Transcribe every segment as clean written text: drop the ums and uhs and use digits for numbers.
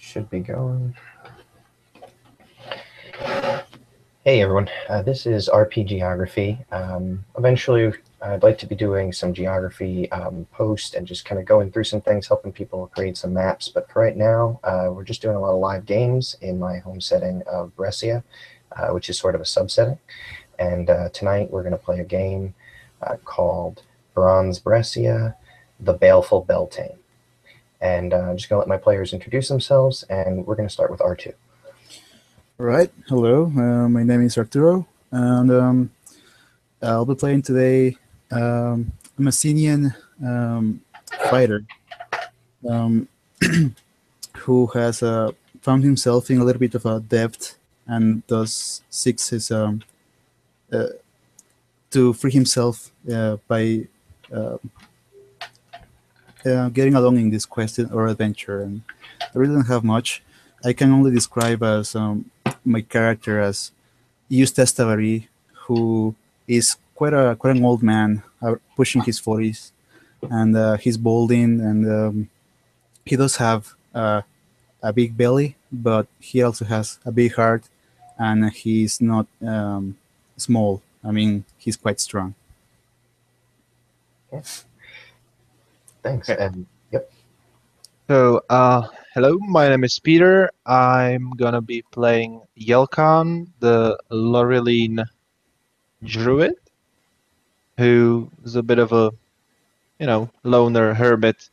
Should be going. Hey everyone, this is RP Geography. Eventually, I'd like to be doing some geography post and just kind of going through some things, helping people create some maps. But for right now, we're just doing a lot of live games in my home setting of Bresia, which is sort of a subsetting. And tonight we're going to play a game called Bronze Bresia, the Baleful Beltaine. And I'm just going to let my players introduce themselves, and we're going to start with R2. All right. Hello. My name is Arturo, and I'll be playing today a Messenian fighter who has found himself in a little bit of a debt and thus seeks his to free himself by getting along in this quest or adventure. And I really don't have much. I can only describe as my character as Eustace Tavary, who is quite an old man, pushing his 40s, and he's balding, and he does have a big belly, but he also has a big heart, and he's not small. I mean, he's quite strong. Yeah. Thanks. And yep. So, hello, my name is Peter. I'm gonna be playing Yelkan, the Laureline druid, who is a bit of a, loner, hermit,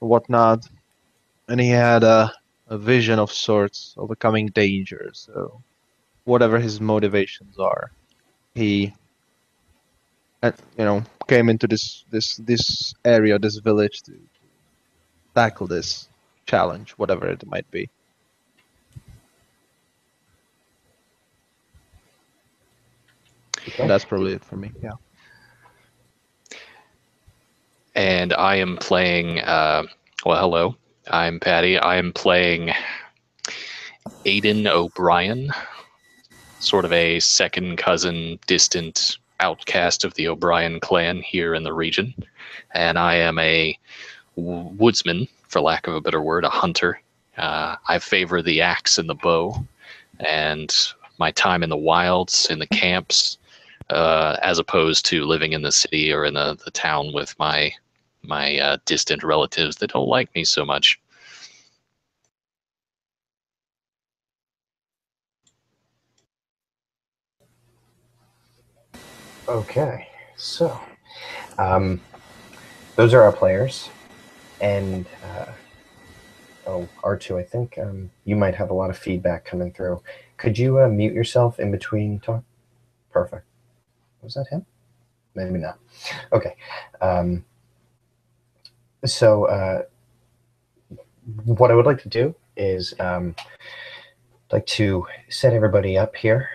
whatnot, and he had a vision of sorts of a coming danger. So, whatever his motivations are, he, came into this area, this village, to tackle this challenge, whatever it might be. And that's probably it for me. Yeah. And I am playing. Hello. I'm Patty. I am playing Aiden O'Brien, sort of a second cousin, distant outcast of the O'Brien clan here in the region, and I am a woodsman, for lack of a better word, a hunter. I favor the axe and the bow, and my time in the wilds, in the camps, as opposed to living in the city or in the town with my distant relatives that don't like me so much. Okay, so those are our players, and R2, I think you might have a lot of feedback coming through. Could you mute yourself in between talk? Perfect. Was that him? Maybe not. Okay. So what I would like to do is like to set everybody up here.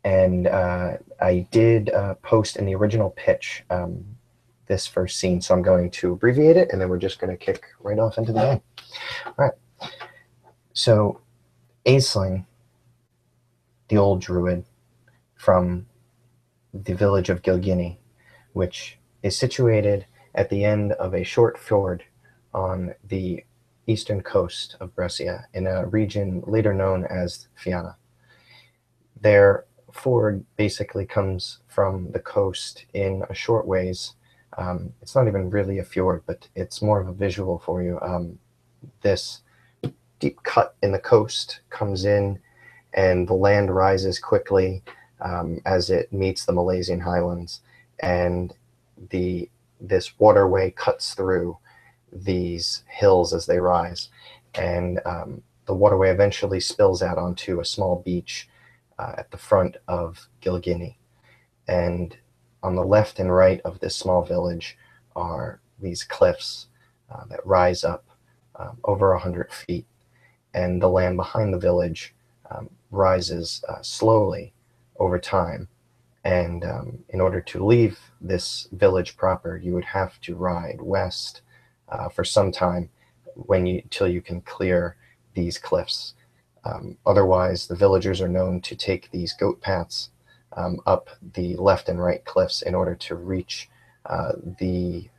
And I did post in the original pitch this first scene, so I'm going to abbreviate it, and then we're just going to kick right off into the game. All right. So Aisling, the old druid from the village of Gilgini, which is situated at the end of a short fjord on the eastern coast of Bresia, in a region later known as Fianna. Their ford basically comes from the coast in a short ways. It's not even really a fjord, but it's more of a visual for you. This deep cut in the coast comes in, and the land rises quickly as it meets the Malaysian highlands, and this waterway cuts through these hills as they rise, and the waterway eventually spills out onto a small beach at the front of Gilgini. And on the left and right of this small village are these cliffs that rise up over 100 feet, and the land behind the village rises slowly over time. And in order to leave this village proper, you would have to ride west for some time till you can clear these cliffs. Otherwise, the villagers are known to take these goat paths up the left and right cliffs in order to reach the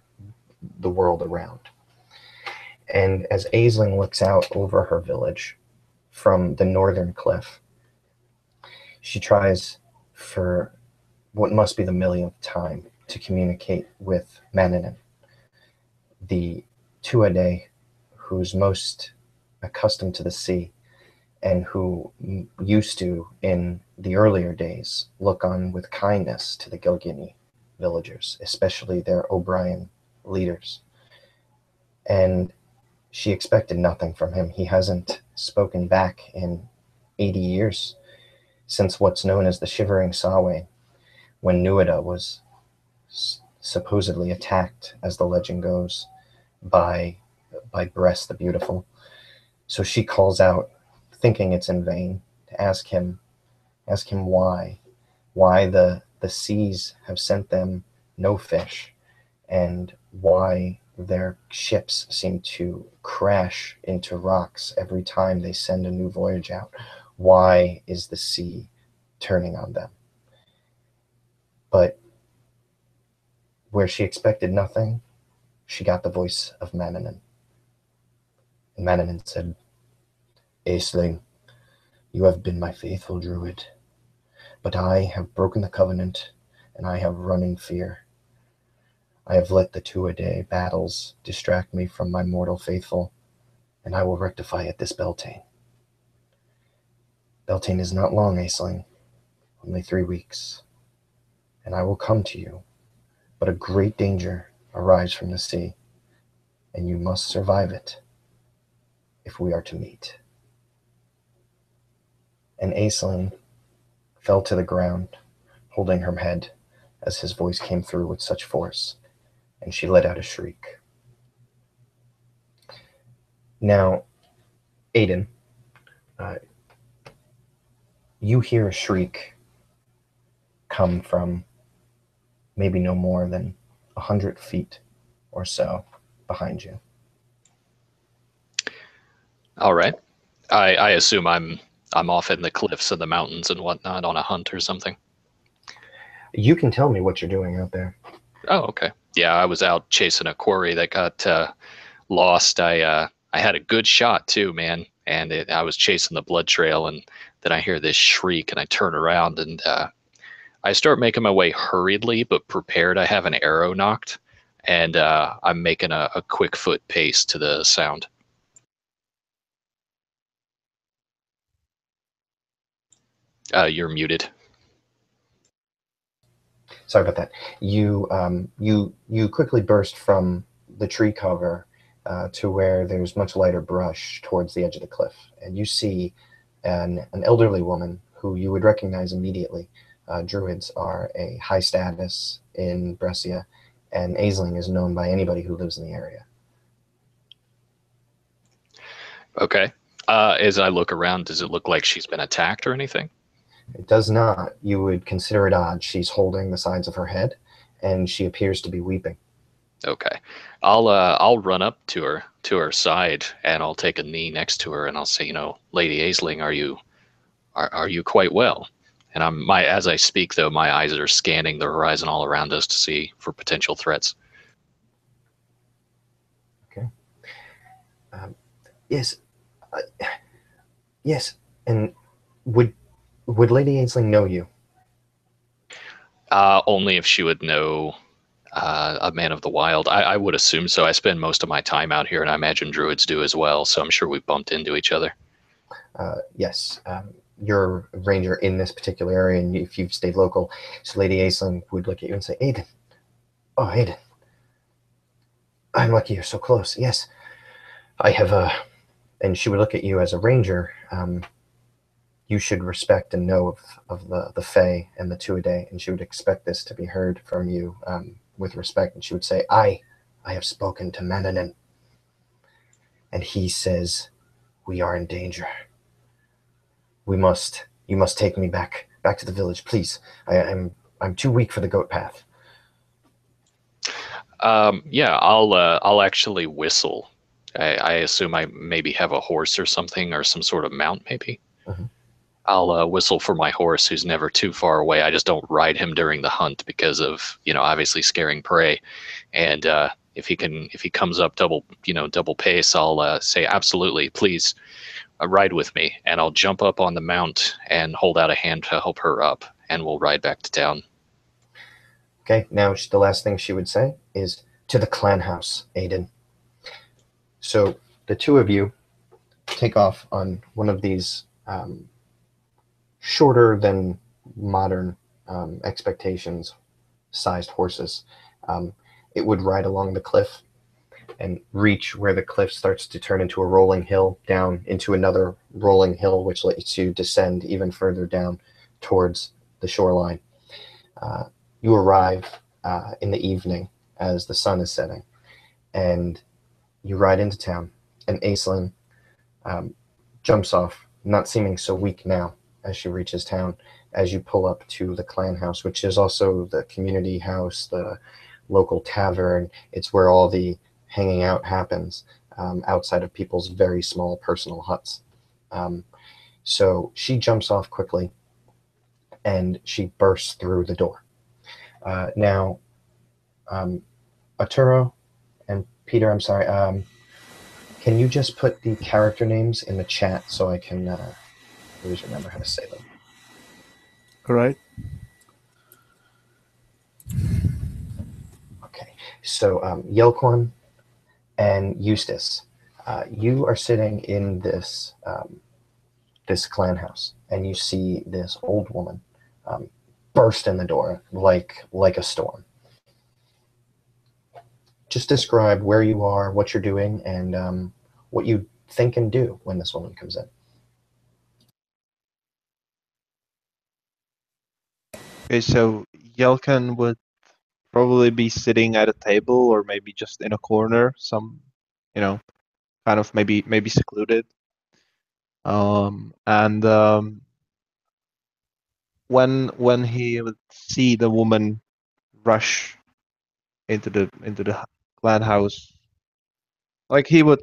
world around. And as Aisling looks out over her village from the northern cliff, she tries for what must be the millionth time to communicate with Mannanen, the Tuatha who's most accustomed to the sea and who used to, in the earlier days, look on with kindness to the Gilgini villagers, especially their O'Brien leaders. And she expected nothing from him. He hasn't spoken back in 80 years, since what's known as the Shivering Sawe, when Nuada was supposedly attacked, as the legend goes, by Bress the Beautiful. So she calls out, thinking it's in vain, to ask him why the seas have sent them no fish, and why their ships seem to crash into rocks every time they send a new voyage out. Why is the sea turning on them? But where she expected nothing, she got the voice of Mannanen. And Mannanen said, Aisling, you have been my faithful druid, but I have broken the covenant, and I have run in fear. I have let the Tuatha battles distract me from my mortal faithful, and I will rectify it this Beltaine. Beltaine is not long, Aisling, only 3 weeks, and I will come to you, but a great danger arrives from the sea, and you must survive it if we are to meet. And Aisling fell to the ground, holding her head as his voice came through with such force, and she let out a shriek. Now, Aiden, you hear a shriek come from maybe no more than 100 feet or so behind you. All right. I assume I'm off in the cliffs of the mountains and whatnot on a hunt or something. You can tell me what you're doing out there. Oh, okay. Yeah, I was out chasing a quarry that got lost. I had a good shot too, man, and I was chasing the blood trail, and then I hear this shriek, and I turn around, and I start making my way hurriedly but prepared. I have an arrow knocked, and I'm making a quick foot pace to the sound. You're muted. Sorry about that. You quickly burst from the tree cover to where there's much lighter brush towards the edge of the cliff, and you see an elderly woman who you would recognize immediately. Druids are a high status in Bresia, and Aisling is known by anybody who lives in the area. Okay. As I look around, does it look like she's been attacked or anything? It does not. You would consider it odd. She's holding the sides of her head, and she appears to be weeping. Okay. I'll run up to her side, and I'll take a knee next to her, and I'll say, Lady Aisling, are you quite well? And as I speak, though, my eyes are scanning the horizon all around us to see for potential threats. Okay. Yes. Yes. And would Lady Aisling know you? Only if she would know a man of the wild. I would assume so. I spend most of my time out here, and I imagine druids do as well, so I'm sure we've bumped into each other. Yes. You're a ranger in this particular area, and if you've stayed local, so Lady Aisling would look at you and say, Aiden. Oh, Aiden. I'm lucky you're so close. Yes. I have and she would look at you as a ranger. You should respect and know of the Fae and the Tuatha, and she would expect this to be heard from you with respect. And she would say, I have spoken to Mannanen, and he says we are in danger. You must take me back to the village, please. I'm too weak for the goat path. Yeah, I'll actually whistle. I assume I maybe have a horse or something, or some sort of mount, maybe. Mhm. I'll whistle for my horse, who's never too far away. I just don't ride him during the hunt because of, obviously scaring prey. And if he comes up double pace, I'll say absolutely, please ride with me, and I'll jump up on the mount and hold out a hand to help her up, and we'll ride back to town. Okay, now the last thing she would say is, "To the clan house, Aiden." So the two of you take off on one of these shorter than modern expectations sized horses. It would ride along the cliff and reach where the cliff starts to turn into a rolling hill down into another rolling hill, which lets you descend even further down towards the shoreline. You arrive in the evening as the sun is setting, and you ride into town, and Aislinn jumps off, not seeming so weak now as she reaches town, as you pull up to the clan house, which is also the community house, the local tavern. It's where all the hanging out happens, outside of people's very small personal huts. So she jumps off quickly, and she bursts through the door. Now, Arturo and Peter, I'm sorry, can you just put the character names in the chat so I can always remember how to say them? All right. Okay, so Yelkorn and Eustace, you are sitting in this this clan house, and you see this old woman burst in the door like a storm. Just describe where you are, what you're doing, and what you think and do when this woman comes in. Okay, so Yelkan would probably be sitting at a table or maybe just in a corner, some, kind of maybe secluded. And when he would see the woman rush into the clan house, like he would,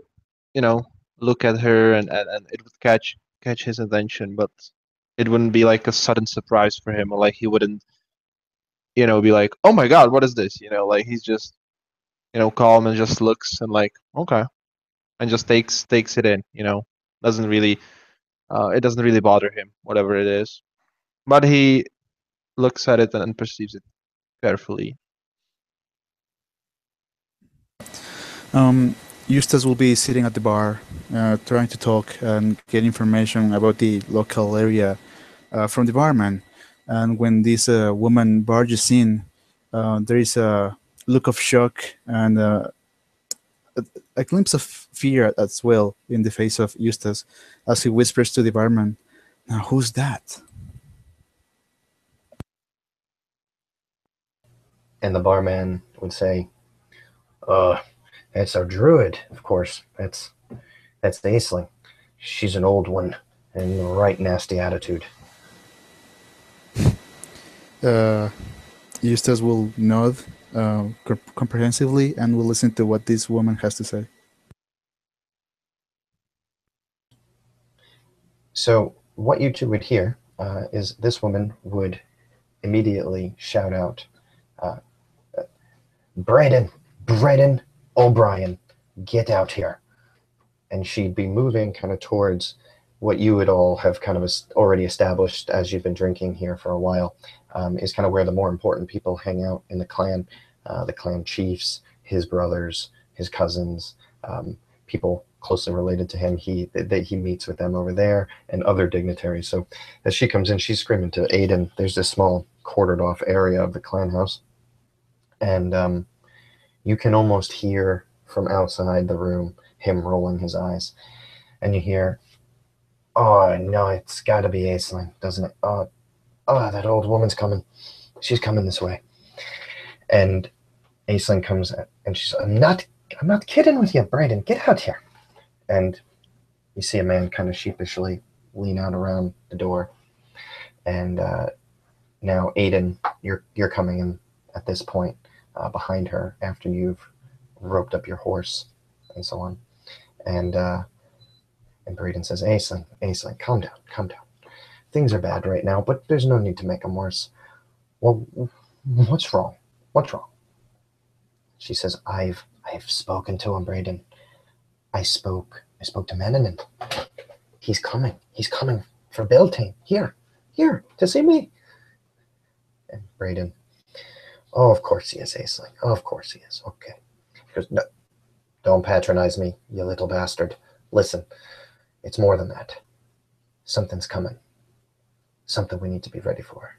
look at her and it would catch his attention, but it wouldn't be like a sudden surprise for him, or like he wouldn't, be like, oh my God, what is this? Like he's just, calm and just looks and like, okay, and just takes it in, doesn't really, it doesn't really bother him, whatever it is, but he looks at it and perceives it carefully. Eustace will be sitting at the bar, trying to talk and get information about the local area from the barman. And when this woman barges in, there is a look of shock and a glimpse of fear as well in the face of Eustace as he whispers to the barman, "Now, who's that?" And the barman would say, "It's our druid, of course. That's Aisling. She's an old one and a right nasty attitude." Eustace will nod comprehensively and will listen to what this woman has to say. So what you two would hear is this woman would immediately shout out, Braden O'Brien, get out here. And she'd be moving kind of towards what you would all have kind of already established as you've been drinking here for a while, is kind of where the more important people hang out in the clan chiefs, his brothers, his cousins, people closely related to him. He meets with them over there, and other dignitaries. So as she comes in, she's screaming to Aiden. There's this small quartered off area of the clan house, and you can almost hear from outside the room him rolling his eyes, and you hear, "Oh no, it's got to be Aisling, doesn't it? Oh, that old woman's coming. She's coming this way." And Aisling comes and she's, I'm not kidding with you, Brandon. Get out here." And you see a man kind of sheepishly lean out around the door. And now, Aiden, you're coming in at this point behind her after you've roped up your horse and so on. And Braden says, Aisling, calm down. Things are bad right now, but there's no need to make them worse. Well, what's wrong? She says, I've I've spoken to him, Braden. I spoke to Menon. He's coming. He's coming for Beltaine. Here, to see me. And Braden, oh, of course he is, Aisling. Oh, of course he is. Okay. He goes, no, don't patronize me, you little bastard. Listen, it's more than that. Something's coming. Something we need to be ready for.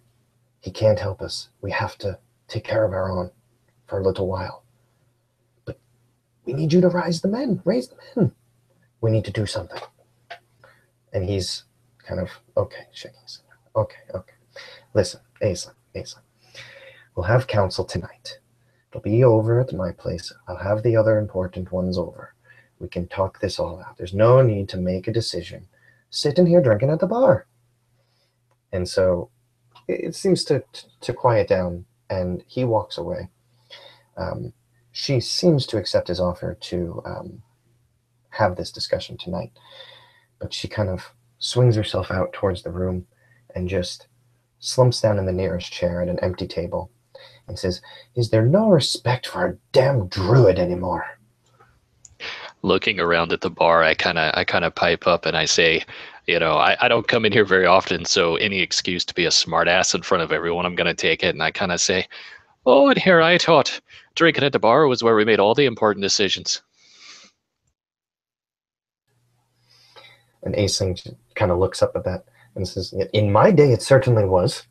He can't help us. We have to take care of our own for a little while. But we need you to raise the men. We need to do something. And he's kind of, okay, shaking his head. Okay. Listen, Aisling. We'll have council tonight. It'll be over at my place. I'll have the other important ones over. We can talk this all out. There's no need to make a decision. Sitting here drinking at the bar. And so it seems to quiet down, and he walks away. She seems to accept his offer to have this discussion tonight, but she kind of swings herself out towards the room and just slumps down in the nearest chair at an empty table and says, "Is there no respect for a damn druid anymore?" Looking around at the bar, I kind of pipe up and I say, I don't come in here very often, so any excuse to be a smartass in front of everyone, I'm going to take it. And I kind of say, oh, and here I thought drinking at the bar was where we made all the important decisions. And Aisling kind of looks up at that and says, "In my day, it certainly was."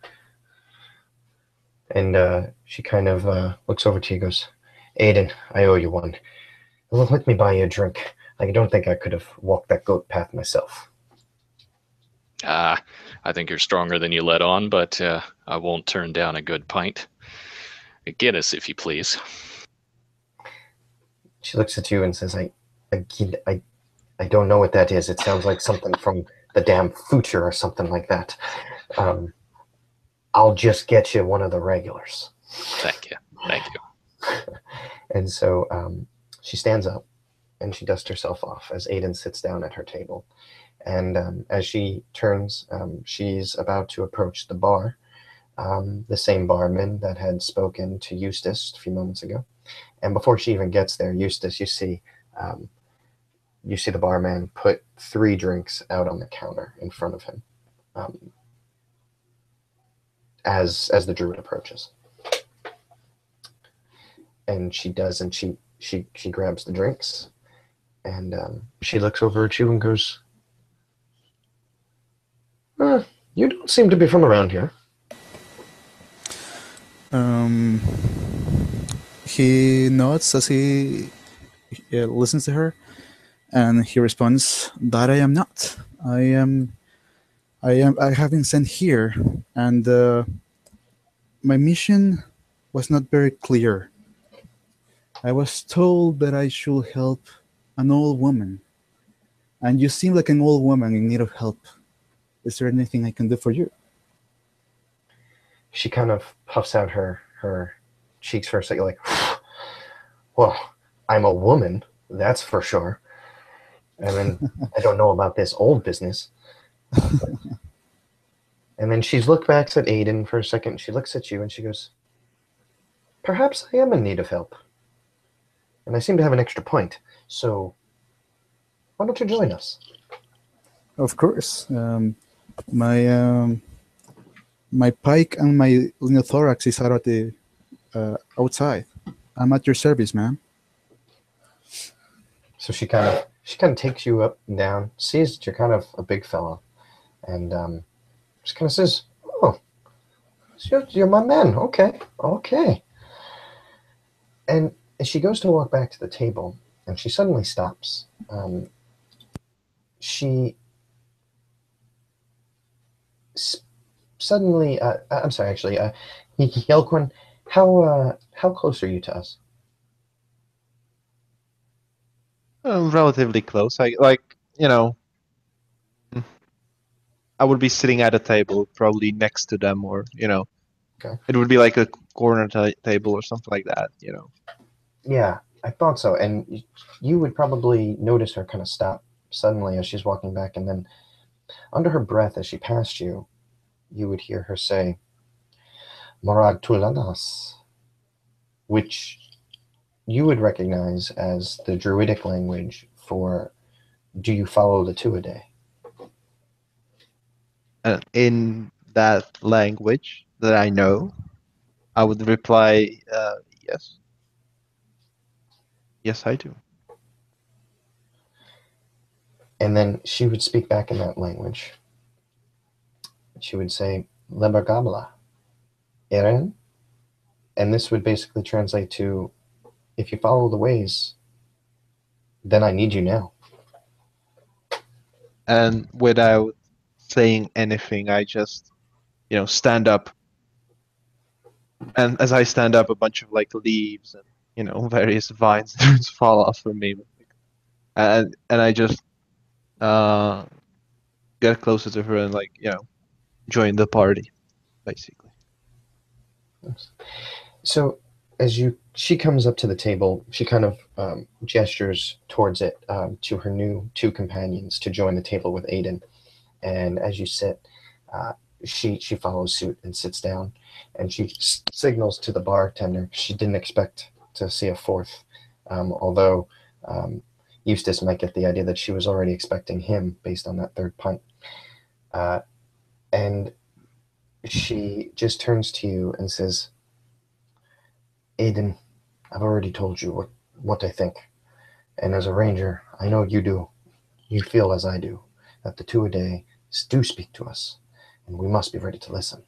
And she kind of looks over to you and goes, "Aiden, I owe you one. Let me buy you a drink. I don't think I could have walked that goat path myself." I think you're stronger than you let on, but I won't turn down a good pint. A Guinness, if you please. She looks at you and says, I don't know what that is. It sounds like something from the damn future or something like that. I'll just get you one of the regulars." Thank you. And so she stands up and she dusts herself off as Aiden sits down at her table. And as she turns, she's about to approach the bar, the same barman that had spoken to Eustace a few moments ago. And before she even gets there, Eustace, you see the barman put 3 drinks out on the counter in front of him as the druid approaches. And she does, and she grabs the drinks, and she looks over at you and goes, "You don't seem to be from around here." He nods as he listens to her, and he responds, "That I am not. I have been sent here, and my mission was not very clear. I was told that I should help an old woman, and you seem like an old woman in need of help. Is there anything I can do for you?" She kind of puffs out her cheeks for a second, like, "Well, I'm a woman, that's for sure. And then I don't know about this old business." And then she's looked back at Aiden for a second. She looks at you and she goes, "Perhaps I am in need of help. And I seem to have an extra point. So why don't you join us?" Of course. My pike and my linothorax is out at the outside. I'm at your service, man. So she kind of takes you up and down, sees that you're kind of a big fella, and just kind of says, "Oh, so you're my man. Okay." And as she goes to walk back to the table, and she suddenly stops. She suddenly, I'm sorry, actually, Yelquin, how close are you to us? Relatively close. I would be sitting at a table, probably next to them, or Okay. it would be like a corner table or something like that. Yeah, I thought so. And you would probably notice her kind of stop suddenly as she's walking back, and then under her breath as she passed you, you would hear her say, "Morag Tulanas," which you would recognize as the Druidic language for "Do you follow the Tuatha?" In that language that I know, I would reply, yes. Yes, I do. And then she would speak back in that language. She would say, Lebergabla, Eren? And this would basically translate to, if you follow the ways, then I need you now. And without saying anything, I just, stand up. And as I stand up, a bunch of like leaves and various vines fall off from me, and I just uh get closer to her and like join the party, basically. So as she comes up to the table, she kind of gestures towards it to her new two companions to join the table with Aiden. And as you sit, uh, she follows suit and sits down, and she signals to the bartender. She didn't expect to see a fourth, although Eustace might get the idea that she was already expecting him based on that third pint. And she just turns to you and says, Aiden, I've already told you what I think. And as a ranger, I know you do. You feel as I do, that the Tuatha do speak to us, and we must be ready to listen.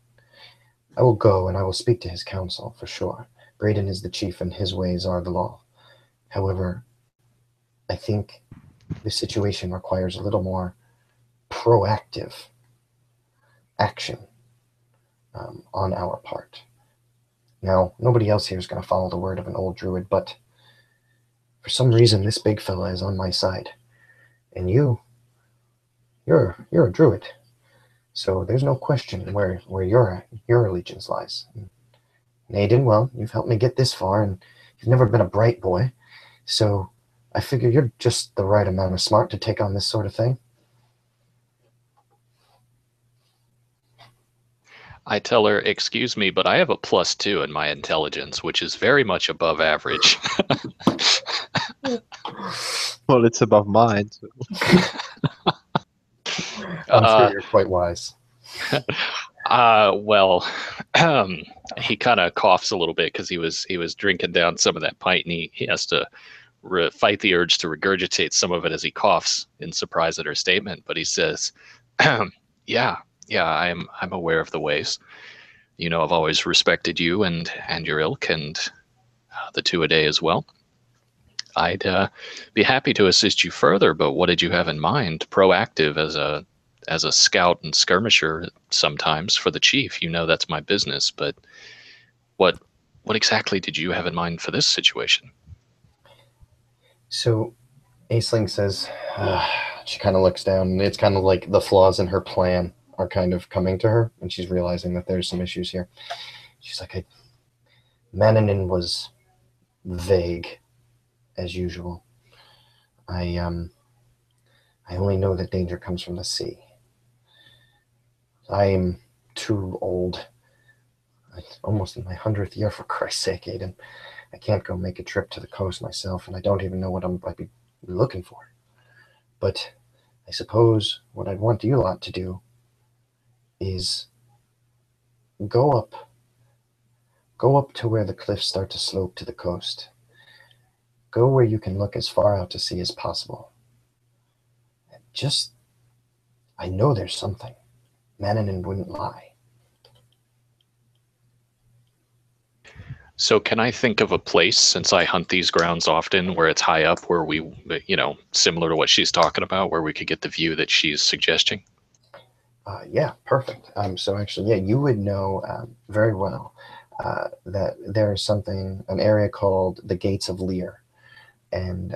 I will go and I will speak to his council, for sure. Braden is the chief, and his ways are the law. However, I think the situation requires a little more proactive action on our part. Now, nobody else here is going to follow the word of an old druid, but for some reason, this big fella is on my side. And you're a druid. So there's no question where your allegiance lies. Naden, well, you've helped me get this far, and you've never been a bright boy. So I figure you're just the right amount of smart to take on this sort of thing. I tell her, excuse me, but I have a +2 in my intelligence, which is very much above average. Well, it's above mine. So. I'm sure you're quite wise. Well, he kind of coughs a little bit because he was drinking down some of that pint, and he has to fight the urge to regurgitate some of it as he coughs in surprise at her statement. But he says, "Yeah, I'm aware of the ways. I've always respected you and your ilk, and the Tuatha as well. I'd be happy to assist you further, but what did you have in mind? Proactive as a scout and skirmisher sometimes for the chief. That's my business, but what exactly did you have in mind for this situation?" So Aisling says, she kind of looks down, and it's kind of like the flaws in her plan are kind of coming to her, and she's realizing that there's some issues here. She's like, Mannanen was vague, as usual. I only know that danger comes from the sea. I am too old. I'm almost in my 100th year, for Christ's sake, Aiden. I can't go make a trip to the coast myself, and I don't even know what I'd be looking for. But I suppose what I'd want you lot to do is go up to where the cliffs start to slope to the coast. Go where you can look as far out to sea as possible. I know there's something. Mannanen wouldn't lie. So can I think of a place, since I hunt these grounds often, where it's high up, where we, similar to what she's talking about, where we could get the view that she's suggesting? Yeah, perfect. So actually, yeah, you would know very well that there is an area called the Gates of Lear, and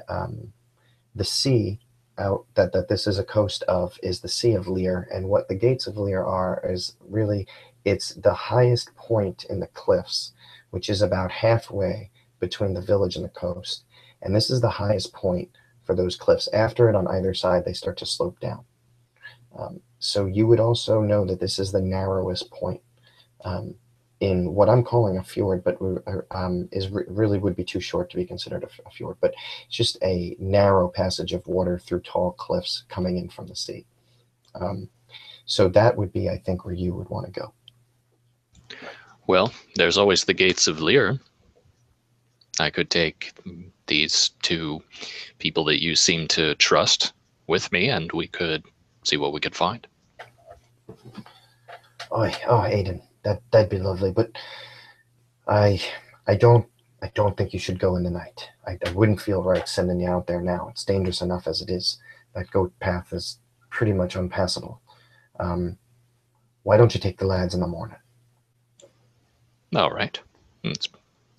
the sea out that this is a coast of is the Sea of Lear. And what the Gates of Lear are is really, it's the highest point in the cliffs, which is about halfway between the village and the coast. And this is the highest point for those cliffs. After it, on either side, they start to slope down. So you would also know that this is the narrowest point in what I'm calling a fjord, but really would be too short to be considered a fjord. But it's just a narrow passage of water through tall cliffs coming in from the sea. So that would be, I think, where you would want to go. Well, there's always the gates of Lear. I could take these two people that you seem to trust with me, and we could see what we could find. Oh, Aiden, that'd be lovely, but I don't think you should go in the night. I wouldn't feel right sending you out there now. It's dangerous enough as it is. That goat path is pretty much unpassable. Why don't you take the lads in the morning? All right. It's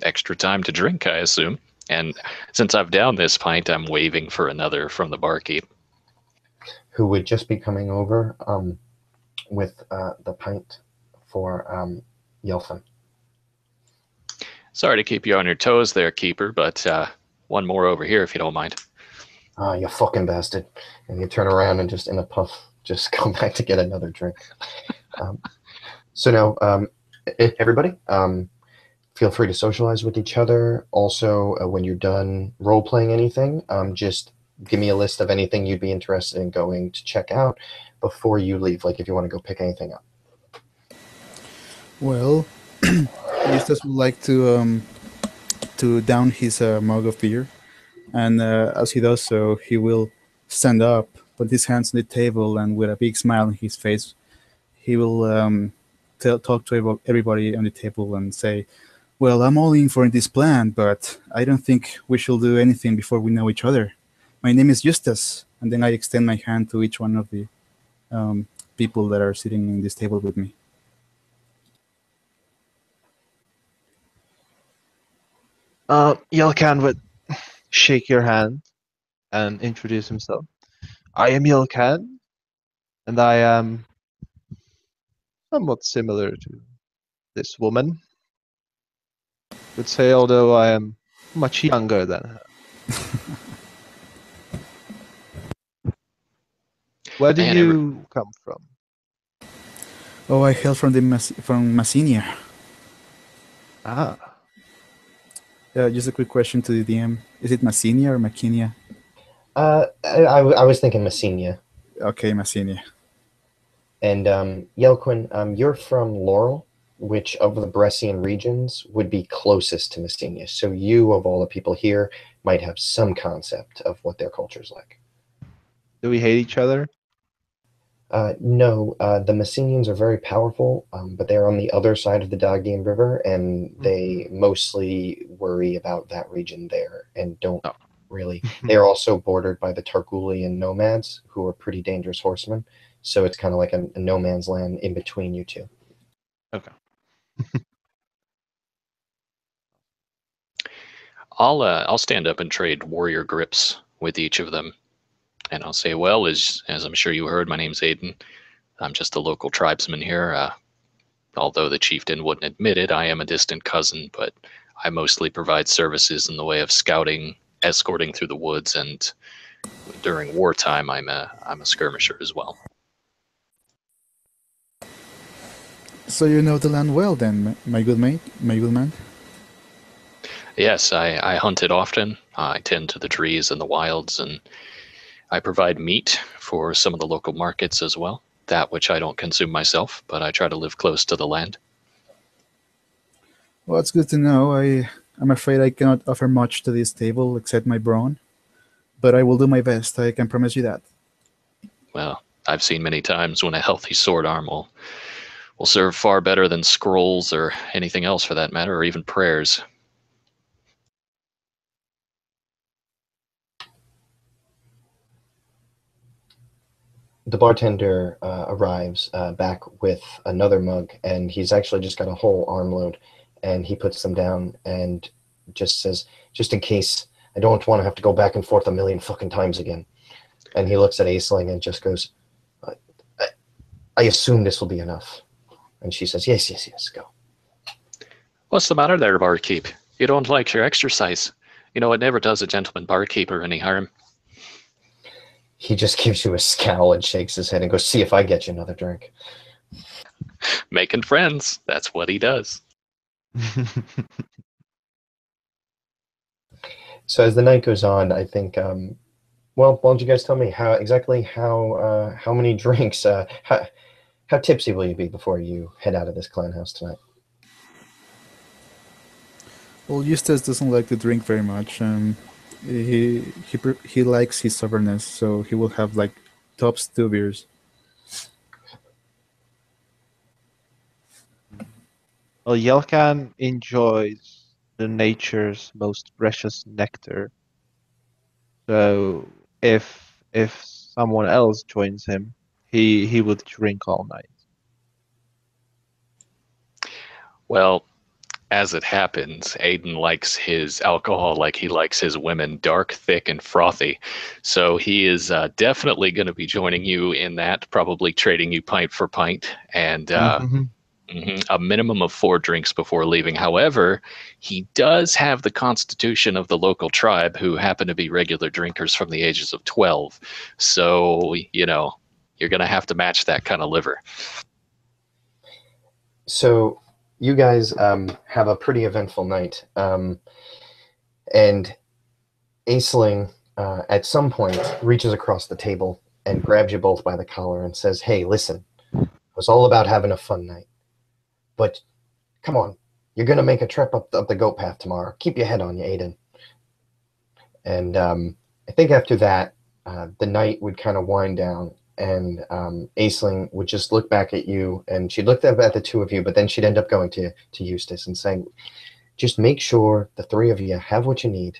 extra time to drink, I assume. And since I've downed this pint, I'm waving for another from the barkeep. Who would just be coming over with the pint for Yelfin. Sorry to keep you on your toes there, keeper, but one more over here if you don't mind. Ah, you fucking bastard. And you turn around and just in a puff, just come back to get another drink. So now, everybody, feel free to socialize with each other. Also, when you're done role-playing anything, just give me a list of anything you'd be interested in going to check out before you leave, like if you want to go pick anything up. Well, Eustace would like to down his mug of beer, and as he does so, he will stand up, put his hands on the table, and with a big smile on his face, he will talk to everybody on the table and say, "Well, I'm all in for this plan, but I don't think we shall do anything before we know each other. My name is Eustace," and then I extend my hand to each one of the people that are sitting in this table with me. Yelkan would shake your hand and introduce himself. I am Yelkan, and I am somewhat similar to this woman. Would say, although I am much younger than her. Where do you come from? Oh, I hail from from Massinia. Ah, Just a quick question to the DM: is it Massinia or Makinia? I was thinking Messenia. Okay, Massinia. And Yelquin, you're from Laurel, which of the Bressian regions would be closest to Messenia. So you, of all the people here, might have some concept of what their culture is like. do we hate each other? No, the Messenians are very powerful, but they're on the other side of the Dagdian River, and they mostly worry about that region there and don't really. They're also bordered by the Targulian nomads, who are pretty dangerous horsemen. So it's kind of like a no man's land in between you two. Okay. I'll stand up and trade warrior grips with each of them. And I'll say, well, as I'm sure you heard, my name's Aiden. I'm just a local tribesman here. Although the chieftain wouldn't admit it, I am a distant cousin, but I mostly provide services in the way of scouting, escorting through the woods, and during wartime, I'm a skirmisher as well. So you know the land well, then, my good mate, my good man. Yes, I hunt it often. I tend to the trees and the wilds, and I provide meat for some of the local markets as well. That which I don't consume myself, but I try to live close to the land. Well, it's good to know. I'm afraid I cannot offer much to this table except my brawn, but I will do my best. I can promise you that. Well, I've seen many times when a healthy sword arm will serve far better than scrolls or anything else for that matter, or even prayers. The bartender arrives back with another mug, and he's actually just got a whole armload, and he puts them down and just says, just in case, I don't want to have to go back and forth a million fucking times again. And he looks at Aisling and just goes, I assume this will be enough. And she says, yes, go. What's the matter there, barkeep? You don't like your exercise. You know, it never does a gentleman barkeeper any harm. He just gives you a scowl and shakes his head and goes, see if I get you another drink. Making friends. That's what he does. So as the night goes on, I think. Well, why don't you guys tell me how many drinks? How tipsy will you be before you head out of this clan house tonight? Well, Eustace doesn't like to drink very much. He likes his soberness, so he will have like tops 2 beers. Well, Yelkan enjoys the nature's most precious nectar. So if someone else joins him, he would drink all night. Well, as it happens, Aiden likes his alcohol like he likes his women, dark, thick, and frothy. So he is definitely going to be joining you in that, probably trading you pint for pint, and Mhm. a minimum of 4 drinks before leaving. However, he does have the constitution of the local tribe, who happen to be regular drinkers from the ages of 12. So, you're going to have to match that kind of liver. So you guys have a pretty eventful night, and Aisling at some point reaches across the table and grabs you both by the collar and says, "Hey, listen, it was all about having a fun night, but come on, you're gonna make a trip up the goat path tomorrow. Keep your head on you, Aiden." And I think after that, the night would kind of wind down, and Aisling would just look back at you, and she'd look up at the two of you, but then she'd end up going to Eustace and saying, "Just make sure the three of you have what you need.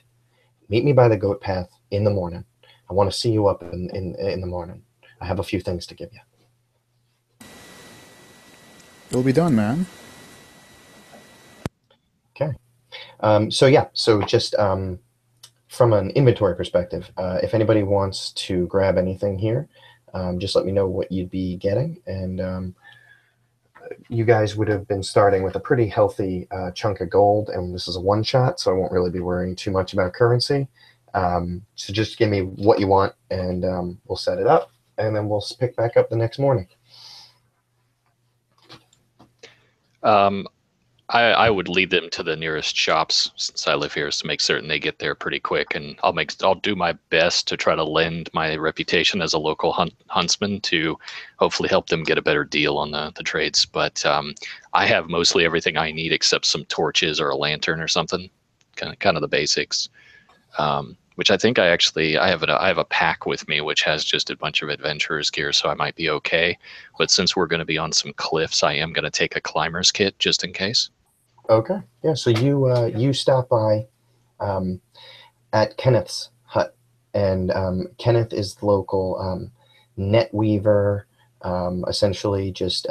Meet me by the goat path in the morning. I want to see you up in the morning. I have a few things to give you." It'll be done, man. Okay. So just from an inventory perspective, if anybody wants to grab anything here, just let me know what you'd be getting, and you guys would have been starting with a pretty healthy chunk of gold, and this is a one shot, so I won't really be worrying too much about currency. So just give me what you want, and we'll set it up, and then we'll pick back up the next morning. I would lead them to the nearest shops, since I live here, to make certain they get there pretty quick, and I'll do my best to try to lend my reputation as a local huntsman to hopefully help them get a better deal on the trades. But I have mostly everything I need except some torches or a lantern or something, kind of the basics. Which I think I have a pack with me which has just a bunch of adventurer's gear, so I might be okay. But since we're going to be on some cliffs, I am going to take a climber's kit just in case. Okay. Yeah. So you stop by at Kenneth's hut, and Kenneth is the local net weaver. Essentially, just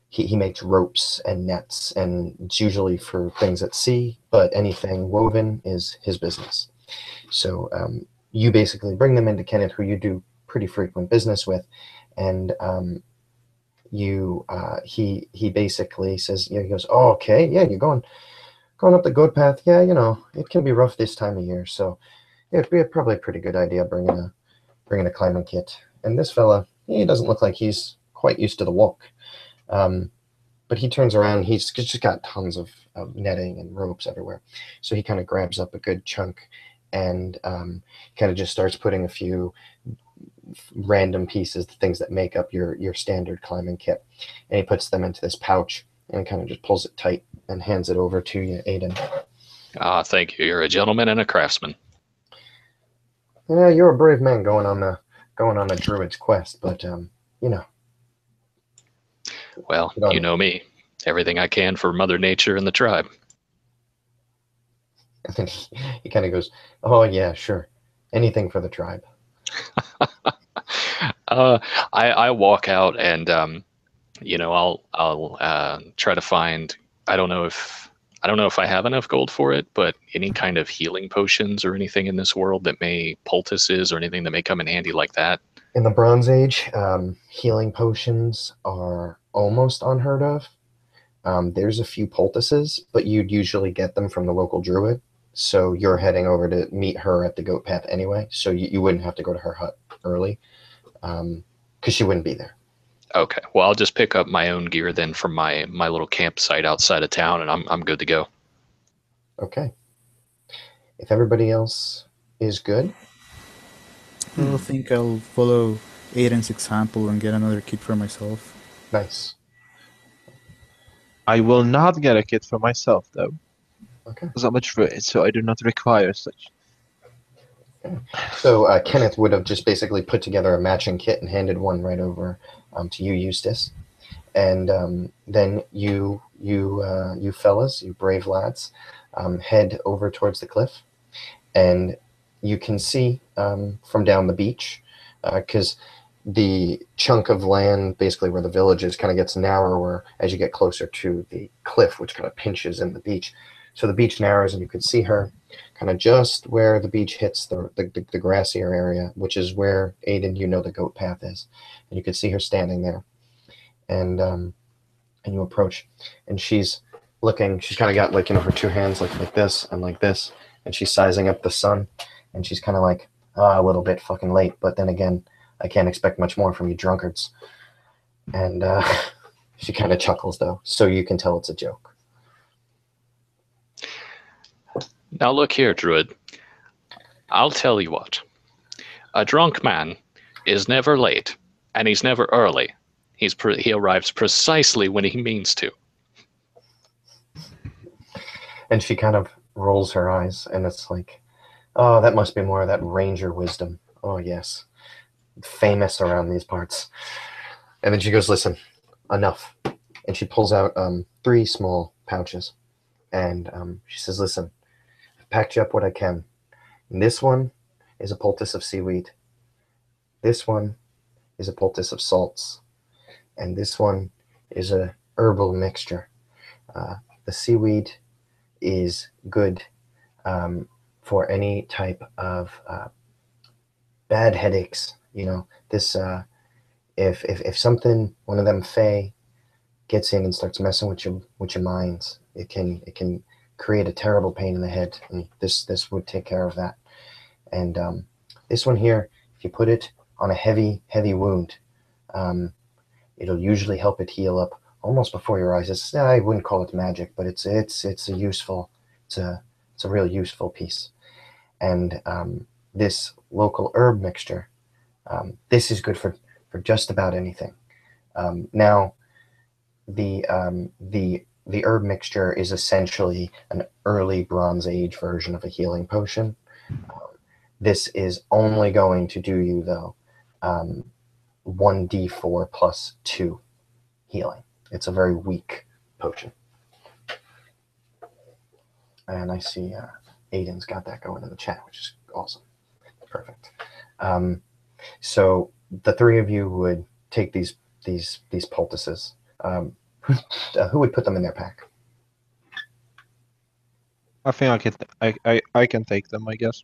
he makes ropes and nets, and it's usually for things at sea, but anything woven is his business. So you basically bring them into Kenneth, who you do pretty frequent business with, and he basically says, he goes, "Oh, okay, yeah, you're going up the goat path. Yeah, it can be rough this time of year, so it'd be probably a pretty good idea bringing a climbing kit." And this fella, he doesn't look like he's quite used to the walk. But he turns around, he's just got tons of netting and ropes everywhere. So he kind of grabs up a good chunk and kind of just starts putting a few random pieces, the things that make up your standard climbing kit. And he puts them into this pouch and kind of just pulls it tight and hands it over to you, Aiden. Thank you. You're a gentleman and a craftsman. Yeah, you're a brave man going on the druid's quest, but you know. Well, you know me. Everything I can for Mother Nature and the tribe. And then he kind of goes, "Oh yeah, sure, anything for the tribe." I walk out and I'll try to find. I don't know if I have enough gold for it, but any kind of healing potions or anything in this world that may poultices or anything that may come in handy like that. In the Bronze Age, healing potions are almost unheard of. There's a few poultices, but you'd usually get them from the local druid. So you're heading over to meet her at the goat path anyway, so you wouldn't have to go to her hut early, because she wouldn't be there. Okay. Well, I'll just pick up my own gear then from my little campsite outside of town, and I'm good to go. Okay. If everybody else is good, I think I'll follow Aiden's example and get another kit for myself. nice. I will not get a kit for myself, though. Okay. There's not much for it, so I do not require such. So Kenneth would have just basically put together a matching kit and handed one right over to you, Eustace, and then you fellas, you brave lads, head over towards the cliff, and you can see from down the beach, because the chunk of land basically where the village is kind of gets narrower as you get closer to the cliff, which kind of pinches in the beach. So the beach narrows, and you can see her kind of just where the beach hits the grassier area, which is where Aiden, the goat path is, and you can see her standing there, and you approach, and she's looking. She's kind of got like her two hands like this and like this, and she's sizing up the sun, and she's kind of like a little bit fucking late, but then again, I can't expect much more from you drunkards. And she kind of chuckles though, so you can tell it's a joke. Now look here, Druid. I'll tell you what. A drunk man is never late, and he's never early. He arrives precisely when he means to. And she kind of rolls her eyes, and it's like, oh, that must be more of that ranger wisdom. Oh yes, famous around these parts. And then she goes, listen, enough. And she pulls out 3 small pouches, and she says, listen, I've packed you up what I can. And this one is a poultice of seaweed. This one is a poultice of salts. And this one is a herbal mixture. The seaweed is good for any type of bad headaches. This if something, one of them fae gets in and starts messing with your minds, it can create a terrible pain in the head, and this would take care of that. And this one here, if you put it on a heavy wound, it'll usually help it heal up almost before your eyes. I wouldn't call it magic, but it's a real useful piece. And this local herb mixture, this is good for just about anything. Now, the herb mixture is essentially an early Bronze Age version of a healing potion. This is only going to do you though 1d4 plus 2 healing. It's a very weak potion. And I see Aiden's got that going in the chat, which is awesome. Perfect. So the 3 of you would take these poultices. Who would put them in their pack? I think I can take them, I guess.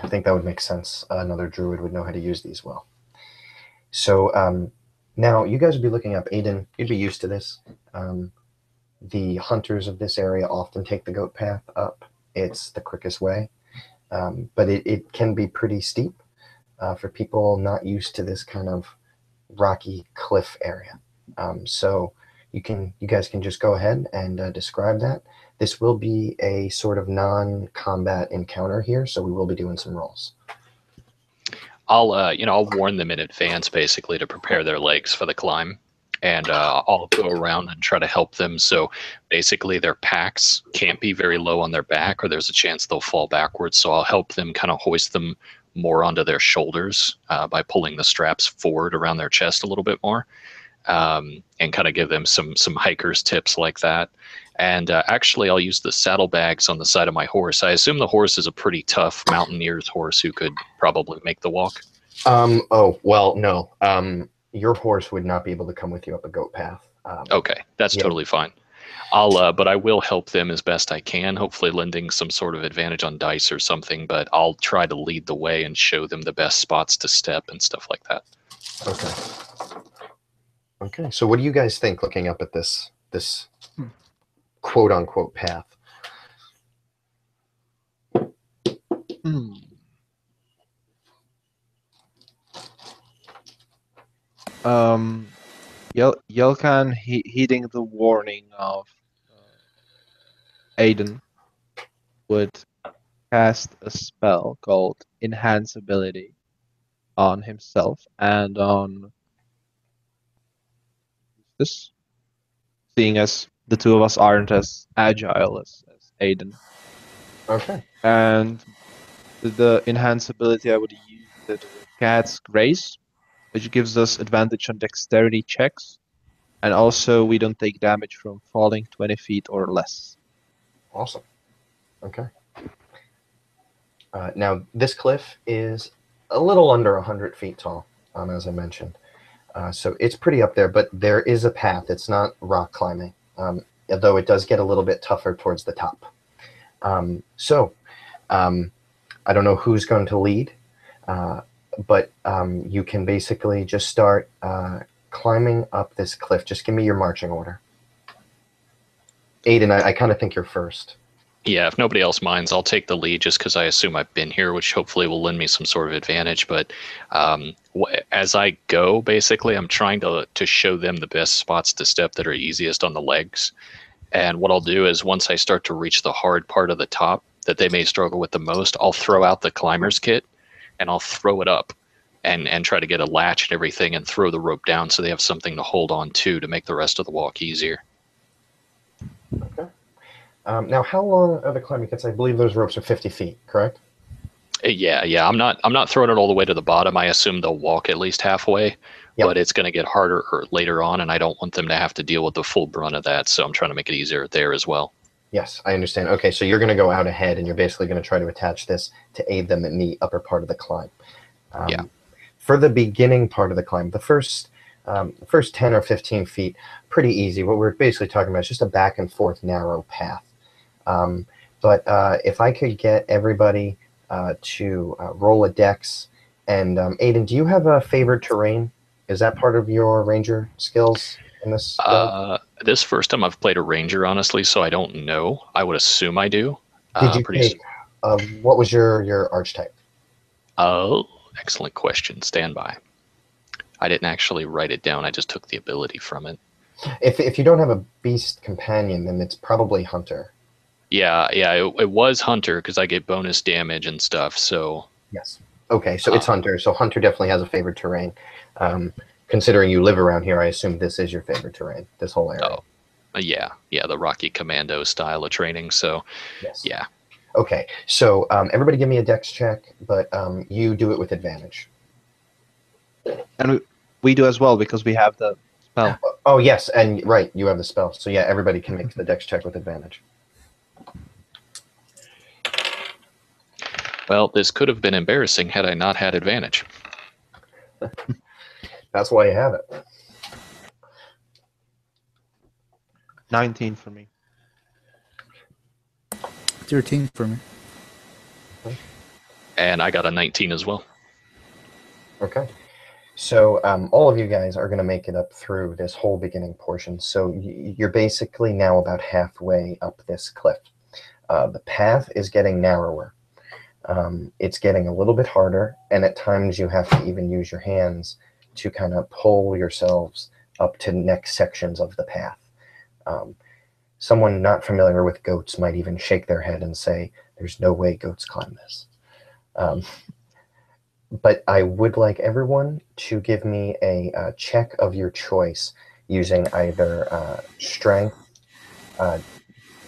I think that would make sense. Another druid would know how to use these well. So now you guys would be looking up. Aiden, you'd be used to this. The hunters of this area often take the goat path up. It's the quickest way, but it can be pretty steep for people not used to this kind of rocky cliff area. So you guys can just go ahead and describe that. This will be a sort of non-combat encounter here, so we will be doing some rolls. I'll warn them in advance, basically, to prepare their legs for the climb, and I'll go around and try to help them. So basically, their packs can't be very low on their back, or there's a chance they'll fall backwards. So I'll help them kind of hoist them more onto their shoulders by pulling the straps forward around their chest a little bit more, and kind of give them some hiker's tips like that. And actually, I'll use the saddlebags on the side of my horse. I assume the horse is a pretty tough mountaineer's horse who could probably make the walk. Oh, well, no. Your horse would not be able to come with you up a goat path. Okay, that's totally fine. But I will help them as best I can, hopefully lending some sort of advantage on dice or something, but I'll try to lead the way and show them the best spots to step and stuff like that. Okay. So what do you guys think looking up at this quote unquote path? Yelkan, heeding the warning of Aiden, would cast a spell called Enhance Ability on himself and on this, seeing as the two of us aren't as agile as Aiden. Okay. And the enhance ability I would use is Cat's Grace, which gives us advantage on dexterity checks, and also we don't take damage from falling 20 feet or less. Awesome. Okay. Now, this cliff is a little under 100 feet tall, as I mentioned. So it's pretty up there, but there is a path. It's not rock climbing, although it does get a little bit tougher towards the top. So I don't know who's going to lead, but you can basically just start climbing up this cliff. Just give me your marching order. Aiden, I kind of think you're first. Yeah, if nobody else minds, I'll take the lead just because I assume I've been here, which hopefully will lend me some sort of advantage. But as I go, basically, I'm trying to show them the best spots to step that are easiest on the legs. And what I'll do is once I start to reach the hard part of the top that they may struggle with the most, I'll throw out the climber's kit and I'll throw it up and try to get a latch and everything and throw the rope down so they have something to hold on to make the rest of the walk easier. Okay. Now, how long are the climbing kits? I believe those ropes are 50 feet, correct? Yeah. I'm not throwing it all the way to the bottom. I assume they'll walk at least halfway, Yep. but it's going to get harder later on, and I don't want them to have to deal with the full brunt of that. So I'm trying to make it easier there as well. Yes, I understand. Okay, so you're going to go out ahead, and you're basically going to try to attach this to aid them in the upper part of the climb. Yeah. For the beginning part of the climb, the first 10 or 15 feet, pretty easy. What we're basically talking about is just a back and forth narrow path. But if I could get everybody to roll a dex, and Aiden, do you have a favored terrain? Is that part of your ranger skills in this? This first time I've played a ranger, honestly, so I don't know. I would assume I do. Did you take? What was your archetype? Oh, excellent question. Stand by. I didn't actually write it down. I just took the ability from it. If you don't have a beast companion, then it's probably hunter. Yeah. It was hunter because I get bonus damage and stuff. So yes. Okay, so it's hunter. So hunter definitely has a favored terrain. Considering you live around here, I assume this is your favorite terrain. This whole area. Oh, yeah. The Rocky Commando style of training. So yes. Yeah. Okay, so everybody give me a dex check, but you do it with advantage. And we do as well because we have the spell. Oh, yes, and right, you have the spell. So yeah, everybody can make the dex check with advantage. Well, this could have been embarrassing had I not had advantage. That's why you have it. 19 for me. 13 for me. And I got a 19 as well. Okay. So all of you guys are going to make it up through this whole beginning portion. So you're basically now about halfway up this cliff. The path is getting narrower. It's getting a little bit harder, and at times you have to even use your hands to kind of pull yourselves up to next sections of the path. Someone not familiar with goats might even shake their head and say, there's no way goats climb this. But I would like everyone to give me a check of your choice using either strength,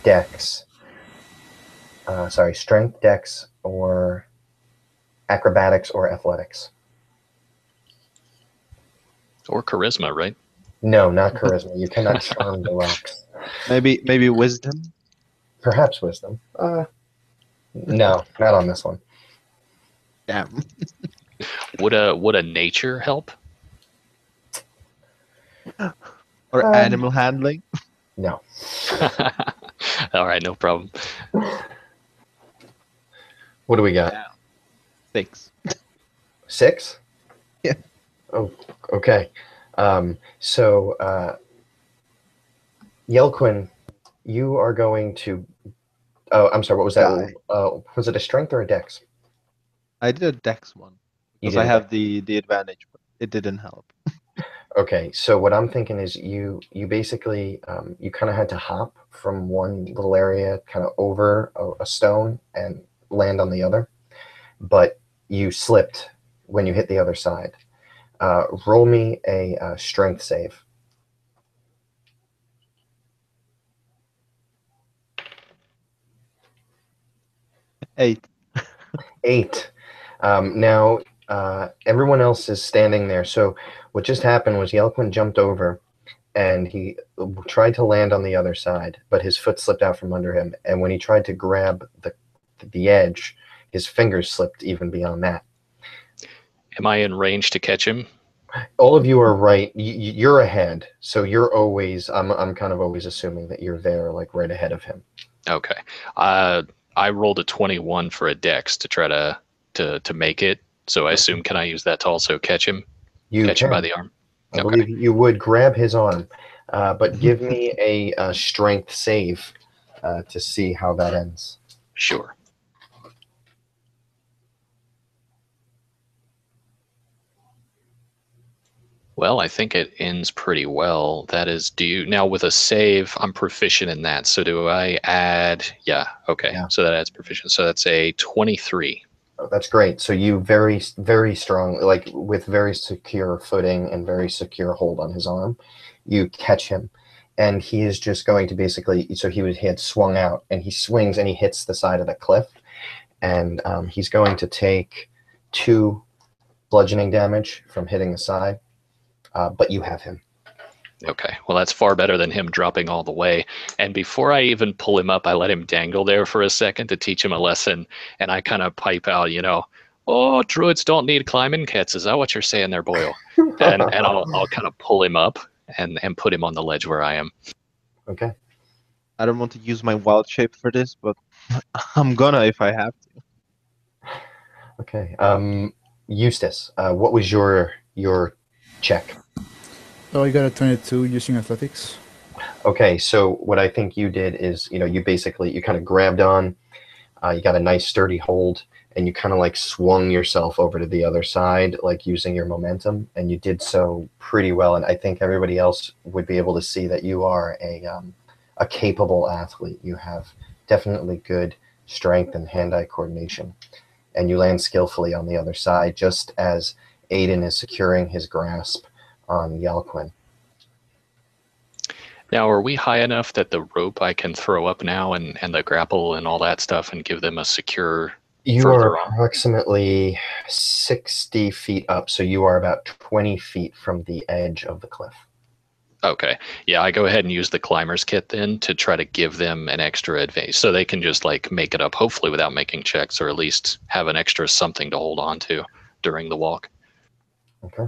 dex, or acrobatics or athletics. Or charisma, right? No, not charisma. You cannot charm the rocks. Maybe wisdom? Perhaps wisdom. No, not on this one. Damn. Would a nature help? Or animal handling? No. All right, no problem. What do we got? 6. 6? Yeah. Oh, okay. So Yelquin, you are going to... Oh, I'm sorry, what was that? Was it a strength or a dex? I did a dex one. Because I have the advantage, but it didn't help. Okay, so what I'm thinking is you basically you kind of had to hop from one little area kind of over a stone and land on the other, but you slipped when you hit the other side. Roll me a strength save. 8. 8. Now everyone else is standing there. So what just happened was Yelquin jumped over and he tried to land on the other side, but his foot slipped out from under him. And when he tried to grab the edge, his fingers slipped even beyond that. Am I in range to catch him? All of you are right. You're ahead, so you're always. I'm kind of always assuming that you're there, like right ahead of him. Okay. I rolled a 21 for a dex to try to make it. So I assume, can I use that to also catch him? You Catch him by can. the arm? I Okay. believe you would grab his arm, but give me a strength save to see how that ends. Sure. Well, I think it ends pretty well. That is, now with a save, I'm proficient in that. So do I add, yeah, okay. Yeah. So that adds proficient. So that's a 23. Oh, that's great. So you very, very strong, like with very secure footing and very secure hold on his arm, you catch him. And he is just going to basically, so he had swung out and he swings and he hits the side of the cliff. And he's going to take 2 bludgeoning damage from hitting the side. But you have him. Okay, well, that's far better than him dropping all the way. And before I even pull him up, I let him dangle there for a second to teach him a lesson. And I kind of pipe out, oh, druids don't need climbing kits. Is that what you're saying there, Boyle? And I'll kind of pull him up and put him on the ledge where I am. Okay. I don't want to use my wild shape for this, but I'm gonna if I have to. Okay. Eustace, what was your check? Oh, I got a 22 using athletics. Okay, so what I think you did is, you kind of grabbed on, you got a nice sturdy hold, and you kind of like swung yourself over to the other side, like using your momentum, and you did so pretty well. And I think everybody else would be able to see that you are a capable athlete. You have definitely good strength and hand-eye coordination, and you land skillfully on the other side, just as Aiden is securing his grasp on Yelquin. Now, are we high enough that the rope I can throw up now and the grapple and all that stuff and give them a secure You further are on? approximately 60 feet up, so you are about 20 feet from the edge of the cliff. Okay. Yeah, I go ahead and use the climber's kit then to try to give them an extra advantage so they can just like make it up, hopefully without making checks, or at least have an extra something to hold on to during the walk. Okay.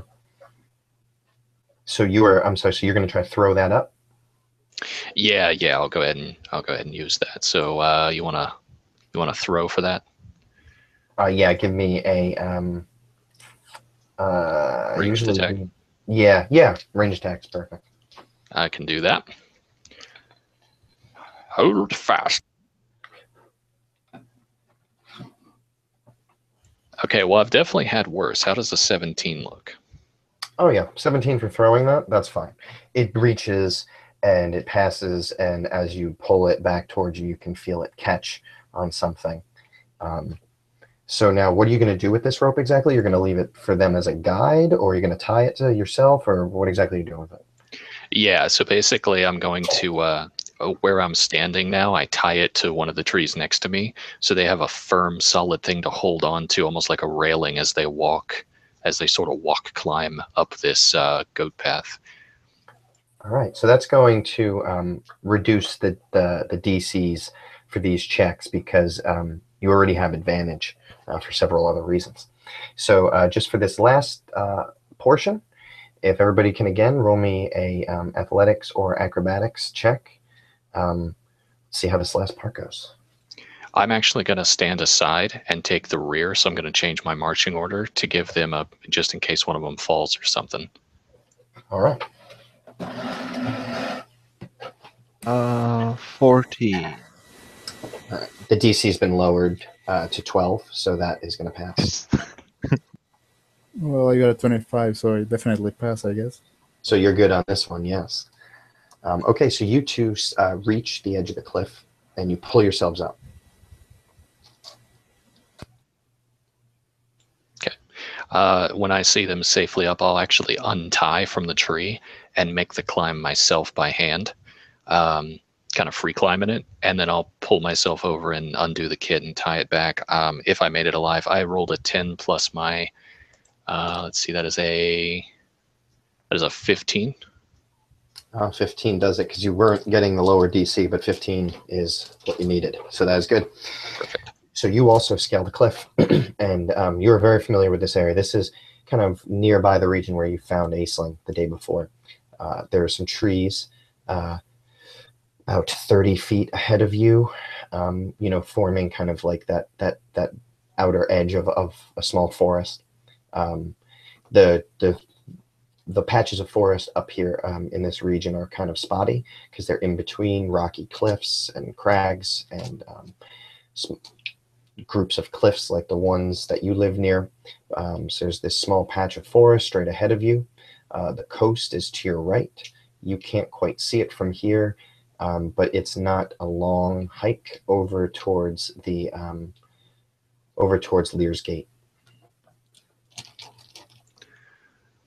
So so you're going to try to throw that up? Yeah, I'll go ahead and use that. So you wanna throw for that? Yeah, give me a Ranged usually attack. yeah, range attack's perfect. I can do that. Hold fast. Okay, well, I've definitely had worse. How does the 17 look? Oh yeah, 17 for throwing that. That's fine. It reaches and it passes, and as you pull it back towards you, you can feel it catch on something. So now, what are you going to do with this rope exactly? You're going to leave it for them as a guide, or you're going to tie it to yourself, or what exactly are you doing with it? Yeah, so basically I'm going to, where I'm standing now, I tie it to one of the trees next to me, so they have a firm, solid thing to hold on to, almost like a railing as they sort of climb up this goat path. All right, so that's going to reduce the DCs for these checks because you already have advantage for several other reasons. So just for this last portion, if everybody can again roll me a athletics or acrobatics check, see how this last part goes. I'm actually going to stand aside and take the rear, so I'm going to change my marching order to give them a, just in case one of them falls or something. All right. 14. All right. The DC's been lowered to 12, so that is going to pass. Well, I got a 25, so I definitely pass, I guess. So you're good on this one, yes. Okay, so you two reach the edge of the cliff, and you pull yourselves up. When I see them safely up, I'll actually untie from the tree and make the climb myself by hand, kind of free climbing it, and then I'll pull myself over and undo the kit and tie it back. If I made it alive, I rolled a 10 plus my, let's see, that is a 15. 15 does it because you weren't getting the lower DC, but 15 is what you needed. So that is good. Perfect. So you also scale the cliff, and you're very familiar with this area. This is kind of nearby the region where you found Aisling the day before. There are some trees about 30 feet ahead of you, forming kind of like that outer edge of a small forest. The patches of forest up here in this region are kind of spotty because they're in between rocky cliffs and crags and some groups of cliffs like the ones that you live near. So there's this small patch of forest straight ahead of you. The coast is to your right. You can't quite see it from here, but it's not a long hike over towards Lear's Gate.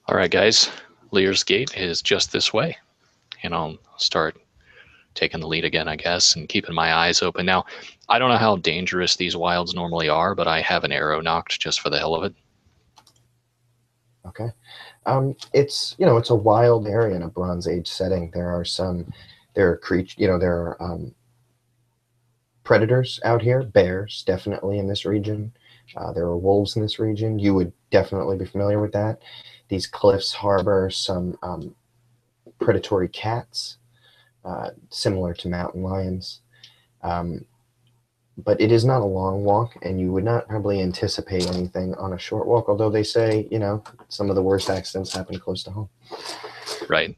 All right, guys. Lear's Gate is just this way, and I'll start taking the lead again, I guess, and keeping my eyes open. Now, I don't know how dangerous these wilds normally are, but I have an arrow knocked just for the hell of it. Okay. It's a wild area in a Bronze Age setting. There are predators out here. Bears definitely in this region. There are wolves in this region. You would definitely be familiar with that. These cliffs harbor some predatory cats, similar to mountain lions. But it is not a long walk, and you would not probably anticipate anything on a short walk, although they say, some of the worst accidents happen close to home. Right.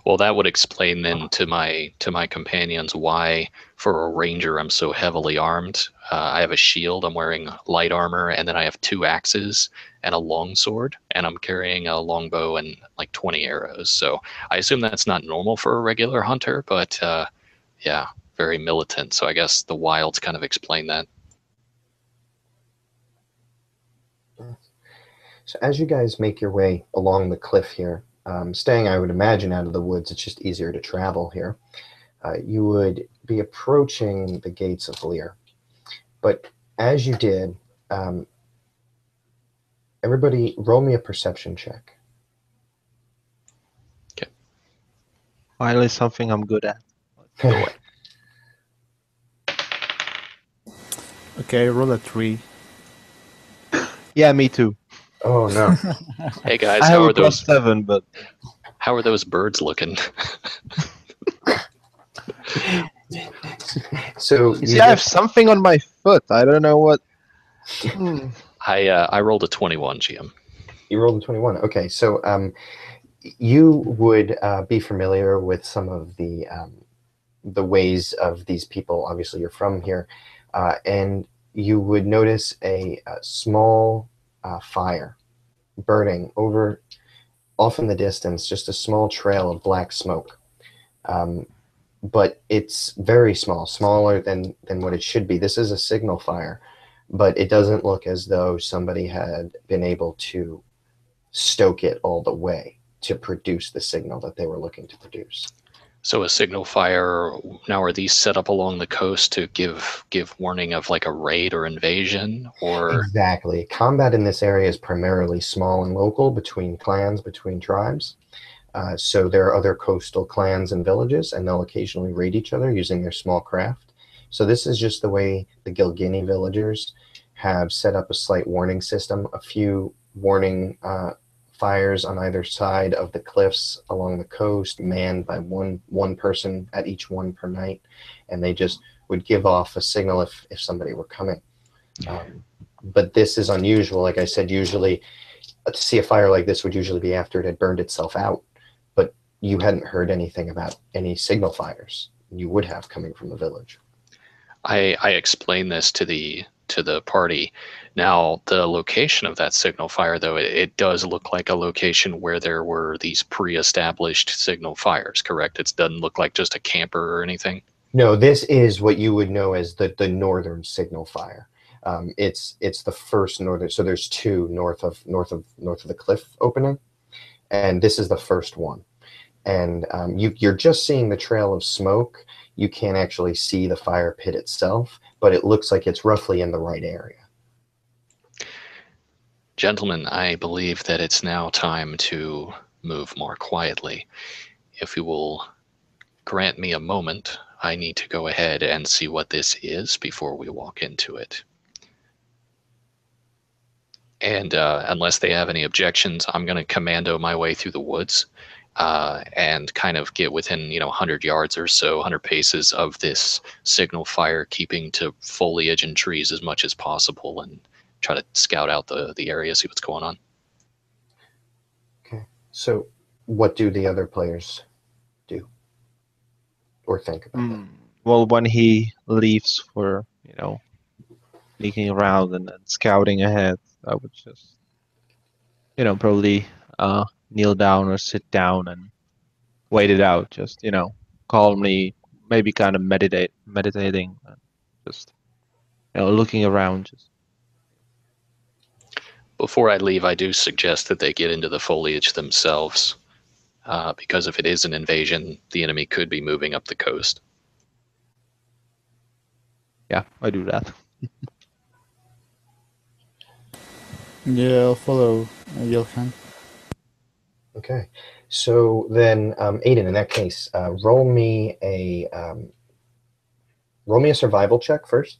Well, that would explain then to my companions why, for a ranger, I'm so heavily armed. I have a shield, I'm wearing light armor, and then I have 2 axes and a long sword, and I'm carrying a longbow and like 20 arrows. So I assume that's not normal for a regular hunter, but yeah, very militant. So I guess the wilds kind of explain that. So as you guys make your way along the cliff here, staying, I would imagine, out of the woods, it's just easier to travel here. You would be approaching the gates of Lear. But as you did, everybody roll me a perception check. Okay. Finally, something I'm good at. Let's do it. Okay, roll a 3. Yeah, me too. Oh no. Hey guys, I have a +7, but how are those birds looking? So see, I have something on my foot. I don't know what. I rolled a 21, GM. You rolled a 21. Okay, so you would be familiar with some of the ways of these people. Obviously, you're from here, and you would notice a small fire burning off in the distance, just a small trail of black smoke. But it's very small, smaller than what it should be. This is a signal fire, but it doesn't look as though somebody had been able to stoke it all the way to produce the signal that they were looking to produce. So a signal fire, now are these set up along the coast to give warning of like a raid or invasion? Or Exactly. Combat in this area is primarily small and local between clans, between tribes. So there are other coastal clans and villages, and they'll occasionally raid each other using their small craft. So this is just the way the Gilgini villagers have set up a slight warning system, a few warning fires on either side of the cliffs along the coast, manned by one person at each one per night, and they just would give off a signal if somebody were coming. But this is unusual. Like I said, usually to see a fire like this would usually be after it had burned itself out, but you hadn't heard anything about any signal fires you would have coming from the village. I explained this to the to the party. Now, the location of that signal fire, though, it does look like a location where there were these pre-established signal fires, correct? It doesn't look like just a camper or anything. No, this is what you would know as the northern signal fire. It's the first northern. So there's two north of the cliff opening, and this is the first one. And you're just seeing the trail of smoke. You can't actually see the fire pit itself, but it looks like it's roughly in the right area. Gentlemen, I believe that it's now time to move more quietly. If you will grant me a moment, I need to go ahead and see what this is before we walk into it. And unless they have any objections, I'm going to commando my way through the woods and kind of get within 100 yards or so, 100 paces of this signal fire, keeping to foliage and trees as much as possible, and try to scout out the area, see what's going on. Okay. So what do the other players do or think about that? Well, when he leaves for, sneaking around and scouting ahead, I would just, probably kneel down or sit down and wait it out. Just, calmly, maybe kind of meditating, just, looking around. Just. Before I leave, I do suggest that they get into the foliage themselves, because if it is an invasion, the enemy could be moving up the coast. Yeah, I do that. Yeah, I'll follow Johan. Okay. So then, Aiden, in that case, roll me a survival check first.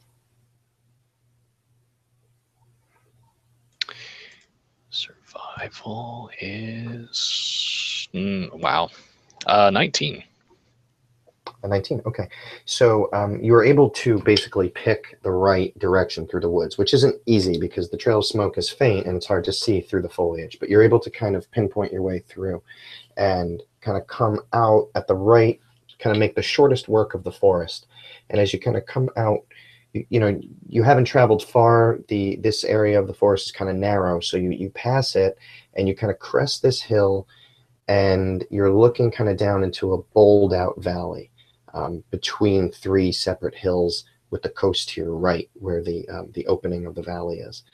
Survival is wow, 19. A 19. Okay. So you were able to basically pick the right direction through the woods, which isn't easy because the trail of smoke is faint and it's hard to see through the foliage. But you're able to kind of pinpoint your way through and kind of come out at the right, kind of make the shortest work of the forest. And as you kind of come out, you haven't traveled far. This area of the forest is kind of narrow, so you pass it and you kind of crest this hill, and you're looking kind of down into a bowled out valley between three separate hills, with the coast to your right where the opening of the valley is.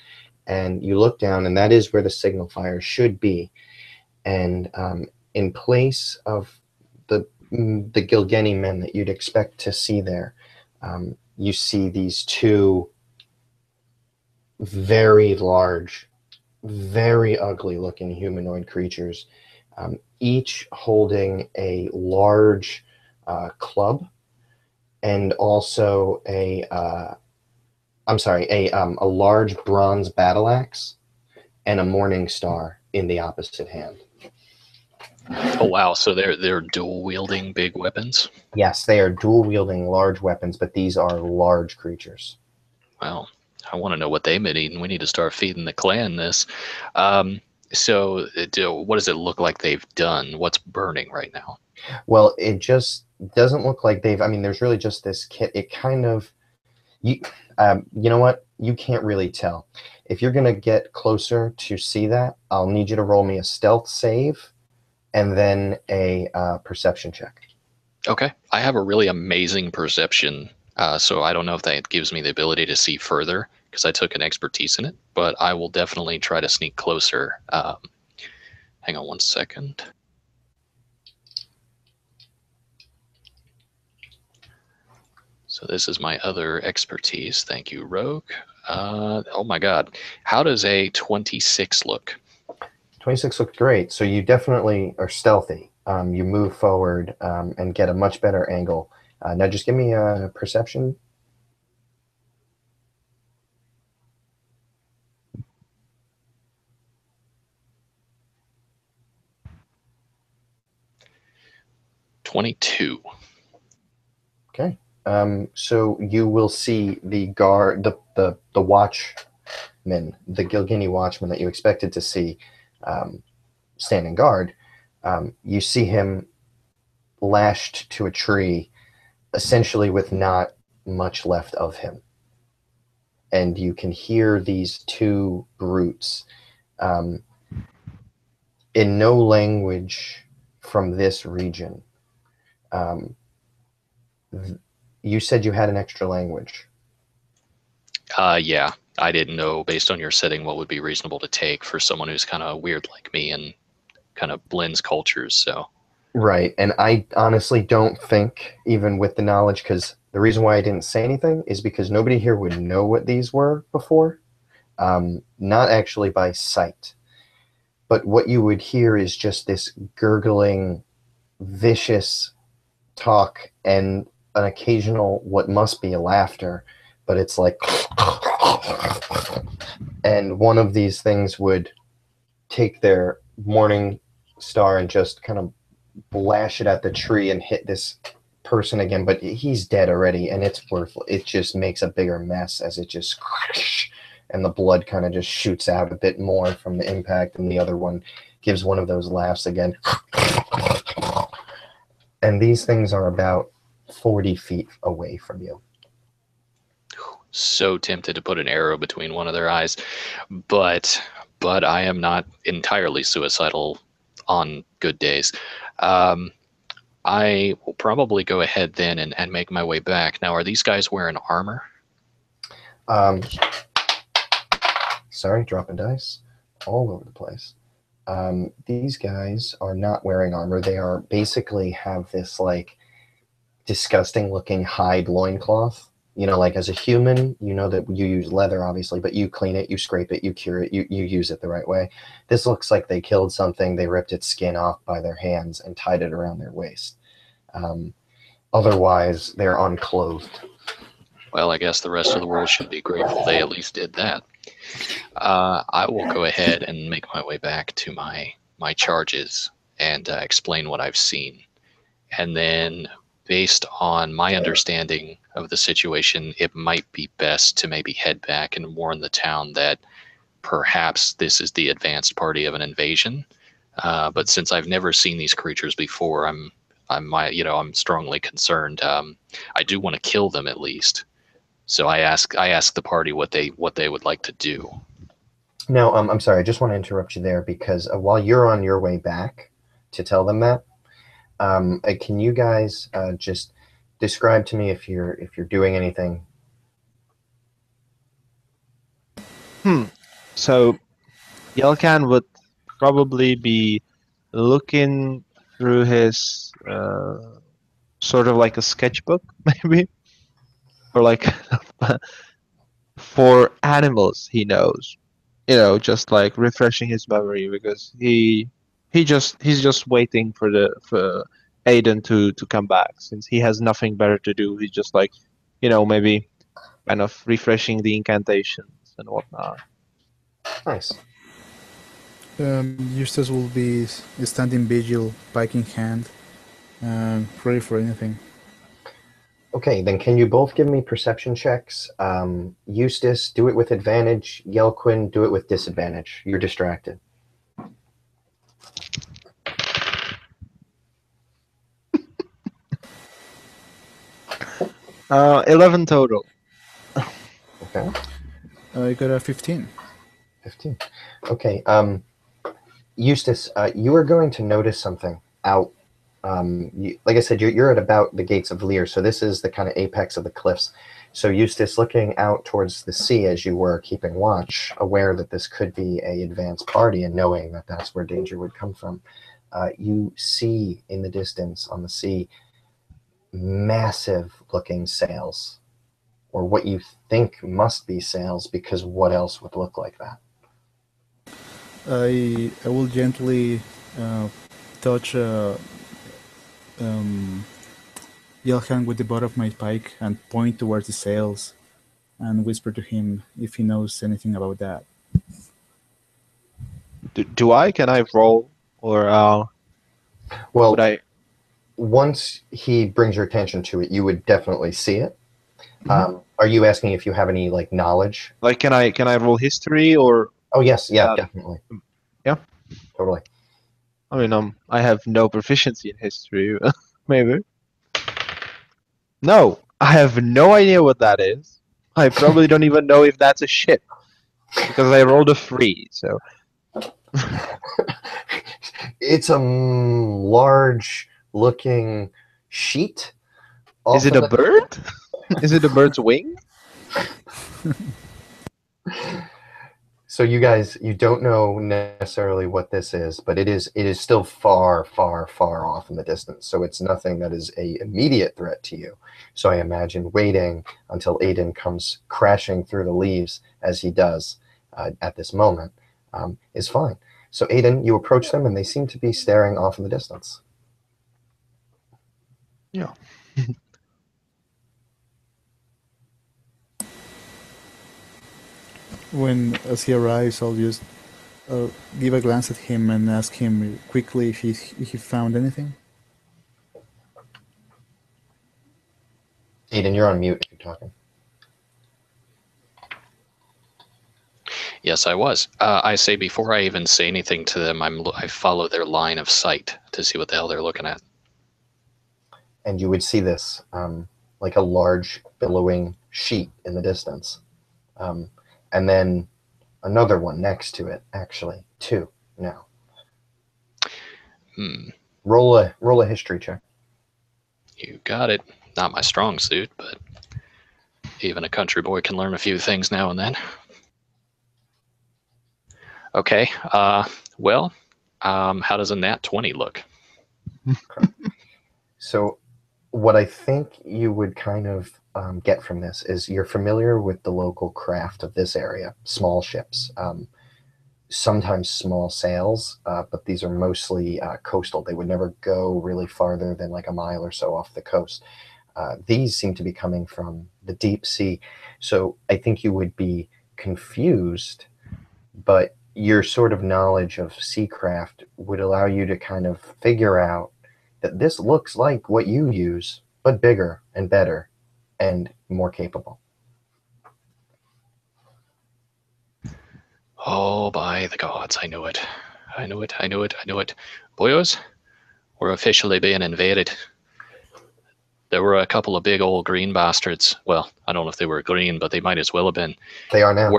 And you look down, and that is where the signal fire should be. And in place of the Gilgeni men that you'd expect to see there, you see these two very large, very ugly looking humanoid creatures, each holding a large club and also a large bronze battle axe and a morning star in the opposite hand. Oh wow! So they're dual wielding big weapons. Yes, they are dual wielding large weapons, but these are large creatures. Wow, I want to know what they've been eating. We need to start feeding the clan this. So what does it look like they've done? What's burning right now? Well, it just doesn't look like they've. I mean, there's really just this kit. It kind of, you know what? You can't really tell. If you're gonna get closer to see that, I'll need you to roll me a stealth save, and then a perception check. Okay, I have a really amazing perception, so I don't know if that gives me the ability to see further because I took an expertise in it. But I will definitely try to sneak closer. Hang on one second. So this is my other expertise. Thank you, Rogue. Oh my God. How does a 26 look? 26 looks great. So you definitely are stealthy. You move forward and get a much better angle. Now just give me a perception. $22. Okay. So you will see the guard, the watchman, the Gilgeni watchman that you expected to see standing guard. You see him lashed to a tree, essentially with not much left of him. and you can hear these two brutes in no language from this region. You said you had an extra language. Yeah, I didn't know, based on your setting, what would be reasonable to take for someone who's kind of weird like me and kind of blends cultures. So Right, and I honestly don't think, even with the knowledge, because the reason why I didn't say anything is because nobody here would know what these were before, not actually by sight. But what you would hear is just this gurgling, vicious talk and an occasional, what must be a laughter, but it's like, and one of these things would take their morning star and just kind of lash it at the tree and hit this person again, but he's dead already, and it's worthless. It just makes a bigger mess as it just, and the blood kind of just shoots out a bit more from the impact, and the other one gives one of those laughs again. And these things are about 40 feet away from you. so tempted to put an arrow between one of their eyes, but I am not entirely suicidal on good days. I will probably go ahead then and make my way back. Now, are these guys wearing armor? Sorry, dropping dice all over the place. These guys are not wearing armor. They are basically have this like disgusting looking hide loincloth. You know, like as a human, you know that you use leather, obviously, but you clean it, you scrape it, you cure it, you use it the right way. This looks like they killed something, they ripped its skin off by their hands and tied it around their waist. Otherwise, they're unclothed. Well, I guess the rest of the world should be grateful they at least did that. I will go ahead and make my way back to my charges and explain what I've seen. And then, based on my understanding of the situation, it might be best to maybe head back and warn the town that perhaps this is the advanced party of an invasion. But since I've never seen these creatures before, I'm strongly concerned. I do want to kill them at least. So I ask the party what they would like to do. Now, I'm sorry, I just want to interrupt you there because while you're on your way back to tell them that, can you guys just describe to me if you're doing anything? So Yelkan would probably be looking through his sort of like a sketchbook, maybe, or like for animals he knows, just like refreshing his memory because he's just waiting for Aiden to come back since he has nothing better to do. He's just like, maybe kind of refreshing the incantations and whatnot. Nice. Eustace will be standing vigil, pike in hand, ready for anything. Okay, then can you both give me perception checks? Eustace, do it with advantage. Yelquin, do it with disadvantage. You're distracted. 11 total. Okay. I got a 15. 15. Okay. Eustace, you are going to notice something out. Like I said, you're at about the gates of Lear, so this is the kind of apex of the cliffs. So Eustace, looking out towards the sea as you were keeping watch, aware that this could be a advanced party and knowing that that's where danger would come from, you see in the distance on the sea massive looking sails, or what you think must be sails, because what else would look like that? I will gently touch Yelhan with the butt of my pike and point towards the sails and whisper to him if he knows anything about that. Can I roll or Well, would I? once he brings your attention to it, you would definitely see it. Are you asking if you have any like knowledge? Like, can I roll history or? Oh yes, yeah, definitely. Yeah, Totally. I mean, I have no proficiency in history, maybe. No, I have no idea what that is. I probably don't even know if that's a ship because I rolled a 3. So It's a large-looking sheet. is Off it in a the bird? Is it a bird's wing? So you guys, you don't know necessarily what this is, but it is still far, far, far off in the distance. So it's nothing that is a immediate threat to you. So I imagine waiting until Aiden comes crashing through the leaves as he does at this moment is fine. So Aiden, you approach them and they seem to be staring off in the distance. Yeah. As he arrives, I'll just give a glance at him and ask him quickly if he found anything. Aiden, you're on mute if you're talking. Yes, I was. I say before I even say anything to them, I follow their line of sight to see what the hell they're looking at. And you would see this like a large billowing sheet in the distance. And then another one next to it, actually. 2 now. Roll a history check. You got it. Not my strong suit, but even a country boy can learn a few things now and then. Okay. Well, how does a nat 20 look? So what I think you would kind of get from this is you're familiar with the local craft of this area, small ships, sometimes small sails, but these are mostly coastal. They would never go really farther than like a mile or so off the coast. These seem to be coming from the deep sea. So I think you would be confused, but your sort of knowledge of seacraft would allow you to kind of figure out that this looks like what you use, but bigger and better and more capable. Oh, by the gods, I knew it. I knew it, I knew it, I knew it. Boyos, we're officially being invaded. There were a couple of big old green bastards. Well, I don't know if they were green, but they might as well have been. They are now.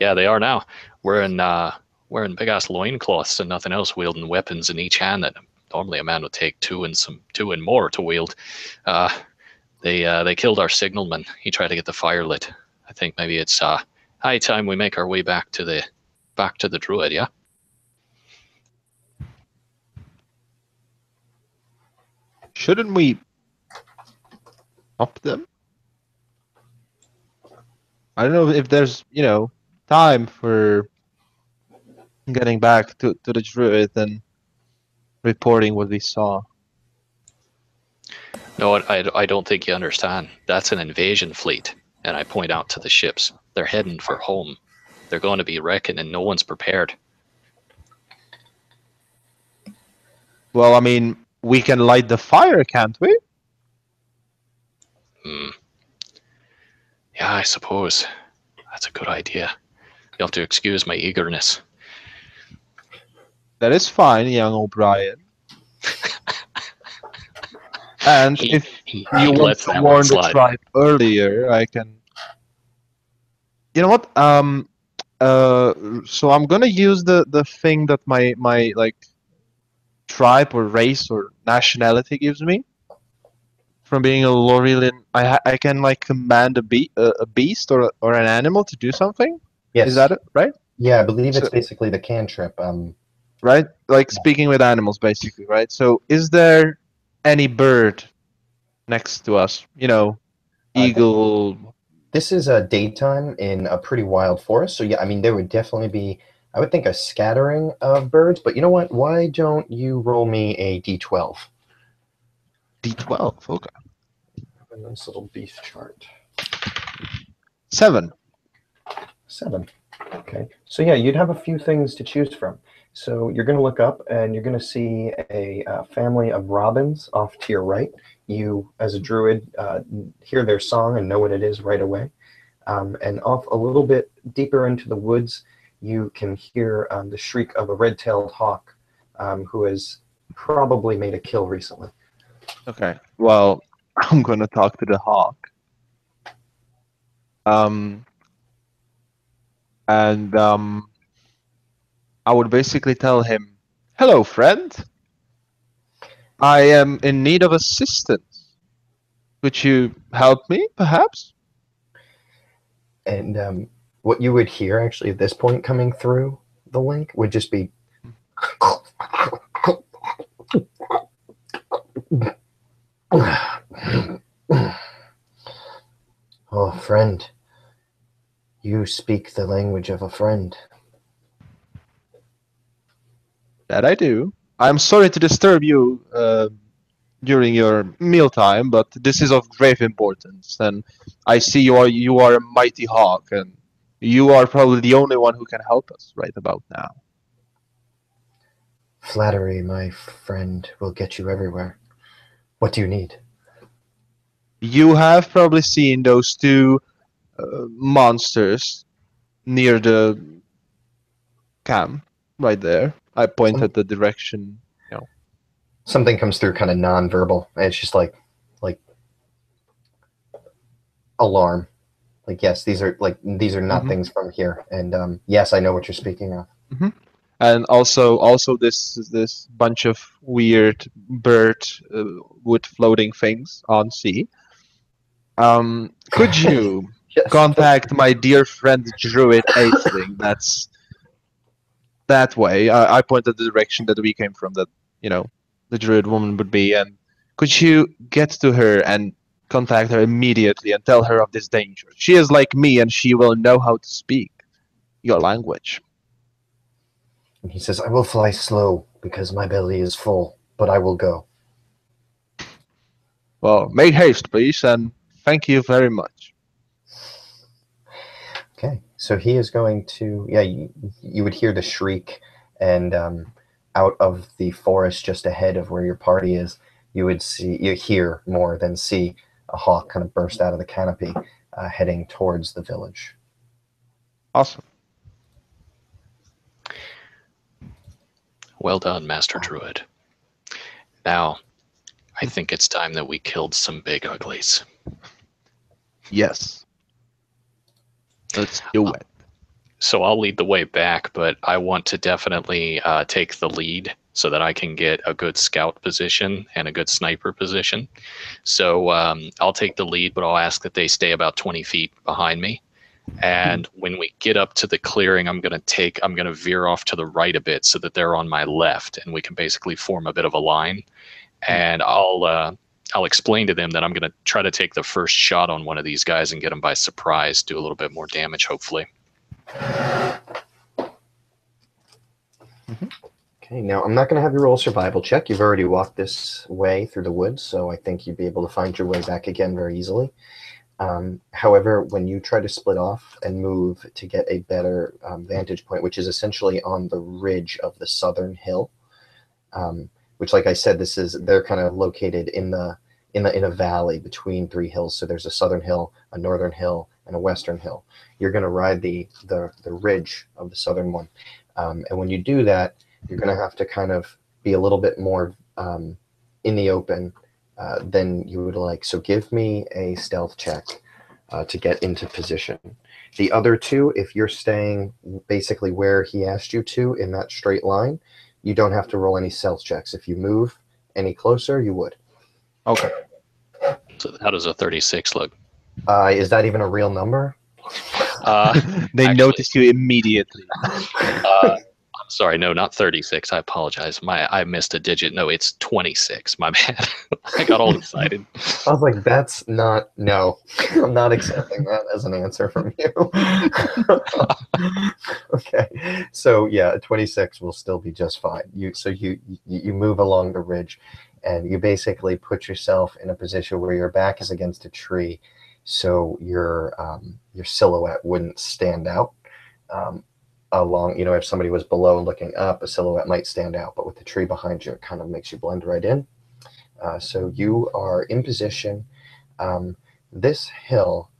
Yeah, they are now. Wearing big ass loincloths and nothing else, wielding weapons in each hand that normally a man would take two and more to wield. They killed our signalman. He tried to get the fire lit. I think maybe it's high time we make our way back to the druid. Yeah. Shouldn't we stop them? I don't know if there's, time for getting back to the druid and reporting what we saw. No, I don't think you understand. That's an invasion fleet, and I point out to the ships. They're heading for home. They're going to be wrecking, and no one's prepared. Well, I mean, we can light the fire, can't we? Yeah, I suppose. That's a good idea. You'll have to excuse my eagerness. That is fine, young O'Brien. And if he you want lets to that one warn the slide. tribe earlier, I can. You know what? So I'm gonna use the thing that my like tribe or race or nationality gives me from being a Lorelin. I can like command a beast or an animal to do something. Yes. Is that it? Right? Yeah, I believe it's So- basically the cantrip. Right? Like speaking with animals, basically, right? So is there any bird next to us? Eagle. This is a daytime in a pretty wild forest, so yeah, I mean there would definitely be, I would think, a scattering of birds. But you know what? Why don't you roll me a d12? D12. Okay. A nice little beef chart. 7. 7. Okay. So yeah, you'd have a few things to choose from. So you're going to look up and you're going to see a family of robins off to your right. You, as a druid, hear their song and know what it is right away. And off a little bit deeper into the woods, you can hear the shriek of a red-tailed hawk who has probably made a kill recently. Okay. Well, I'm gonna talk to the hawk. Um, and I would basically tell him, "Hello, friend. I am in need of assistance. Could you help me, perhaps?" And what you would hear actually at this point coming through the link would just be, "Oh, friend, you speak the language of a friend." That I do. I'm sorry to disturb you during your mealtime, but this is of grave importance. And I see you are a mighty hawk, and you are probably the only one who can help us right about now. Flattery, my friend, will get you everywhere. What do you need? You have probably seen those two monsters near the camp, right there. I pointed the direction. Something comes through kind of non-verbal, and it's just like alarm. Like, yes, these are not Mhm. things from here. And yes, I know what you're speaking of. Mhm. And also this bunch of weird bird wood floating things on sea. Could you Yes. contact my dear friend Druid Aisling? That's that way. I pointed the direction that we came from, that you know the Druid woman would be. And could you get to her and contact her immediately and tell her of this danger? She is like me, and she will know how to speak your language. And he says, "I will fly slow because my belly is full, but I will go." Well, make haste, please, and thank you very much. Okay, so he is going to, yeah, you would hear the shriek, and out of the forest just ahead of where your party is, you hear more than see a hawk kind of burst out of the canopy, heading towards the village. Awesome. Well done, Master Druid. Now, I think it's time that we killed some big uglies. Yes. Let's do it. So I'll lead the way back, but I want to definitely take the lead so that I can get a good scout position and a good sniper position. So I'll take the lead, but I'll ask that they stay about 20 feet behind me. And when we get up to the clearing, I'm going to veer off to the right a bit so that they're on my left, and we can basically form a bit of a line. And I'll explain to them that I'm going to try to take the first shot on one of these guys and get them by surprise, do a little bit more damage, hopefully. Okay, now I'm not going to have you roll a survival check. You've already walked this way through the woods, so I think you'd be able to find your way back again very easily. However, when you try to split off and move to get a better vantage point, which is essentially on the ridge of the southern hill, which, like I said, they're kind of located in a valley between three hills. So there's a southern hill, a northern hill, and a western hill. You're going to ride the ridge of the southern one, and when you do that, you're going to have to kind of be a little bit more in the open than you would like. So give me a stealth check to get into position. The other two, if you're staying basically where he asked you to in that straight line, you don't have to roll any stealth checks. If you move any closer, you would. Okay. So how does a 36 look? Is that even a real number? They Actually, notice you immediately. I'm sorry, no, not 36. I apologize. I missed a digit. No, it's 26. My bad. I got all excited. I was like, that's not, no, I'm not accepting that as an answer from you. Okay, so yeah, a 26 will still be just fine. You move along the ridge, and you basically put yourself in a position where your back is against a tree, so your silhouette wouldn't stand out. Along, if somebody was below and looking up, a silhouette might stand out, but with the tree behind you, it kind of makes you blend right in. So you are in position. This hill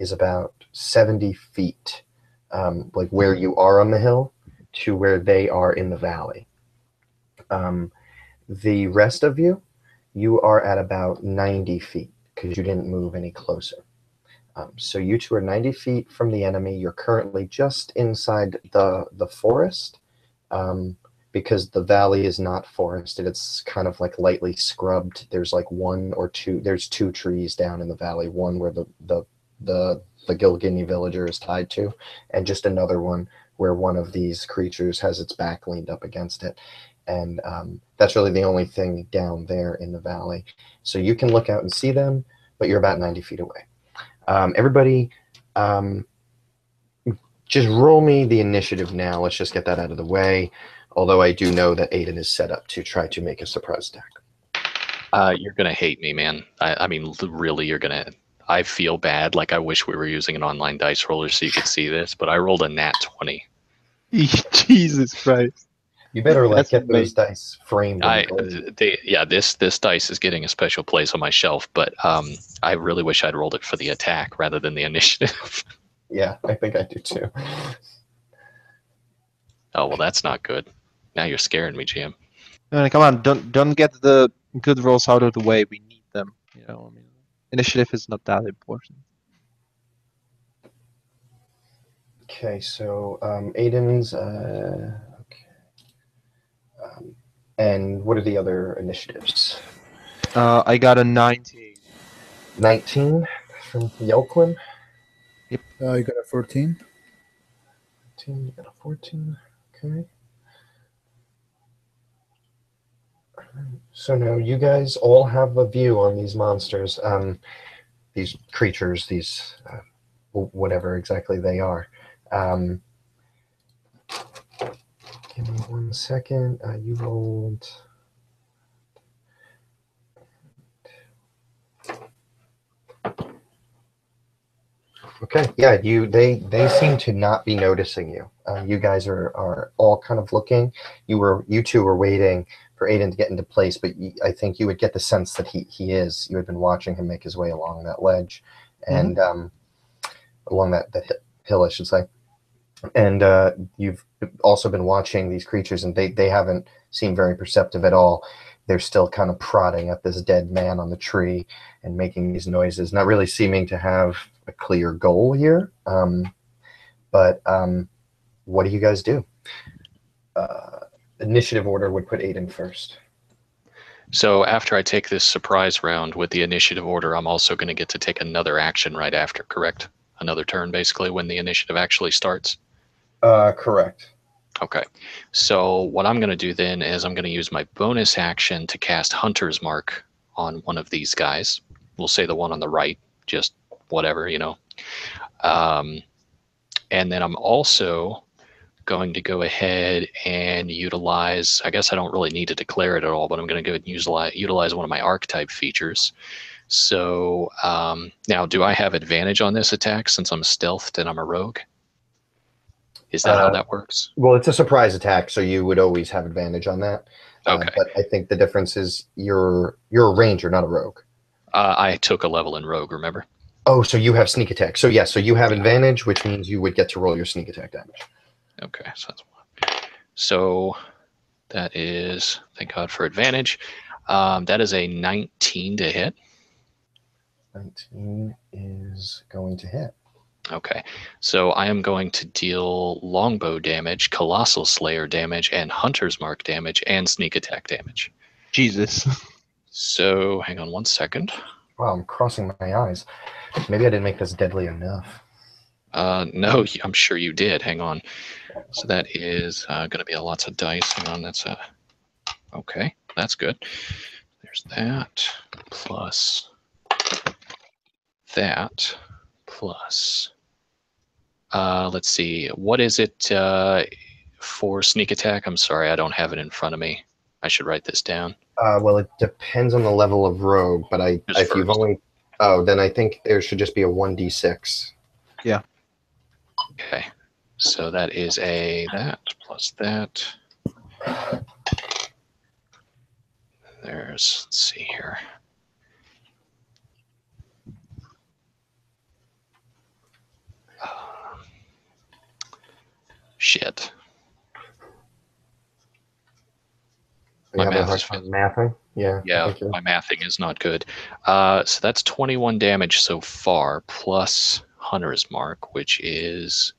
is about 70 feet, like where you are on the hill to where they are in the valley. The rest of you are at about 90 feet because you didn't move any closer. So you two are 90 feet from the enemy. You're currently just inside the forest, because the valley is not forested. It's kind of like lightly scrubbed. There's like one or two. There's two trees down in the valley. One where the Gilgini villager is tied to, and just another one where one of these creatures has its back leaned up against it. And that's really the only thing down there in the valley. So you can look out and see them, but you're about 90 feet away. Everybody, just roll me the initiative now. Let's just get that out of the way. Although I do know that Aiden is set up to try to make a surprise attack. You're gonna hate me, man. I mean, really, you're gonna. I feel bad. Like I wish we were using an online dice roller so you could see this, but I rolled a nat 20. Jesus Christ. You better like That's get those amazing. dice framed. This dice is getting a special place on my shelf, but I really wish I'd rolled it for the attack rather than the initiative. Yeah, I think I do too. Oh well, that's not good. Now you're scaring me, Jim. Come on, don't get the good rolls out of the way. We need them. You know, I mean, initiative is not that important. Okay, so Aiden's. Okay. And what are the other initiatives? I got a 19. 19 from Yelquin. I got a 14. 19, you got a 14. Okay. So now you guys all have a view on these monsters, these creatures, these whatever exactly they are. Give me 1 second. You rolled. Okay, yeah, they seem to not be noticing you. You guys are all kind of looking. You two were waiting for Aiden to get into place, but I think you would get the sense that he is. You had been watching him make his way along that ledge, and along that hill, I should say. And you've also been watching these creatures, and they haven't seemed very perceptive at all. They're still kind of prodding at this dead man on the tree and making these noises, not really seeming to have a clear goal here. But what do you guys do? Initiative order would put Aiden first. So after I take this surprise round with the initiative order, I'm also going to get to take another action right after, correct? Another turn, basically, when the initiative actually starts? Correct. Okay. So what I'm going to do then is I'm going to use my bonus action to cast Hunter's Mark on one of these guys. We'll say the one on the right, just whatever, you know. And then I'm also going to go ahead and utilize, I guess I don't really need to declare it at all, but I'm going to go and utilize one of my archetype features. So now, do I have advantage on this attack since I'm stealthed and I'm a rogue? Is that how that works? Well, it's a surprise attack, so you would always have advantage on that. Okay. But I think the difference is you're a ranger, not a rogue. I took a level in rogue, remember? Oh, so you have sneak attack. So yeah, so you have advantage, which means you would get to roll your sneak attack damage. Okay, so that's one. So that is, thank God for advantage. That is a 19 to hit. 19 is going to hit. Okay, so I am going to deal longbow damage, colossal slayer damage, and hunter's mark damage, and sneak attack damage. Jesus. So hang on 1 second. Wow, I'm crossing my eyes. Maybe I didn't make this deadly enough. No, I'm sure you did. Hang on. So that is going to be lots of dice. Hang on, that's a... Okay, that's good. There's that, plus that, plus... let's see. What is it for sneak attack? I'm sorry, I don't have it in front of me. I should write this down. Well, it depends on the level of rogue, but if you've only... Oh, then I think there should just be a 1d6. Yeah. Okay. So that is that plus that. Let's see here. Shit. My having a math hard is time mathing? Yeah, yeah, thank you. my mathing is not good. So that's 21 damage so far, plus Hunter's Mark, which is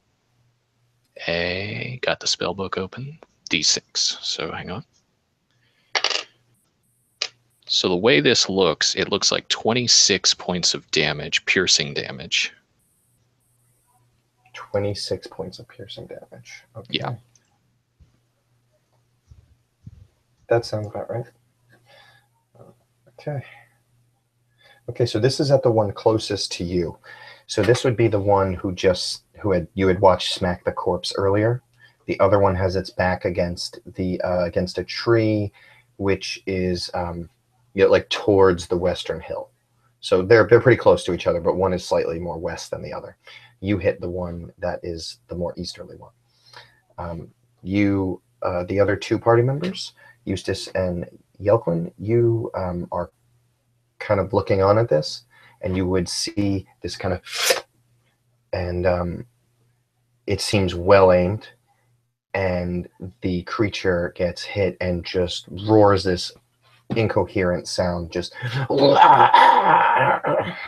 got the spell book open, D6. So hang on. So the way this looks, it looks like 26 points of damage, piercing damage. 26 points of piercing damage. Okay. Yeah. That sounds about right. Okay. Okay, so this is at the one closest to you. So this would be the one who you had watched smack the corpse earlier. The other one has its back against against a tree, which is like towards the western hill. So they're pretty close to each other, but one is slightly more west than the other. You hit the one that is the more easterly one. The other two party members, Eustace and Yelquin, you are kind of looking on at this, and you would see this kind of, and it seems well aimed, and the creature gets hit and just roars this incoherent sound, just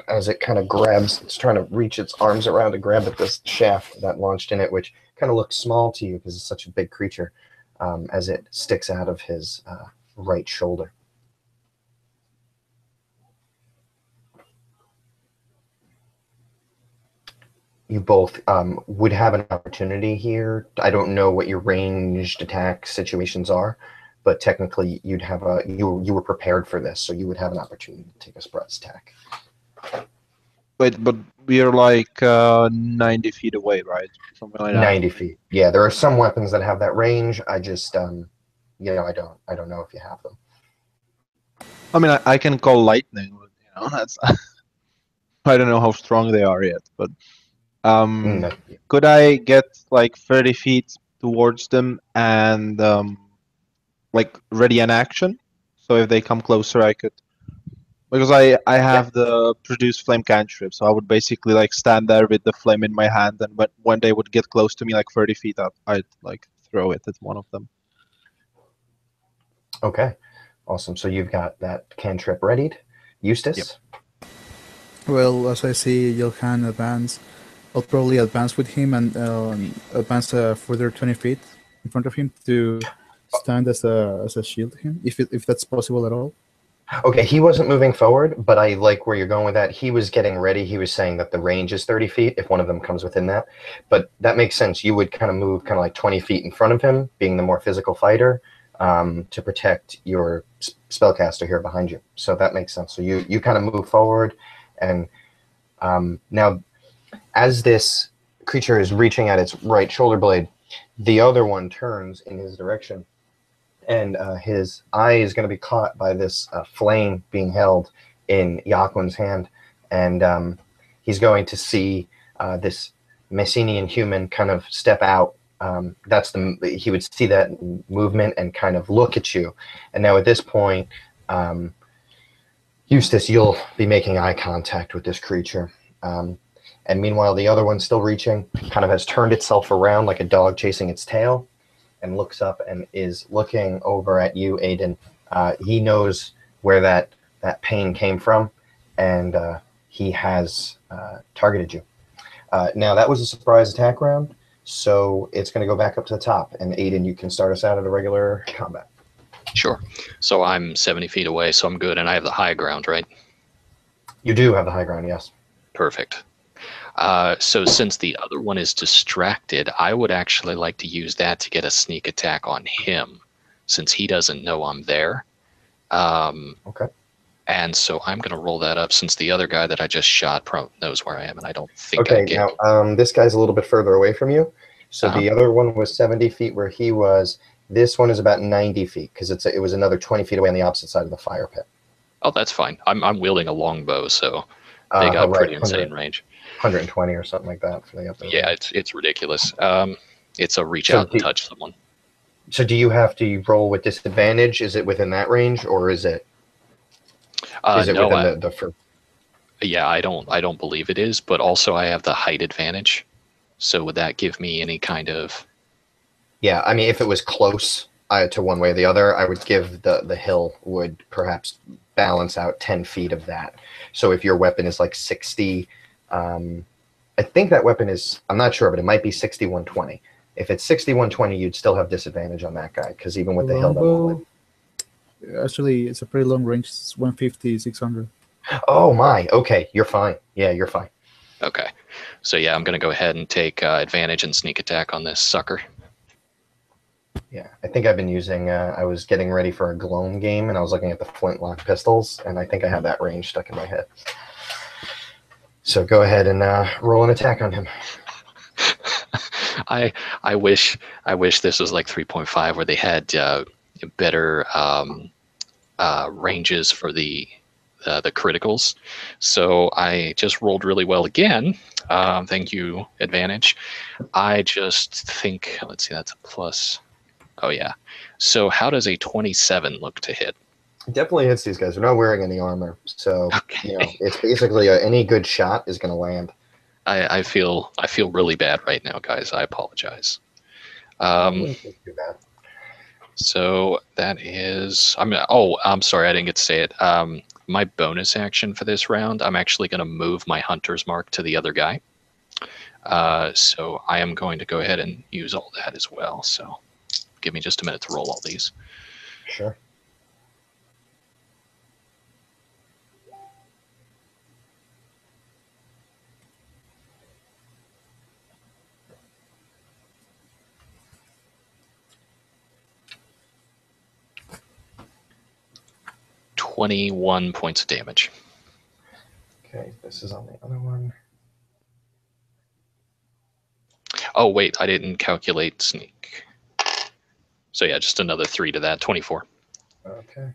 as it kind of grabs. It's trying to reach its arms around to grab at this shaft that launched in it, which kind of looks small to you because it's such a big creature, as it sticks out of his right shoulder. You both would have an opportunity here. I don't know what your ranged attack situations are, but technically you'd have you were prepared for this, so you would have an opportunity to take a surprise attack. Wait, but we are like 90 feet away, right? Something like that. 90 feet. Yeah, there are some weapons that have that range. I just, I don't know if you have them. I mean, I can call lightning, but, that's. I don't know how strong they are yet, but could I get like 30 feet towards them and like ready an action? So if they come closer, I could, because I have the produce flame cantrip, so I would basically like stand there with the flame in my hand, and when they would get close to me, like 30 feet up, I'd like throw it at one of them. Okay, awesome. So you've got that cantrip readied. Eustace? Yep. Well, as I see Johan advance, I'll probably advance with him and advance further 20 feet in front of him to stand as a shield to him, if that's possible at all. Okay, he wasn't moving forward, but I like where you're going with that. He was getting ready. He was saying that the range is 30 feet if one of them comes within that. But that makes sense. You would kind of move kind of like 20 feet in front of him, being the more physical fighter, to protect your spellcaster here behind you. So that makes sense. So you kind of move forward, and now as this creature is reaching at its right shoulder blade, the other one turns in his direction, and his eye is going to be caught by this flame being held in Yaquin's hand, and he's going to see this Messenian human kind of step out. He would see that movement and kind of look at you. And now at this point, Eustace, you'll be making eye contact with this creature. And meanwhile, the other one, still reaching, kind of has turned itself around like a dog chasing its tail, and looks up and is looking over at you, Aiden. He knows where that pain came from, and he has targeted you. Now, that was a surprise attack round, so it's going to go back up to the top. And Aiden, you can start us out at a regular combat. Sure. So I'm 70 feet away, so I'm good, and I have the high ground, right? You do have the high ground, yes. Perfect. So since the other one is distracted, I would actually like to use that to get a sneak attack on him, since he doesn't know I'm there. Okay. And so I'm going to roll that up, since the other guy that I just shot knows where I am, and I don't think I Okay, get now this guy's a little bit further away from you. So the other one was 70 feet where he was. This one is about 90 feet because it was another 20 feet away on the opposite side of the fire pit. Oh, that's fine. I'm wielding a longbow, so they got pretty insane range. 120 or something like that for the other. Yeah, it's ridiculous. It's a reach out and touch someone. So do you have to roll with disadvantage? Is it within that range, or is it? Is it no, within the first? Yeah, I don't believe it is, but also I have the height advantage. So would that give me any kind of? Yeah, I mean, if it was close, to one way or the other, I would give the hill would perhaps balance out 10 feet of that. So if your weapon is like 60, I think that weapon is, I'm not sure, but it might be 6120. If it's 6120, you'd still have disadvantage on that guy, because even with the hill, that won't Longbow, actually, it's a pretty long range. It's 150, 600. Oh my, okay, you're fine. Yeah, you're fine. Okay. So yeah, I'm going to go ahead and take advantage and sneak attack on this sucker. Yeah, I think I've been using, I was getting ready for a Gloam game, and I was looking at the flintlock pistols, and I think I have that range stuck in my head. So go ahead and roll an attack on him. I wish this was like 3.5 where they had better ranges for the criticals. So I just rolled really well again. Thank you, advantage. I just think, let's see, that's a plus. Oh yeah. So how does a 27 look to hit? Definitely hits these guys. They're not wearing any armor, so Okay. it's basically any good shot is going to land. I feel really bad right now, guys. I apologize. Wouldn't be too bad. So that is, I'm sorry, I didn't get to say it. My bonus action for this round, I'm actually going to move my hunter's mark to the other guy. So I am going to go ahead and use all that as well. So give me just a minute to roll all these. Sure. $21 points of damage. Okay, this is on the other one. Oh, wait, I didn't calculate sneak. So yeah, just another 3 to that, 24. Okay.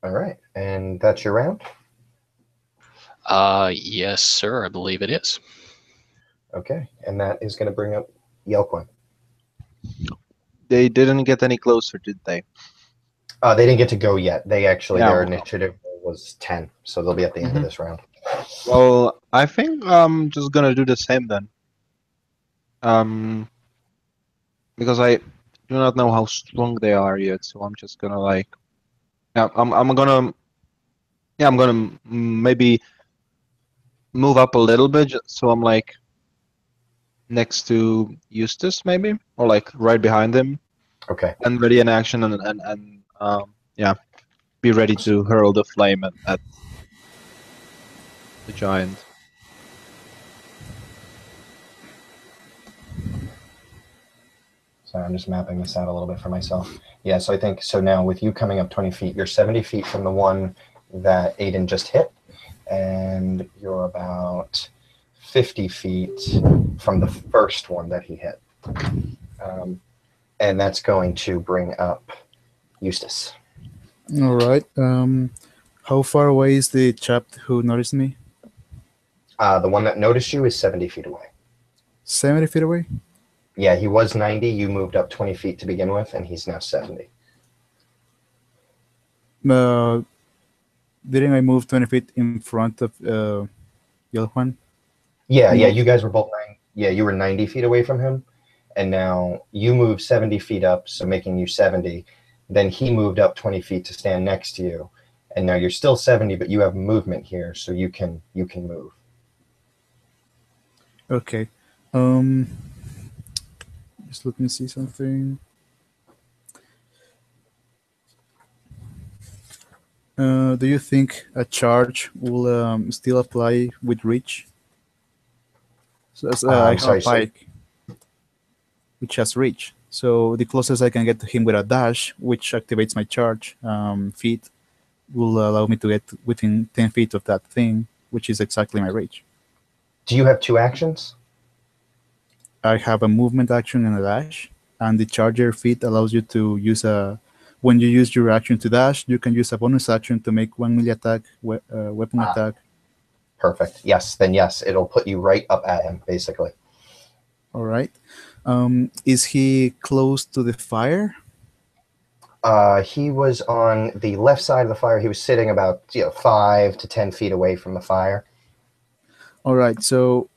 All right, and that's your round? Yes, sir, I believe it is. Okay, and that is going to bring up Yelquin. They didn't get any closer, did they? They didn't get to go yet. They actually, Yeah, their well. initiative was 10, so they'll be at the end of this round. Well, I think I'm just gonna do the same then. Because I do not know how strong they are yet, so I'm just gonna like, yeah, I'm gonna maybe move up a little bit, so I'm like next to Eustace maybe, or like right behind him, Okay. and ready in action, and yeah, be ready to hurl the flame at the giant. So I'm just mapping this out a little bit for myself. Yeah, so I think, so now with you coming up 20 feet, you're 70 feet from the one that Aiden just hit, and you're about 50 feet from the first one that he hit. And that's going to bring up Eustace. All right. How far away is the chap who noticed me? The one that noticed you is 70 feet away. 70 feet away? Yeah, he was 90. You moved up 20 feet to begin with, and he's now 70. Didn't I move 20 feet in front of Yelhuan? Yeah, you guys were both 90. Yeah, you were 90 feet away from him, and now you moved 70 feet up, so making you 70. Then he moved up 20 feet to stand next to you, and now you're still 70, but you have movement here, so you can move. Okay. Just let me see something. Do you think a charge will still apply with reach? So I have sorry, a pike, which has reach. So the closest I can get to him with a dash, which activates my charge feat, will allow me to get within 10 feet of that thing, which is exactly my reach. Do you have 2 actions? I have a movement action and a dash, and the charger feat allows you to use when you use your action to dash, you can use a bonus action to make 1 melee attack, weapon attack. Perfect. Yes, then yes, it'll put you right up at him, basically. All right. Is he close to the fire? He was on the left side of the fire. He was sitting about 5 to 10 feet away from the fire. All right. So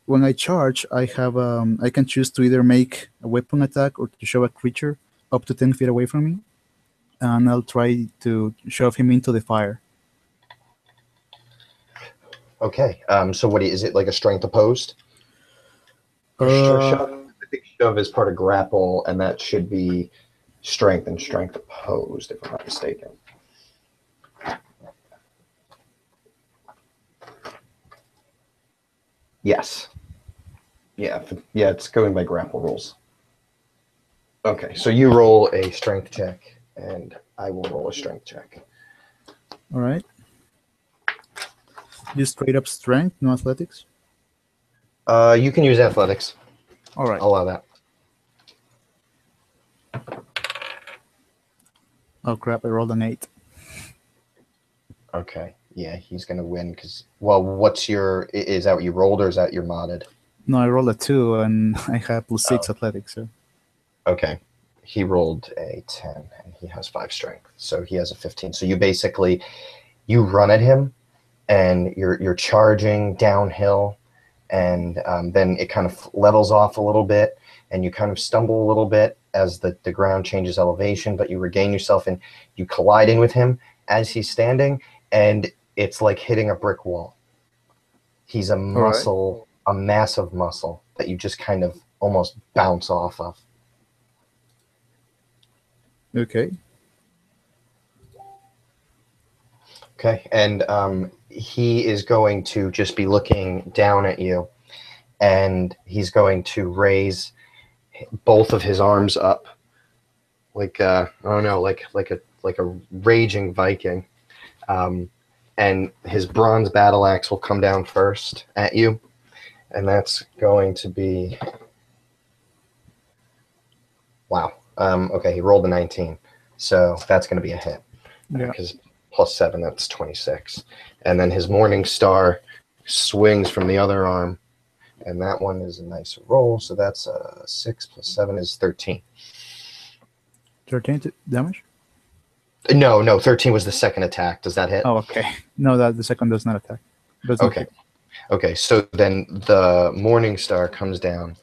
when I charge, I can choose to either make a weapon attack or to shove a creature up to 10 feet away from me, and I'll try to shove him into the fire. Okay. So what is it, like a strength opposed? Shove. I think shove is part of grapple, and that should be strength and strength opposed, if I'm not mistaken. Yes. Yeah. Yeah. It's going by grapple rules. Okay. So you roll a strength check, and I will roll a strength check. All right. Just straight up strength, no athletics. You can use athletics. All right. I'll allow that. Oh crap! I rolled an 8. Okay. Yeah, he's gonna win because. Well, what's your? Is that what you rolled, or is that your modded? No, I rolled a 2, and I have +6 athletics. So. Okay. He rolled a 10, and he has 5 strength, so he has a 15. So you run at him, and you're charging downhill, and then it kind of levels off a little bit, and you kind of stumble a little bit as the ground changes elevation, but you regain yourself, and you collide in with him as he's standing, and it's like hitting a brick wall. He's a muscle, a massive muscle that you just kind of almost bounce off of. Okay. Okay, and he is going to just be looking down at you, and he's going to raise both of his arms up, like I don't know, like a raging Viking, and his bronze battle axe will come down first at you, and that's going to be wow. Okay, he rolled a 19, so that's going to be a hit. Yeah. Because +7, that's 26. And then his Morning Star swings from the other arm, and that one is a nice roll. So that's 6 + 7 is 13. 13 damage? No, 13 was the second attack. Does that hit? Oh, okay. No, that the second does not attack. Does not Okay. hit. Okay, so then the Morning Star comes down,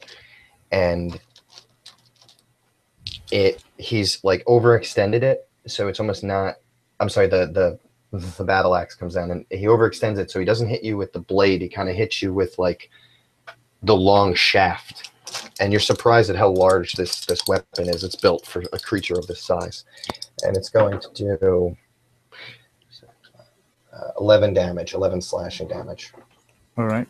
and he's like overextended it, so it's almost not. I'm sorry, the battle axe comes down, and he overextends it, so he doesn't hit you with the blade. He kind of hits you with like the long shaft, and you're surprised at how large this weapon is. It's built for a creature of this size, and it's going to do 11 damage, 11 slashing damage. All right.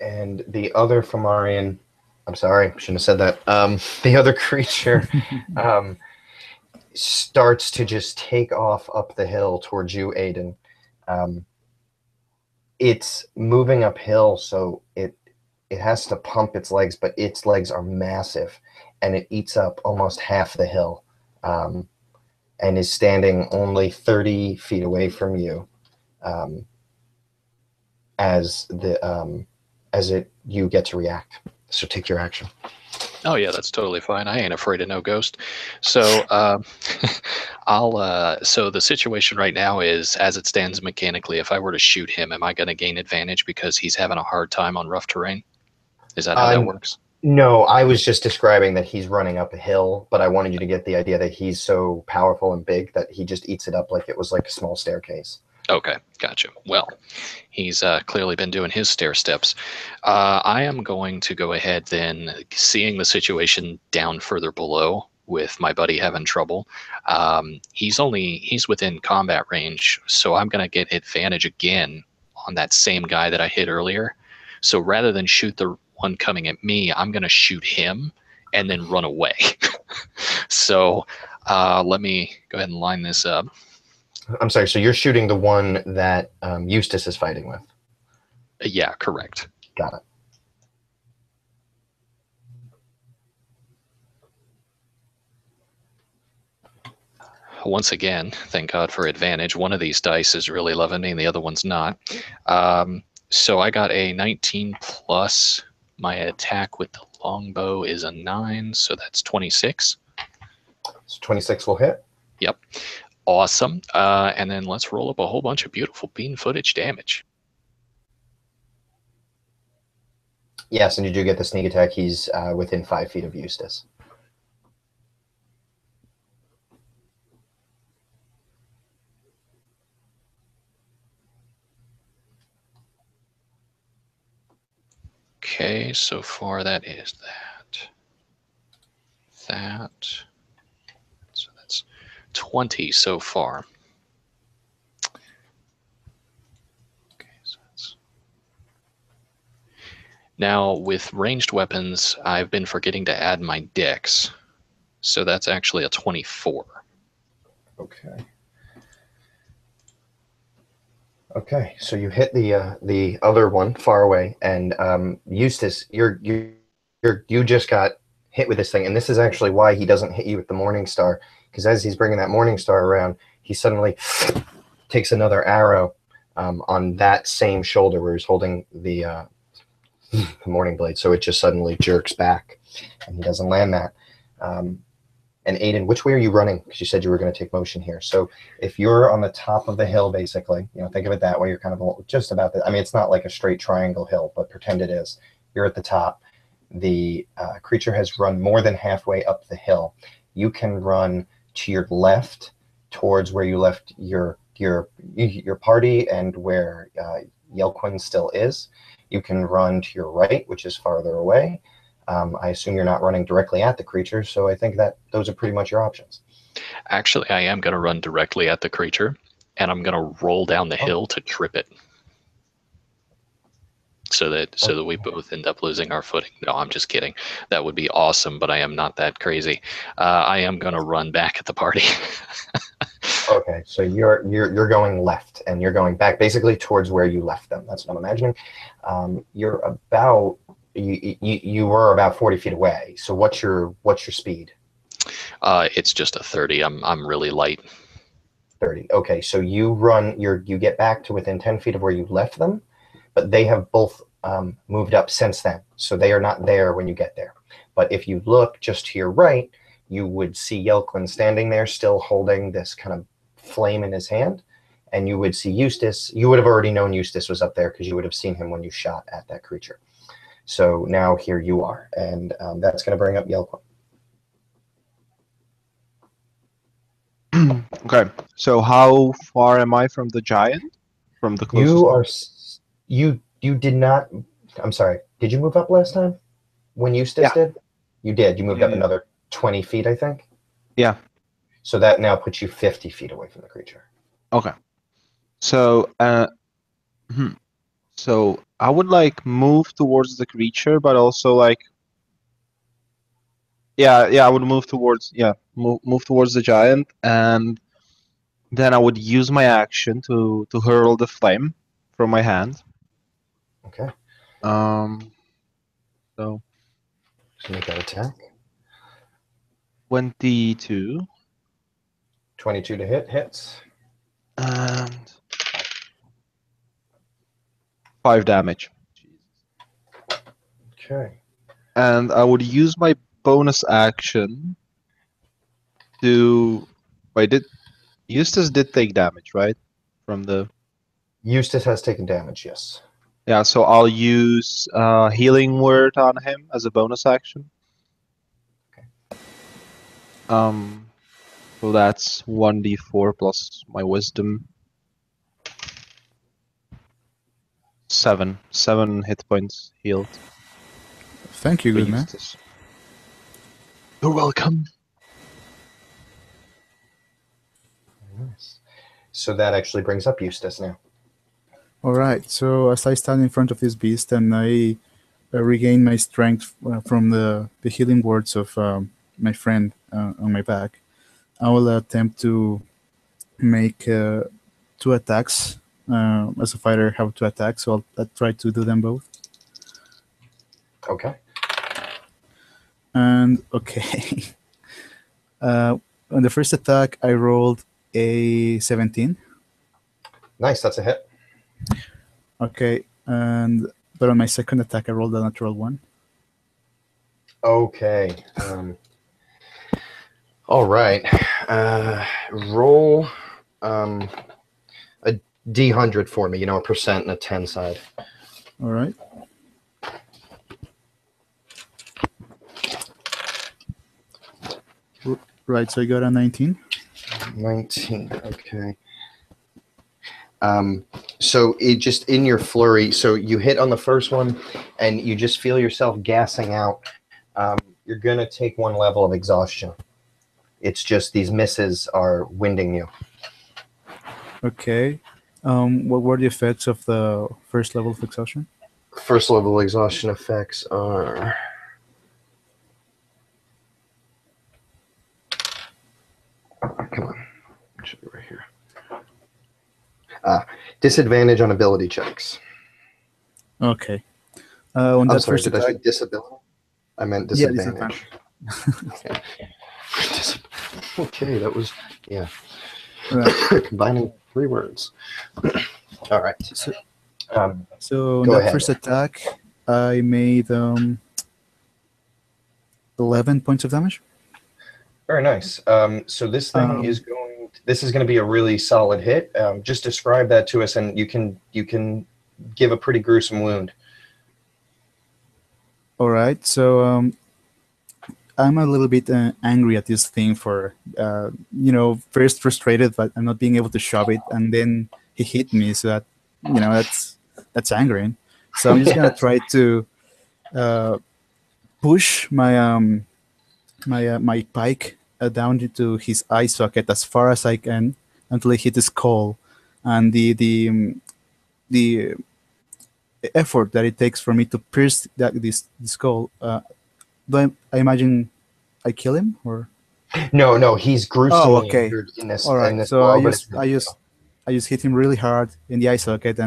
And the other Fomarian, I'm sorry, shouldn't have said that. The other creature starts to just take off up the hill towards you, Aiden. It's moving uphill, so it has to pump its legs, but its legs are massive, and it eats up almost half the hill, and is standing only 30 feet away from you, you get to react. So take your action. Oh yeah, that's totally fine. I ain't afraid of no ghost. So so the situation right now is, as it stands mechanically, if I were to shoot him, am I going to gain advantage because he's having a hard time on rough terrain? Is that how that works? No, I was just describing that he's running up a hill, but I wanted you to get the idea that he's so powerful and big that he just eats it up like it was like a small staircase. Okay, gotcha. Well, he's clearly been doing his stair steps. I am going to go ahead then, seeing the situation down further below with my buddy having trouble. He's within combat range, so I'm going to get advantage again on that same guy that I hit earlier. So rather than shoot the one coming at me, I'm going to shoot him and then run away. So let me go ahead and line this up. I'm sorry, so you're shooting the one that Eustace is fighting with? Yeah, correct. Got it. Once again, thank God for advantage. One of these dice is really loving me and the other one's not. So I got a 19 plus. My attack with the longbow is a 9, so that's 26. So 26 will hit? Yep. Awesome. And then let's roll up a whole bunch of beautiful bean footage damage. Yes, and you do get the sneak attack. He's within 5 feet of Eustace. Okay, so far that is that. So that's 20 so far. Okay, so that's... Now, with ranged weapons, I've been forgetting to add my dex. So that's actually a 24. Okay. Okay, so you hit the other one far away, and Eustace, you just got hit with this thing, and this is actually why he doesn't hit you with the Morning Star, because as he's bringing that Morning Star around, he suddenly takes another arrow on that same shoulder where he's holding the Morning Blade, so it just suddenly jerks back, and he doesn't land that. And Aiden, which way are you running? Because you said you were going to take motion here. So if you're on the top of the hill, basically, think of it that way. You're kind of just about the. I mean, it's not like a straight triangle hill, but pretend it is. You're at the top. The creature has run more than halfway up the hill. You can run to your left, towards where you left your party and where Yelquin still is. You can run to your right, which is farther away. I assume you're not running directly at the creature, so I think that those are pretty much your options. Actually, I am going to run directly at the creature, and I'm going to roll down the hill to trip it. So that we both end up losing our footing. No, I'm just kidding. That would be awesome, but I am not that crazy. I am going to run back at the party. Okay, so you're going left, and you're going back basically towards where you left them. That's what I'm imagining. You're about you were about 40 feet away. So what's your speed? It's just a 30. I'm really light. 30. Okay, so you get back to within 10 feet of where you left them, but they have both moved up since then. So they are not there when you get there. But if you look just to your right, you would see Yelquin standing there, still holding this kind of flame in his hand. And you would see Eustace. You would have already known Eustace was up there because you would have seen him when you shot at that creature. So now here you are, and that's going to bring up Yelquin. Okay, so how far am I from the giant? From the closest You one? are you did not. I'm sorry. Did you move up last time when Eustace did? You did. You moved up another 20 feet, I think. Yeah. So that now puts you 50 feet away from the creature. Okay. So so I would move towards the creature, but also I would move towards move towards the giant, and then I would use my action to hurl the flame from my hand. Okay. So make that attack. 22. 22 to hits. And 5 damage. Okay. And I would use my bonus action to. Eustace did take damage, right? From the. Eustace has taken damage, yes. Yeah, so I'll use healing word on him as a bonus action. Okay. So that's 1d4 plus my wisdom. 7 hit points healed. Thank you, good man. You're welcome. Nice. So that actually brings up Eustace now. All right. So as I stand in front of this beast and I regain my strength from the healing words of my friend on my back, I will attempt to make 2 attacks. As a fighter, I have 2 attacks, so I'll try to do them both. Okay. And okay. On the first attack, I rolled a 17. Nice, that's a hit. Okay, but on my second attack, I rolled a natural 1. Okay. All right. Roll a D100 for me. You know, a percent and a 10 side. All right. Right, so I got a 19. 19. Okay. So it just in your flurry, so you hit on the first one and you just feel yourself gassing out. You're going to take 1 level of exhaustion. It's just these misses are winding you. Okay. What were the effects of the first level of exhaustion? First level exhaustion effects are... Come on. It should be right here. Disadvantage on ability checks. Okay. On I'm that sorry, first did I attack, say disability? I meant yeah, disadvantage. disadvantage. Okay, that was, yeah. Right. Combining 3 words. All right. So, Um, so on Go that ahead. first attack, I made 11 points of damage. Very nice. So this thing is Um, going. This is going to be a really solid hit. Just describe that to us, and you can give a pretty gruesome wound. all right. So I'm a little bit angry at this thing for, first frustrated, but I'm not being able to shove it, and then he hit me. So that, that's angering. So I'm just gonna Yes. try to uh, push my pike down into his eye socket as far as I can until I hit his skull, and the effort that it takes for me to pierce this skull. I imagine I kill him or? No, he's Oh, gruesomely okay. injured in this All right. So blow, but it's gonna be I just hit him really hard in the eye socket,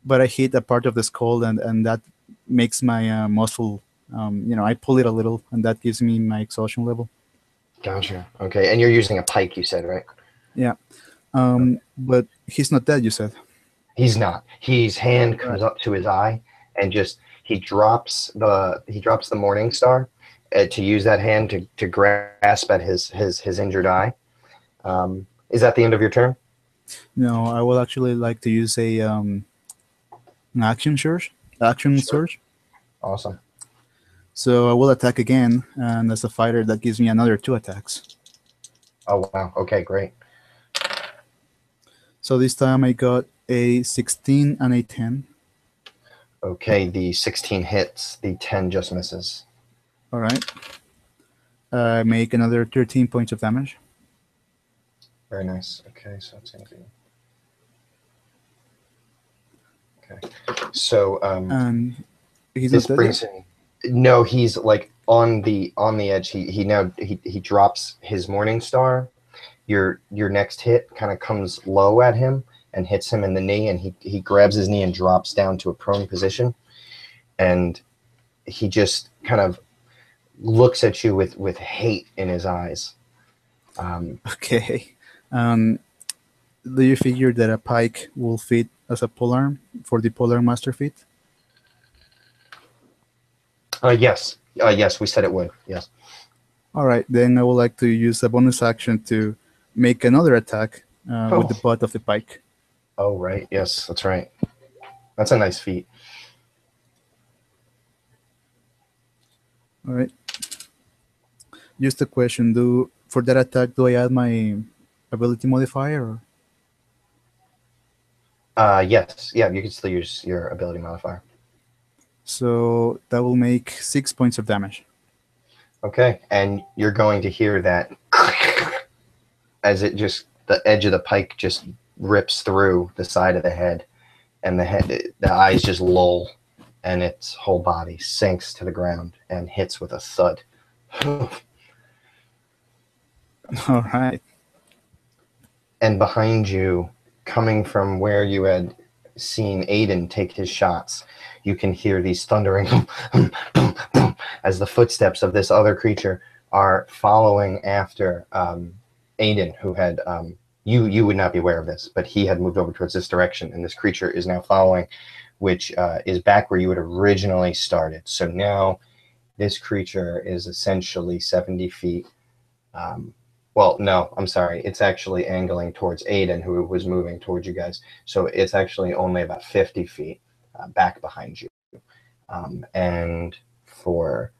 but I hit a part of the skull, and that makes my muscle. I pull it a little, and that gives me my exhaustion level. Gotcha. Okay, and you're using a pike, you said, right? Yeah. But he's not dead, you said. He's not. His hand Right. comes up to his eye, and just he drops the morning star to use that hand to grasp at his injured eye. Is that the end of your turn? No, I would actually like to use an action surge. Action Sure. surge. Awesome. So I will attack again, and as a fighter, that gives me another 2 attacks. Oh wow. Okay, great. So this time I got a 16 and a 10. Okay, the 16 hits, the 10 just misses. All right. I make another 13 points of damage. Very nice. Okay, so it's gonna be okay. So And he's this not dead brings yet? him. No, he's like on the edge. He drops his morning star. Your next hit kind of comes low at him and hits him in the knee, and he grabs his knee and drops down to a prone position, and he just kind of looks at you with hate in his eyes. Okay. Do you figure that a pike will fit as a polearm for the polearm master feat? Yes, yes, we said it would. Yes. All right, then I would like to use a bonus action to make another attack with the butt of the pike. Oh, right. Yes, that's right. That's a nice feat. All right. Just a question: for that attack, do I add my ability modifier? Yes. Yeah, you can still use your ability modifier. So that will make 6 points of damage. Okay, and you're going to hear that as the edge of the pike just rips through the side of the head, and the eyes just lull, and its whole body sinks to the ground and hits with a thud. All right. And behind you, coming from where you had seen Aiden take his shots, you can hear these thundering as the footsteps of this other creature are following after Aiden, who had you would not be aware of this, but he had moved over towards this direction, and this creature is now following, which is back where you had originally started. So now this creature is essentially 70 feet Well, no, I'm sorry. It's actually angling towards Aiden, who was moving towards you guys. So it's actually only about 50 feet back behind you. And for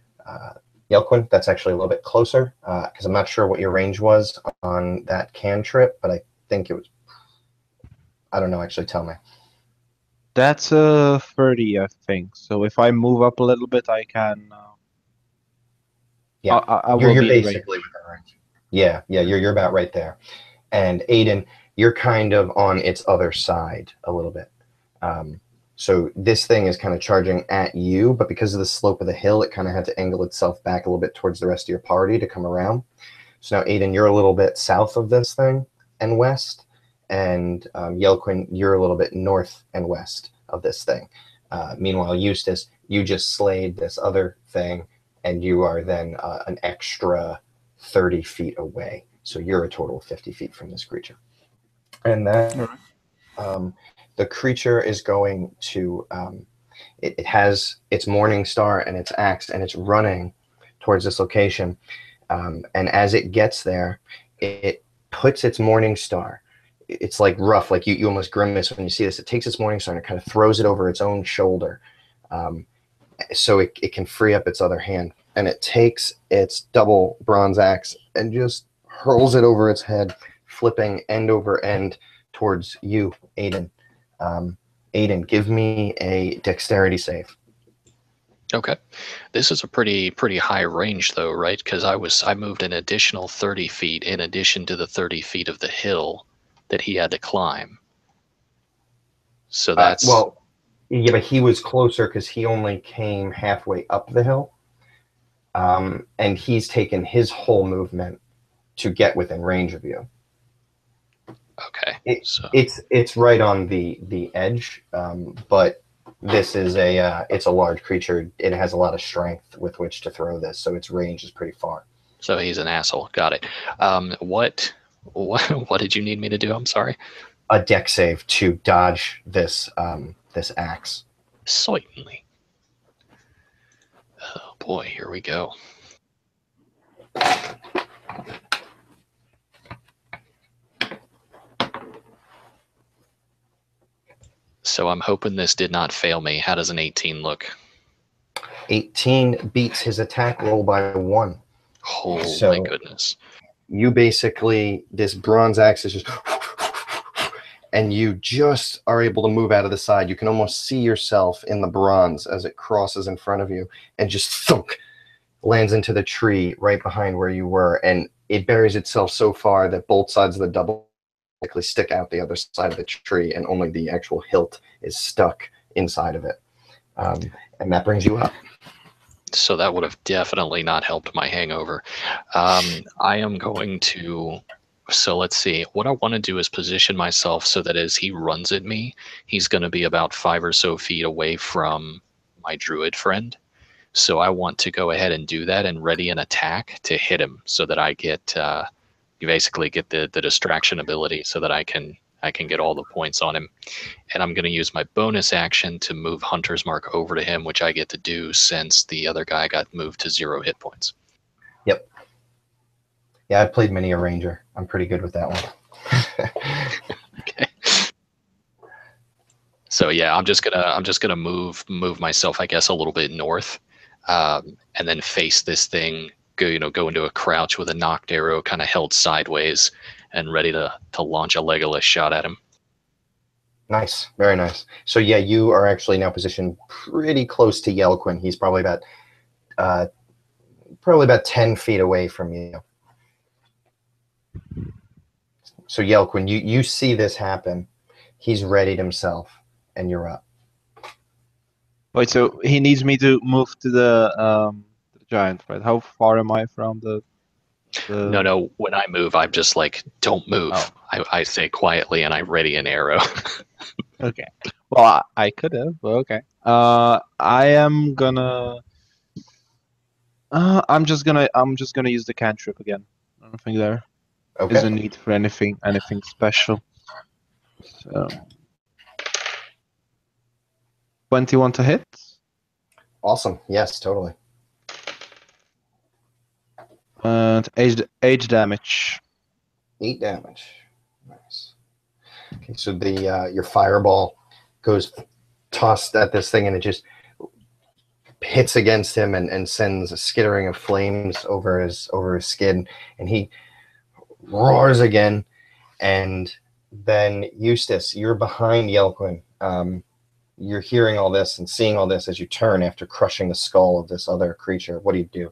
Yelquin, that's actually a little bit closer because I'm not sure what your range was on that cantrip, but I think it was. I don't know. Actually, tell me. That's a 30, I think. So if I move up a little bit, I can. Yeah, I will you're be in range. basically within range. Yeah, you're about right there. And Aiden, you're kind of on its other side a little bit. So this thing is kind of charging at you, but because of the slope of the hill, it kind of had to angle itself back a little bit towards the rest of your party to come around. So now, Aiden, you're a little bit south of this thing and west, and Yelquin, you're a little bit north and west of this thing. Meanwhile, Eustace, you just slayed this other thing, and you are then an extra 30 feet away. So you're a total of 50 feet from this creature. And then the creature is going to, it has its morning star and its axe, and it's running towards this location. And as it gets there, it puts its morning star. It's like rough, like you almost grimace when you see this. It takes its morning star and it kind of throws it over its own shoulder, so it can free up its other hand. And it takes its double bronze axe and just hurls it over its head, flipping end over end towards you, Aiden. Aiden, give me a dexterity save. Okay, this is a pretty high range though, right? Because I moved an additional 30 feet in addition to the 30 feet of the hill that he had to climb. So that's Well, yeah, but he was closer because he only came halfway up the hill, and he's taken his whole movement to get within range of you. okay. It's right on the edge, but this is it's a large creature. It has a lot of strength with which to throw this, so its range is pretty far. So he's an asshole. Got it. What what did you need me to do? I'm sorry. A dex save to dodge this this axe. Certainly. Oh boy, here we go. So I'm hoping this did not fail me. How does an 18 look? 18 beats his attack roll by 1. Oh So my goodness. you basically, this bronze axe is just, and you just are able to move out of the side. You can almost see yourself in the bronze as it crosses in front of you and just thunk, lands into the tree right behind where you were. And it buries itself so far that both sides of the double basically stick out the other side of the tree, and only the actual hilt is stuck inside of it. And that brings you up. So that would have definitely not helped my hangover. I am going to. So let's see. What I want to do is position myself so that as he runs at me, he's going to be about 5 or so feet away from my druid friend. So I want to go ahead and do that and ready an attack to hit him so that I get you basically get the distraction ability so that I can get all the points on him. And I'm going to use my bonus action to move Hunter's Mark over to him, which I get to do since the other guy got moved to 0 hit points. Yep. Yeah, I've played many a ranger. I'm pretty good with that one. Okay. So yeah, I'm just gonna move myself, I guess, a little bit north, and then face this thing. Go into a crouch with a knocked arrow, kind of held sideways, and ready to launch a Legolas shot at him. Nice, very nice. So yeah, you are actually now positioned pretty close to Yelquin. He's probably about 10 feet away from you. So Yelquin, you see this happen. He's readied himself, and you're up. Wait, so he needs me to move to the giant, right? How far am I from the? No. When I move, I'm just like, don't move. Oh. I say quietly, and I ready an arrow. Okay. Well, I could have, but okay. I am gonna. I'm just gonna use the cantrip again. I don't think there is a Okay. need for anything special. So 21 to hit. Awesome. Yes, totally. And 8 damage. 8 damage. Nice. Okay, so the your fireball goes tossed at this thing, and it just hits against him and sends a skittering of flames over his skin, and he roars again. And then Eustace, you're behind Yelquin. You're hearing all this and seeing all this as you turn after crushing the skull of this other creature. What do you do?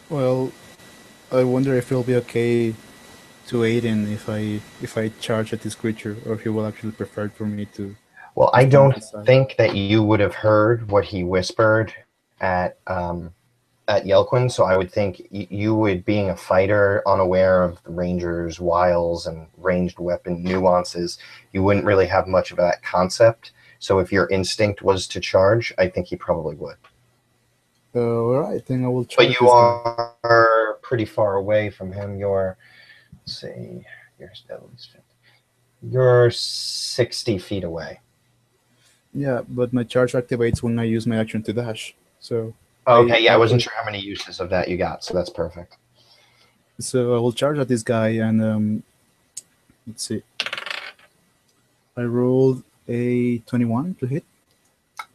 Well, I wonder if it'll be okay to Aiden if I charge at this creature, or if he will actually prefer for me to. Well, I stand don't aside. think that you would have heard what he whispered at Yelquin, so I would think you would, being a fighter, unaware of the ranger's wiles and ranged weapon nuances, you wouldn't really have much of that concept. So if your instinct was to charge, I think he probably would. Alright, then I will But charge you this guy. are pretty far away from him. You're, let's see, you're 60 feet away. Yeah, but my charge activates when I use my action to dash. So Okay, yeah, I wasn't actually- sure how many uses of that you got, so that's perfect. So I will charge at this guy, and let's see. I rolled a 21 to hit.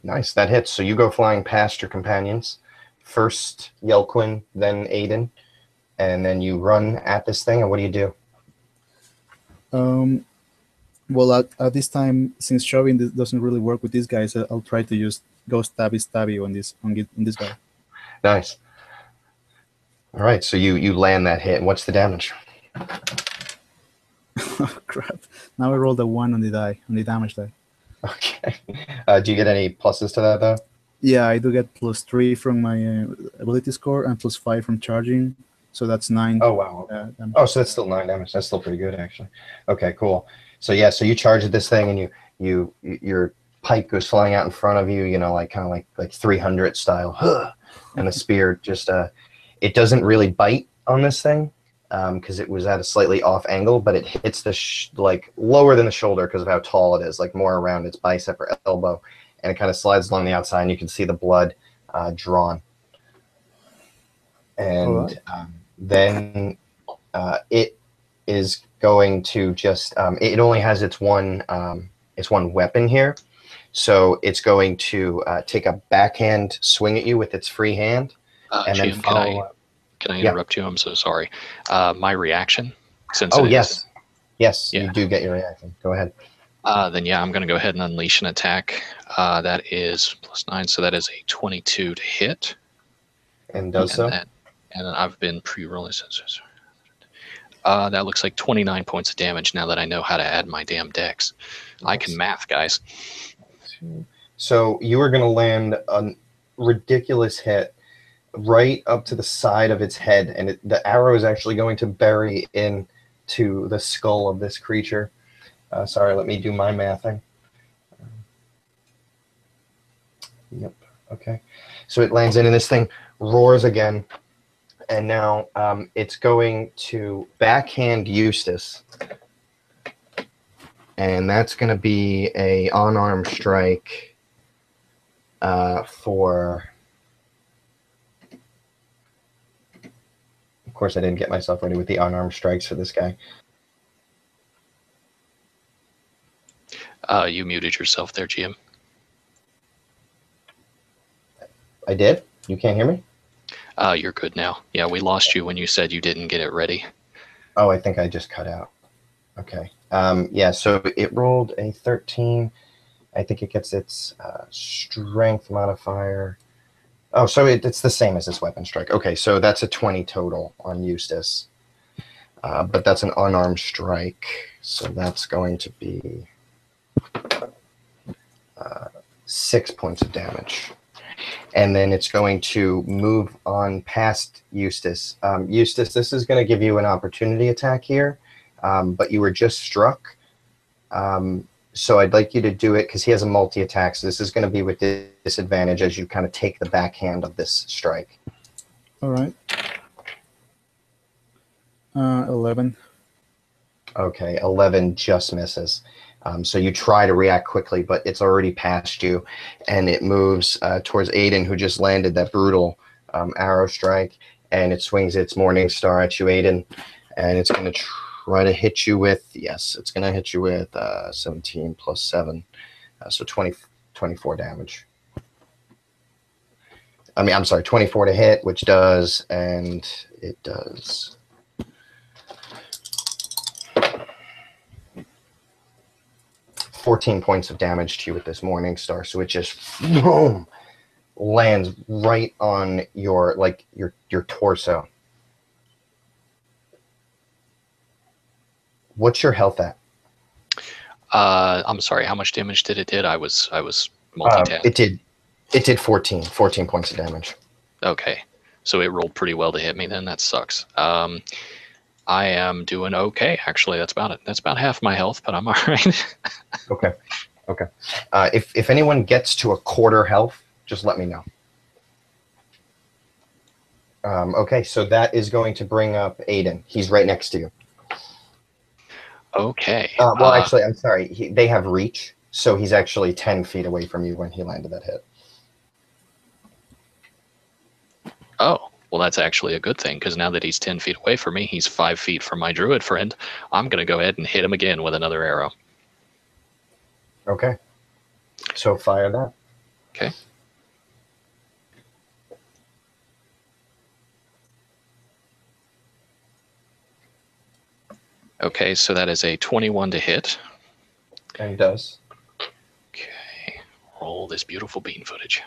Nice, that hits. So you go flying past your companions. First Yelquin, then Aiden, and then you run at this thing, and what do you do? Well, at this time, since shoving doesn't really work with these guys, I'll try to use go stabby on this guy. Nice. All right, so you land that hit. What's the damage? Oh crap! Now I rolled a 1 on the damage die. Okay. Do you get any pluses to that, though? Yeah, I do get +3 from my ability score and +5 from charging, so that's 9. Oh, wow. Damage. Oh, so that's still 9 damage. That's still pretty good, actually. Okay, cool. So yeah, so you charge at this thing, and your pike goes flying out in front of you. You know, like kind of like 300 style, and the spear just it doesn't really bite on this thing because it was at a slightly off angle, but it hits the like lower than the shoulder because of how tall it is, like more around its bicep or elbow, and it kind of slides along the outside, and you can see the blood drawn. And then it is going to just it only has its one weapon here, so it's going to take a backhand swing at you with its free hand, and then GM, follow up. can I interrupt you? I'm so sorry. My reaction, since Oh, it yes. Yes, Yeah. you do get your reaction. Go ahead. then yeah, I'm going to go ahead and unleash an attack. That is +9, so that is a 22 to hit. And does so. And I've been pre-rolling since. That looks like 29 points of damage now that I know how to add my damn dex. I can math, guys. So you are going to land a ridiculous hit right up to the side of its head, and the arrow is actually going to bury into the skull of this creature. Sorry, let me do my mathing. Yep. Okay. So it lands in, and this thing roars again. And now it's going to backhand Eustace. And that's going to be a unarmed strike for... Of course, I didn't get myself ready with the unarmed strikes for this guy. You muted yourself there, GM. I did? You can't hear me? You're good now. Yeah, we lost you when you said you didn't get it ready. Oh, I think I just cut out. Okay. Yeah, so it rolled a 13. I think it gets its strength modifier. Oh, so it's the same as this weapon strike. Okay, so that's a 20 total on Eustace. But that's an unarmed strike. So that's going to be 6 points of damage. And then it's going to move on past Eustace. Eustace, this is going to give you an opportunity attack here, but you were just struck. So I'd like you to do it because he has a multi-attack. So this is going to be with disadvantage as you kind of take the backhand of this strike. All right. 11. Okay, 11 just misses. So you try to react quickly, but it's already past you, and it moves towards Aiden, who just landed that brutal arrow strike. and it swings its Morning Star at you, Aiden, and it's going to try to hit you with, yes, it's going to hit you with 17 plus 7, so 24 damage. I'm sorry, 24 to hit, which does, and it does 14 points of damage to you with this Morning Star. So it just boom lands right on your torso. What's your health at? I'm sorry. How much damage did it did? I was multitasking. It did 14 points of damage. Okay, so it rolled pretty well to hit me. Then that sucks. I am doing okay. Actually, that's about it. That's about half my health, but I'm all right. Okay. If anyone gets to a quarter health, just let me know. Okay, so that is going to bring up Aiden. He's right next to you. Okay. Well, actually, I'm sorry. They have reach, so he's actually 10 feet away from you when he landed that hit. Oh, well, that's actually a good thing, because now that he's 10 feet away from me, he's 5 feet from my druid friend. I'm going to go ahead and hit him again with another arrow. Okay. So fire that. Okay. Okay, so that is a 21 to hit. And it does. Okay. Roll this beautiful bean footage.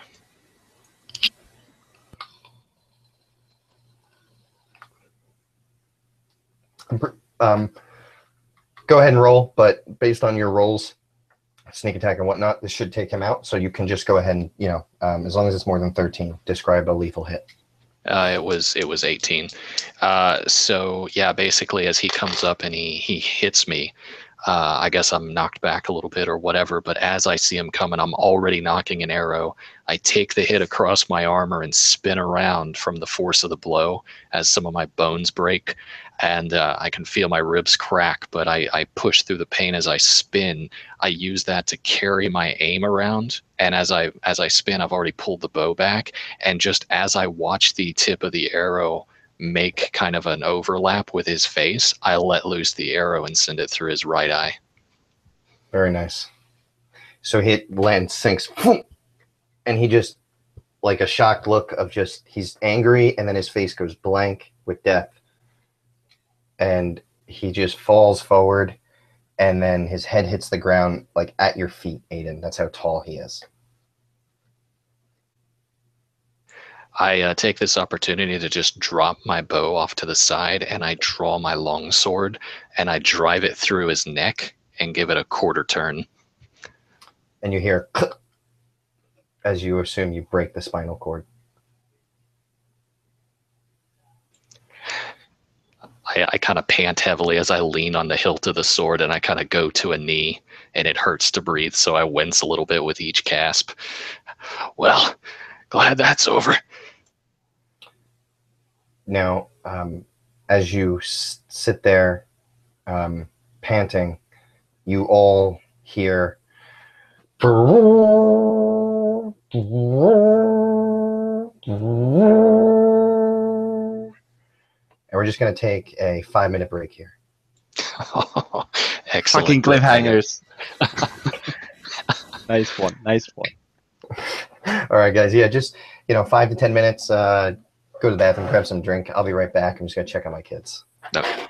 Go ahead and roll, but based on your rolls, sneak attack and whatnot, this should take him out. So you can just go ahead and, as long as it's more than 13, describe a lethal hit. It was 18. So yeah, basically as he comes up and he hits me, I guess I'm knocked back a little bit or whatever, but as I see him coming, I'm already knocking an arrow. I take the hit across my armor and spin around from the force of the blow as some of my bones break, and I can feel my ribs crack, but I push through the pain as I spin. I use that to carry my aim around, and as I spin, I've already pulled the bow back, and just as I watch the tip of the arrow make kind of an overlap with his face, I let loose the arrow and send it through his right eye. Very nice. So he lands, sinks, and he just, like a shocked look of just, he's angry, and then his face goes blank with death. And he just falls forward, and then his head hits the ground, like at your feet, Aiden. That's how tall he is. I take this opportunity to just drop my bow off to the side, and I draw my long sword, and I drive it through his neck and give it a quarter turn. And you hear as you assume you break the spinal cord. I kind of pant heavily as I lean on the hilt of the sword, and I kind of go to a knee, and it hurts to breathe, so I wince a little bit with each gasp. Well, glad that's over. Now, as you sit there panting, you all hear and we're just going to take a 5-minute break here. Excellent. Fucking cliffhangers. Nice one. All right, guys. Yeah, just 5 to 10 minutes. Go to the bathroom, grab some drink. I'll be right back. I'm just gonna check on my kids. Okay.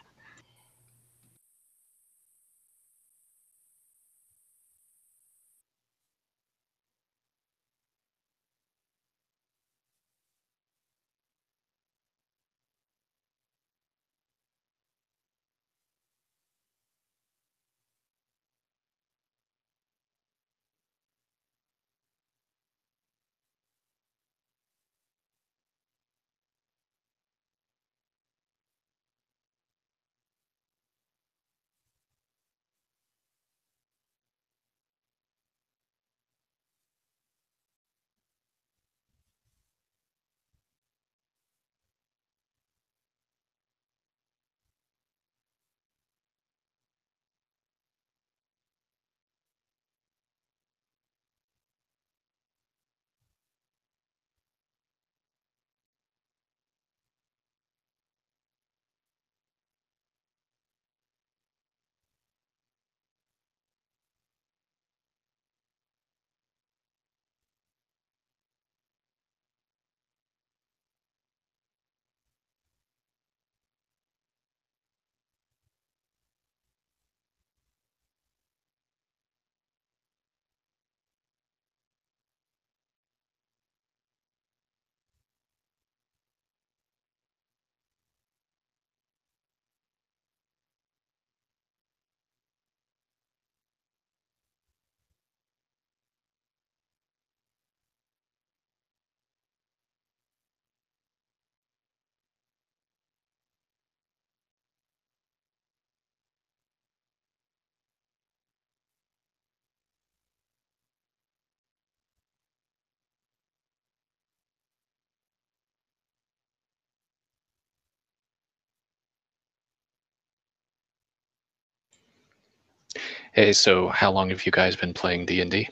Hey, so how long have you guys been playing D&D?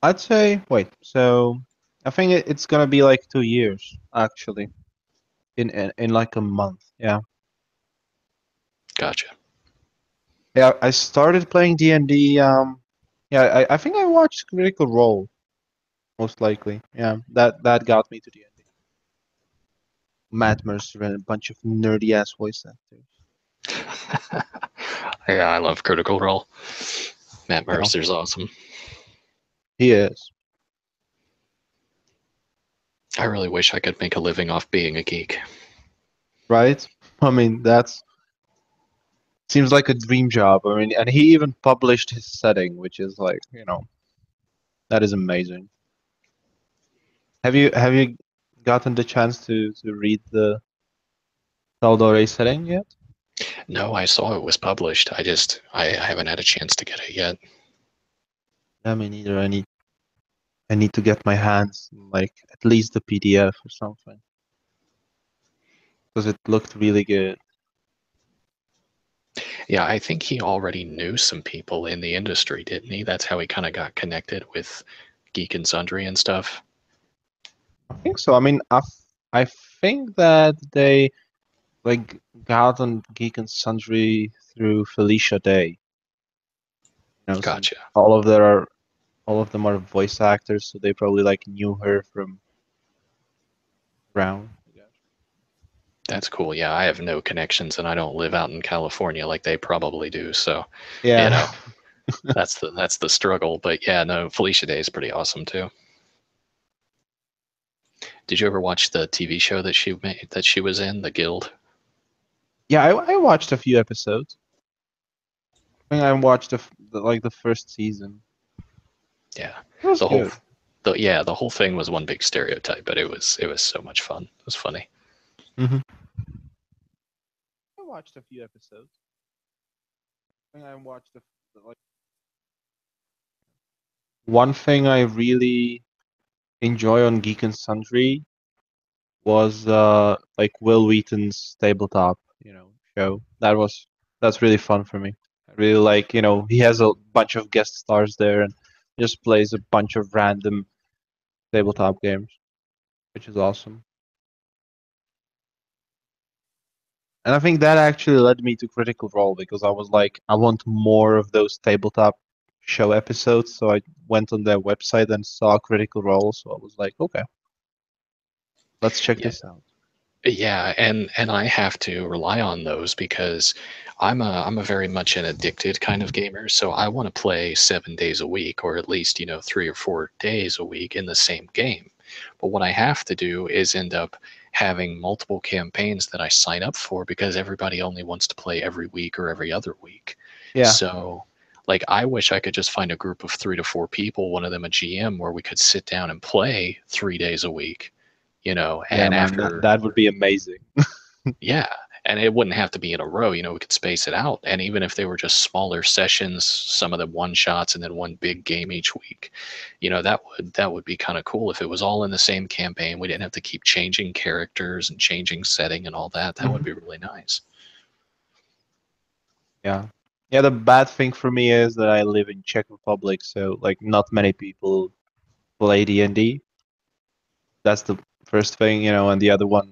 I'd say, wait, so I think it's gonna be like 2 years, actually, in like a month. Yeah. Gotcha. Yeah, I started playing D&D. Yeah, I think I watched Critical Role, most likely. Yeah, that got me to D&D. Matt Mercer and a bunch of nerdy ass voice actors. Yeah, I love Critical Role. Matt Yeah, Mercer's awesome. he is. I really wish I could make a living off being a geek. Right? I mean, that's seems like a dream job. I mean, and he even published his setting, which is like, that is amazing. Have you gotten the chance to read the Saldore setting yet? No, I saw it was published. I haven't had a chance to get it yet. Yeah, me neither. I need to get my hands on, like, at least the PDF or something because it looked really good. Yeah, I think he already knew some people in the industry, didn't he? That's how he kind of got connected with Geek and Sundry and stuff. I think so. I mean, I think that they like got on Geek and Sundry through Felicia Day. Since Gotcha. all of them are voice actors, so they probably like knew her from around, I guess. That's cool. Yeah, I have no connections and I don't live out in California like they probably do. So, you Yeah. know, that's the struggle. But yeah, no, Felicia Day is pretty awesome too. Did you ever watch the TV show that she made that she was in, The Guild? Yeah, I watched a few episodes. I think I watched the first season. Yeah. It was The whole good. the whole thing was one big stereotype, but it was so much fun. It was funny. Hmm. I watched a few episodes. I think I watched like one thing I really enjoy on Geek and Sundry was like Will Wheaton's tabletop, show. That's really fun for me. I really like, he has a bunch of guest stars there and just plays a bunch of random tabletop games, which is awesome. And I think that actually led me to Critical Role because I was like, I want more of those tabletop show episodes. So I went on their website and saw Critical Role. So I was like, okay, let's check Yeah. this out. Yeah, and I have to rely on those because I'm a very much an addicted kind of gamer, so I want to play 7 days a week or at least, 3 or 4 days a week in the same game. But what I have to do is end up having multiple campaigns that I sign up for because everybody only wants to play every week or every other week. Yeah, So like I wish I could just find a group of 3 to 4 people, one of them a GM, where we could sit down and play 3 days a week, yeah, and man, that, after that would be amazing. yeah, and it wouldn't have to be in a row. We could space it out. And even if they were just smaller sessions, some of them one shots and then one big game each week, that would be kind of cool if it was all in the same campaign. We didn't have to keep changing characters and changing setting and all that. That would Mhm. be really nice. Yeah. Yeah, the bad thing for me is that I live in Czech Republic, so like not many people play D&D. That's the first thing, and the other one,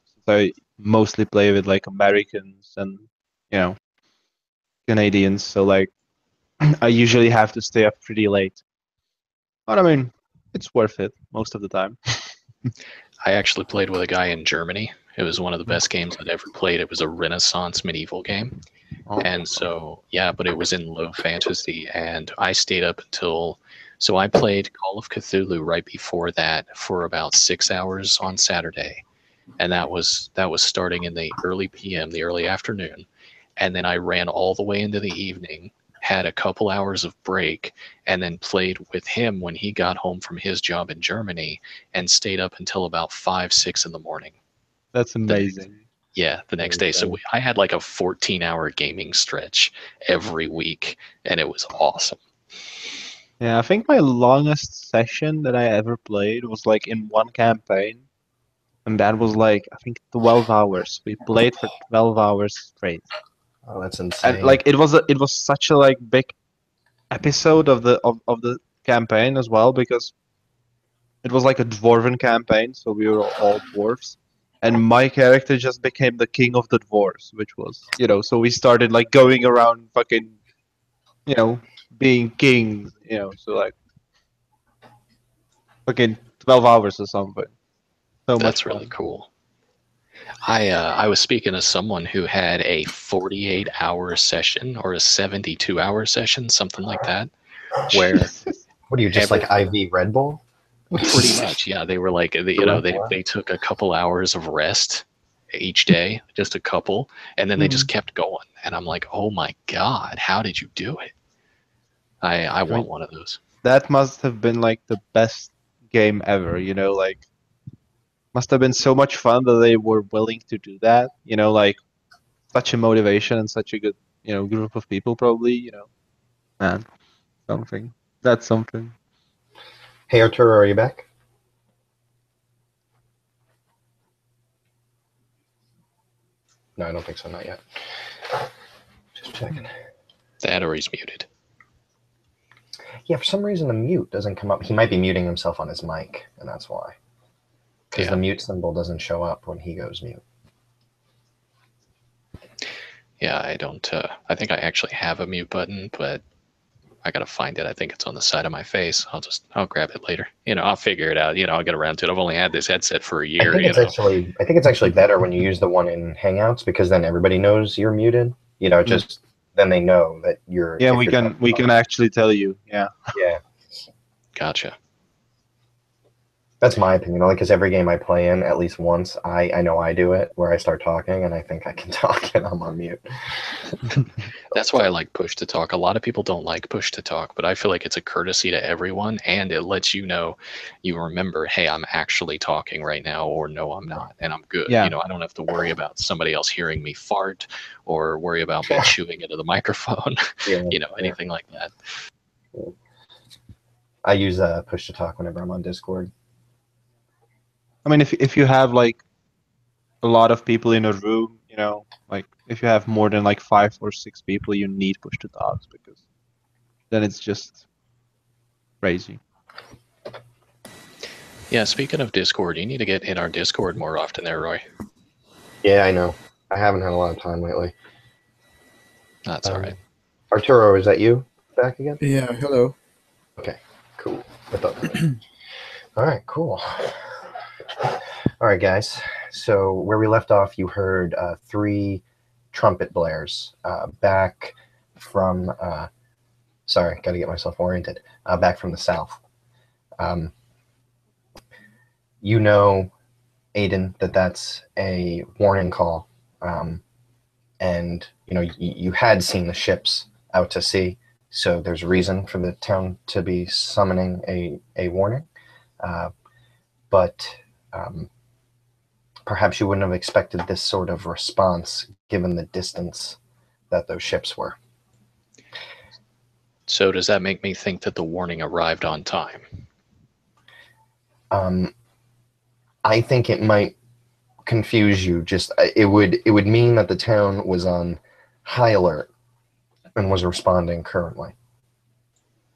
since I mostly play with like Americans and, you know, Canadians, so like I usually have to stay up pretty late. But I mean, it's worth it most of the time. I actually played with a guy in Germany. It was one of the best games I'd ever played. It was a Renaissance medieval game. Oh. And so, yeah, but it was in low fantasy, and I stayed up until. So I played Call of Cthulhu right before that for about 6 hours on Saturday, and that was starting in the early PM, the early afternoon, and then I ran all the way into the evening, had a couple hours of break, and then played with him when he got home from his job in Germany, and stayed up until about 5, 6 in the morning. That's The next amazing. yeah, the That next is day. So insane. I had like a 14-hour gaming stretch every week, and it was awesome. Yeah, I think my longest session that I ever played was like in one campaign. and that was like I think 12 hours. We played for 12 hours straight, Oh, that's and insane. like it was such a like big episode of the campaign as well because it was like a dwarven campaign, so we were all dwarves. And my character just became the king of the dwarves, which was, so we started like going around fucking, you know, being kings, so like fucking 12 hours or something. So much That's fun. really cool. I was speaking to someone who had a 48-hour session or a 72-hour session, something like that, where Jesus. What are you, just like every IV Red Bull? pretty much, yeah, they were like, they took a couple hours of rest each day, just a couple, and then they just kept going. And I'm like, oh my God, how did you do it? I want one of those. That must have been like the best game ever, like must have been so much fun that they were willing to do that, like such a motivation and such a good, group of people probably, man, something. That's something. Hey, Arturo, are you back? No, I don't think so. Not yet. Just checking. That or he's muted. Yeah, for some reason the mute doesn't come up. He might be muting himself on his mic, and that's why. Because the mute symbol doesn't show up when he goes mute. Yeah, I don't. I think I actually have a mute button, but I gotta find it. I think it's on the side of my face. I'll grab it later. I'll figure it out. I'll get around to it. I've only had this headset for a year. I think it's actually better when you use the one in Hangouts because then everybody knows you're muted. Just then they know that you're. Yeah, we can actually tell you. Yeah. Yeah. Gotcha. That's my opinion. Because every game I play in, at least once, I know I do it where I start talking and I think I can talk and I'm on mute. That's why I like push to talk. A lot of people don't like push to talk, but I feel like it's a courtesy to everyone, and it lets you know, you remember, hey, I'm actually talking right now, or no, I'm not, and I'm good. Yeah. I don't have to worry about somebody else hearing me fart or worry about me chewing into the microphone. Anything like that. I use push to talk whenever I'm on Discord. I mean, if you have like a lot of people in a room, like if you have more than like 5 or 6 people, you need push to talks because then it's just crazy. Yeah, speaking of Discord, you need to get in our Discord more often there, Roy. Yeah, I know. I haven't had a lot of time lately. That's all right. Arturo, is that you back again? Yeah, hello. Okay, cool. I thought that. All right, cool. All right, guys. So where we left off, you heard 3 trumpet blares back from. Sorry, got to get myself oriented. Back from the south. Aiden, that's a warning call, and you had seen the ships out to sea, so there's reason for the town to be summoning a warning, but. Perhaps you wouldn't have expected this sort of response given the distance that those ships were. So does that make me think that the warning arrived on time? I think it might confuse you. It would mean that the town was on high alert and was responding currently.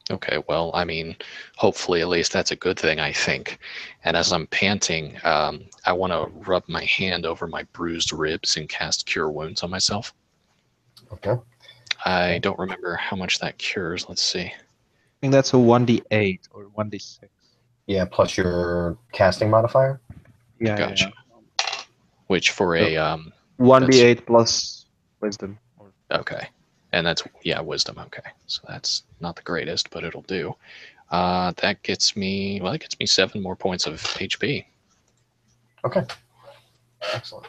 Okay, well, I mean, hopefully at least that's a good thing, I think. And as I'm panting, I want to rub my hand over my bruised ribs and cast Cure Wounds on myself. Okay. I don't remember how much that cures. Let's see. I think that's a 1d8 or 1d6. Yeah, plus your casting modifier. Yeah, Gotcha. Yeah. Which for a 1d8 plus wisdom. Okay. And that's, wisdom. Okay. So that's not the greatest, but it'll do. That gets me 7 more points of HP. Okay. Excellent.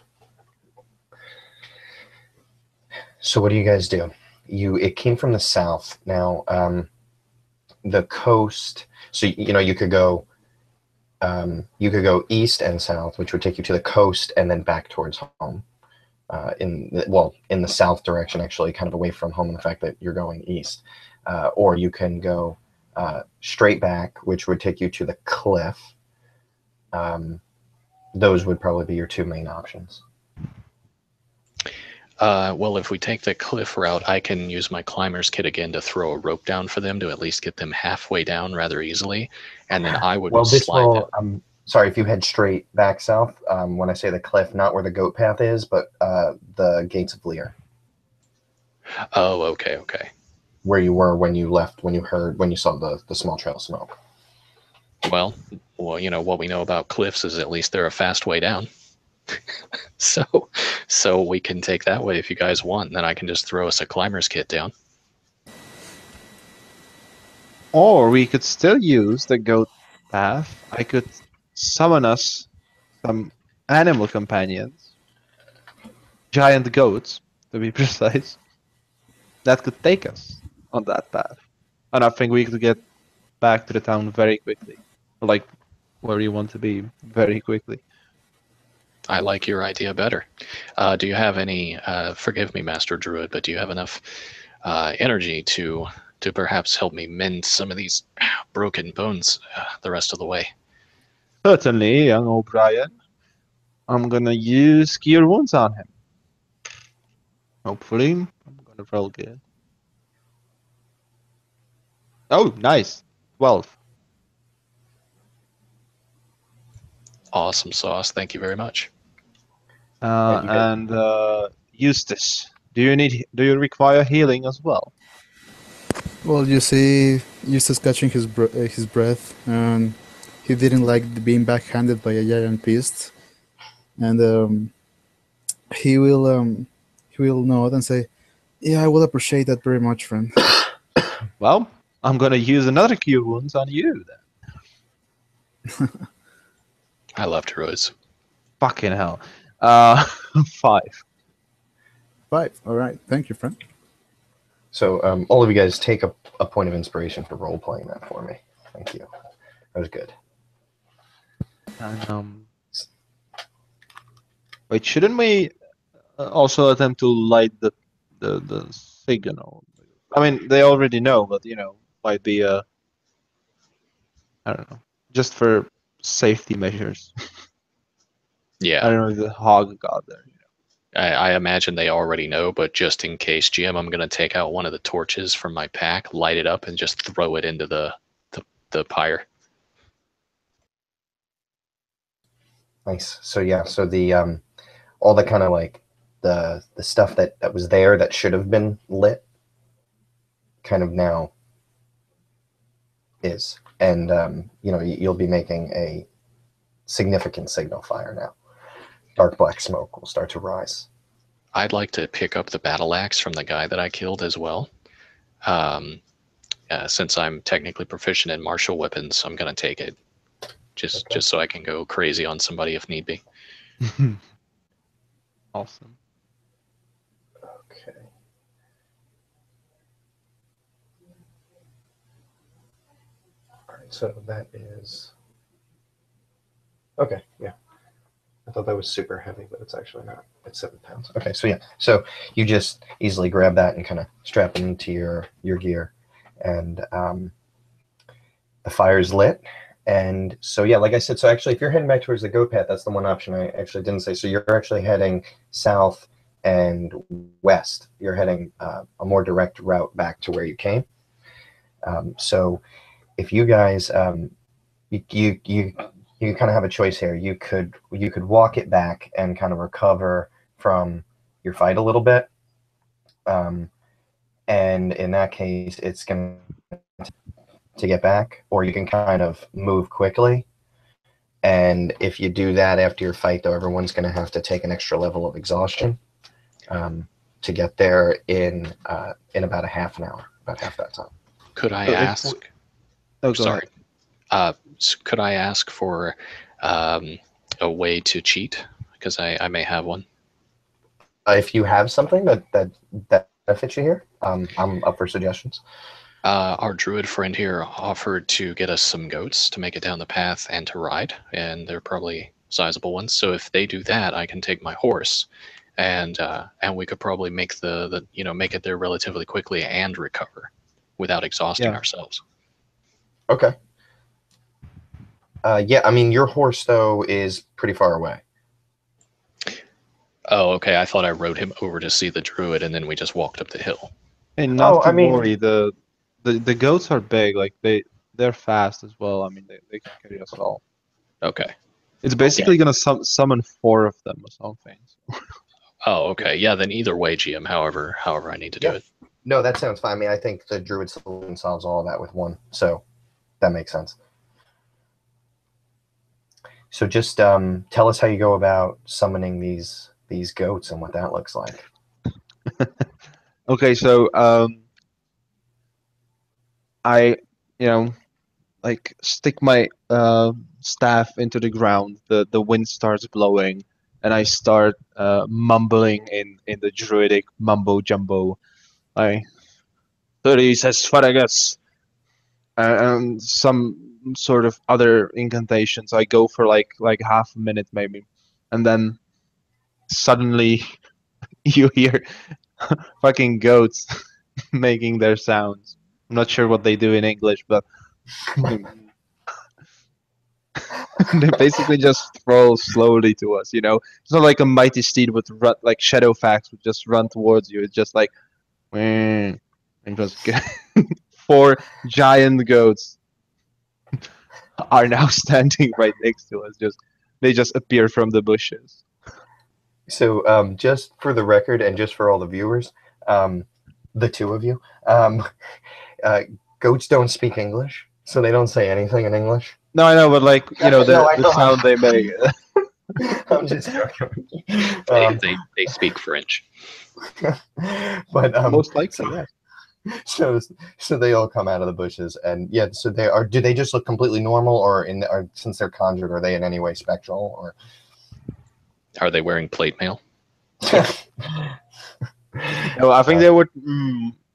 So what do you guys do? It came from the south. Now, the coast. So you could go east and south, which would take you to the coast and then back towards home. In the south direction, actually, kind of away from home, and the fact that you're going east, or you can go straight back, which would take you to the cliff, those would probably be your two main options. Well, if we take the cliff route, I can use my climber's kit again to throw a rope down for them to at least get them halfway down rather easily, and then I would Well, this slide will. down. Sorry, if you head straight back south. When I say the cliff, not where the goat path is, but the gates of Lear, Oh, okay. where you were when you left, when you saw the small trail of smoke. Well, you know what we know about cliffs is at least they're a fast way down. So we can take that way if you guys want. And then I can just throw us a climber's kit down. Or we could still use the goat path. I could summon us some animal companions, giant goats to be precise, that could take us on that path. And I think we could get back to the town very quickly, like where you want to be very quickly. I like your idea better. Do you have any? Forgive me, Master Druid, but do you have enough energy to perhaps help me mend some of these broken bones the rest of the way? Certainly, young O'Brien. I'm gonna use Cure Wounds on him. Hopefully, I'm gonna roll good. Oh, nice. 12. Awesome sauce. Thank you very much. And Eustace, do you require healing as well? Well, you see, Eustace catching his breath, and he didn't like being backhanded by a giant beast, and he will nod and say, "Yeah, I will appreciate that very much, friend." Well, I'm gonna use another Cure Wounds on you then. I love druids. Fucking hell. 5. 5. All right, thank you, friend. So all of you guys take a point of inspiration for role playing that for me. Thank you. That was good. And wait, shouldn't we also attempt to light the signal? I mean, they already know, but might be I don't know, just for safety measures. Yeah. I don't know if the hog got there. I imagine they already know, but just in case, GM, I'm going to take out one of the torches from my pack, light it up, and just throw it into the pyre. Nice. So yeah, so the all the kind of like the stuff that was there that should have been lit kind of now is. And you'll be making a significant signal fire now. Dark black smoke will start to rise. I'd like to pick up the battle axe from the guy that I killed as well. Since I'm technically proficient in martial weapons, I'm going to take it. Just so I can go crazy on somebody if need be. Awesome. Okay. All right, so that is... Okay, yeah. I thought that was super heavy, but it's actually not. It's 7 pounds. Okay, so yeah. So you just easily grab that and kind of strap it into your gear. And the fire's lit. And so, yeah, like I said, so actually, if you're heading back towards the goat path, that's the one option I actually didn't say. So you're actually heading south and west. You're heading a more direct route back to where you came. So if you guys, you kind of have a choice here. You could walk it back and kind of recover from your fight a little bit. And in that case, it's going to get back, or you can kind of move quickly. And if you do that after your fight, though, everyone's going to have to take an extra level of exhaustion to get there in about a half an hour, about half that time. Could I ask? Oh, sorry. Could I ask for a way to cheat? Because I may have one. If you have something that benefits you here, I'm up for suggestions. Our druid friend here offered to get us some goats to make it down the path and to ride, and they're probably sizable ones. So if they do that, I can take my horse, and we could probably make make it there relatively quickly and recover without exhausting ourselves. Okay. Yeah, I mean, your horse though is pretty far away. Oh, okay. I thought I rode him over to see the druid, and then we just walked up the hill. And not to I mean, worry, the goats are big. Like they're fast as well. I mean, they can carry us all. Okay. It's basically gonna summon 4 of them or something. Oh, okay. Yeah, then either way, GM, however I need to do it. No, that sounds fine. I mean, I think the druid solution solves all of that with one, so that makes sense. So just tell us how you go about summoning these goats and what that looks like. Okay, so I like stick my staff into the ground. The wind starts blowing, and I start mumbling in the druidic mumbo jumbo. I 30 asparagus and some sort of other incantations. I go for like half a minute maybe, and then suddenly you hear fucking goats making their sounds. I'm not sure what they do in English, but they basically just throw slowly to us. It's not like a mighty steed would run, like Shadowfax would just run towards you. It's just like, and just 4 giant goats are now standing right next to us. They just appear from the bushes. So just for the record and just for all the viewers, the two of you, goats don't speak English, so they don't say anything in English. No, I know, but like No, I the know. sound they make. I'm just joking. They speak French. But Most likely, yes. So they all come out of the bushes, and yeah. So they are. Do they just look completely normal, or since they're conjured, are they in any way spectral, or Are they wearing plate mail? No, I think they would.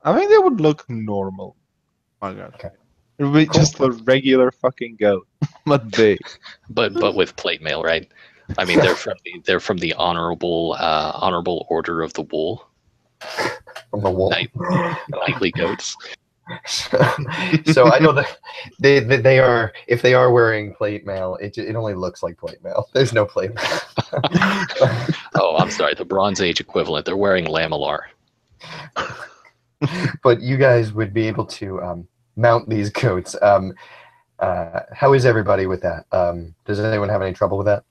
I think they would look normal. My God. Okay. It would be just a regular fucking goat, but big. But with plate mail, right? I mean, they're from the honorable order of the wool. from the wool? Knightly goats. So I know that they are, if they are wearing plate mail, it only looks like plate mail. There's no plate mail. Oh, I'm sorry. The Bronze Age equivalent. They're wearing lamellar. But you guys would be able to mount these goats. How is everybody with that? Does anyone have any trouble with that?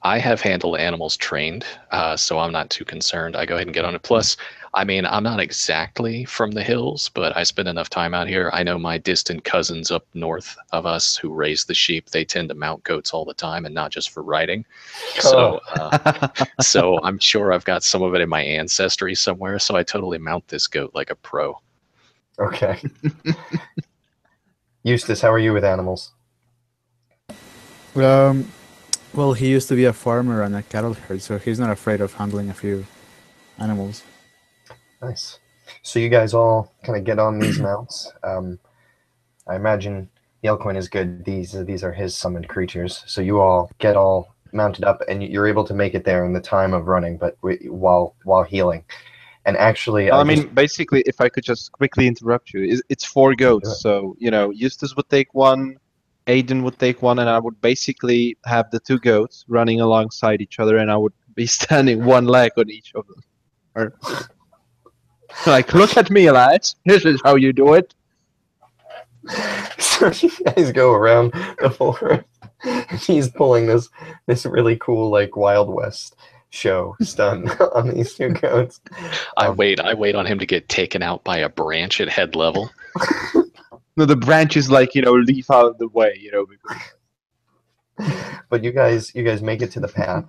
I have handled animals trained, so I'm not too concerned. I go ahead and get on it. Plus, I mean, I'm not exactly from the hills, but I spend enough time out here. I know my distant cousins up north of us who raise the sheep. They tend to mount goats all the time, and not just for riding. So, so I'm sure I've got some of it in my ancestry somewhere. So I totally mount this goat like a pro. Okay. Eustace, how are you with animals? Well, he used to be a farmer and a cattle herd, so he's not afraid of handling a few animals. Nice. So you guys all kind of get on these mounts. I imagine Yelcoin is good. These are his summoned creatures. So you all get all mounted up, and you're able to make it there in the time of running, but while healing. And actually, I mean, basically, if I could just quickly interrupt you, it's 4 goats. So Eustace would take one, Aiden would take one, and I would basically have the 2 goats running alongside each other, and I would be standing one leg on each of them. Or, like, look at me, lads. This is how you do it. So you guys go around the forest. He's pulling this really cool, like, Wild West show stunt on these 2 goats. I wait on him to get taken out by a branch at head level. No, the branch is like, leaf out of the way, because... But you guys make it to the path.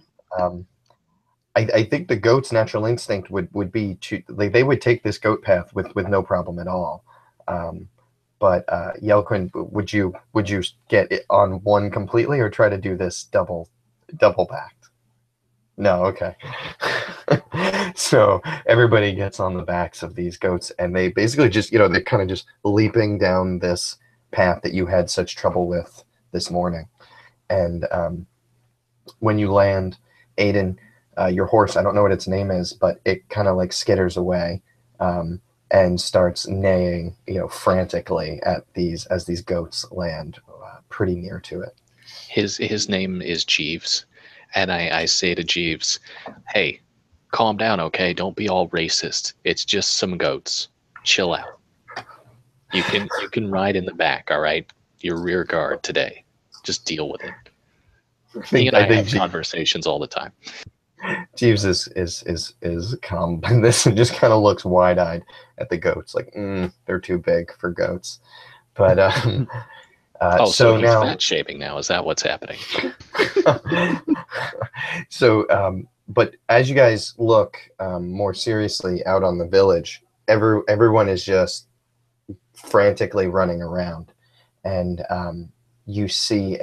I think the goat's natural instinct would be to, like, they would take this goat path with no problem at all. But Yelquin, would you get it on one completely, or try to do this double backed? No, okay. So everybody gets on the backs of these goats, and they basically just, they're kind of just leaping down this path that you had such trouble with this morning. And when you land, Aiden, your horse, I don't know what its name is, but it kind of like skitters away and starts neighing, frantically at as these goats land pretty near to it. His name is Jeeves, and I say to Jeeves, "Hey, calm down, okay? Don't be all racist. It's just some goats. Chill out. You can ride in the back, all right? Your rear guard today. Just deal with it." He and I I think have conversations all the time. Jeeves is calm in this and just kind of looks wide eyed at the goats, like they're too big for goats. But Oh, so he's now, fat shaming now. Is that what's happening? so but as you guys look more seriously out on the village, everyone is just frantically running around, and you see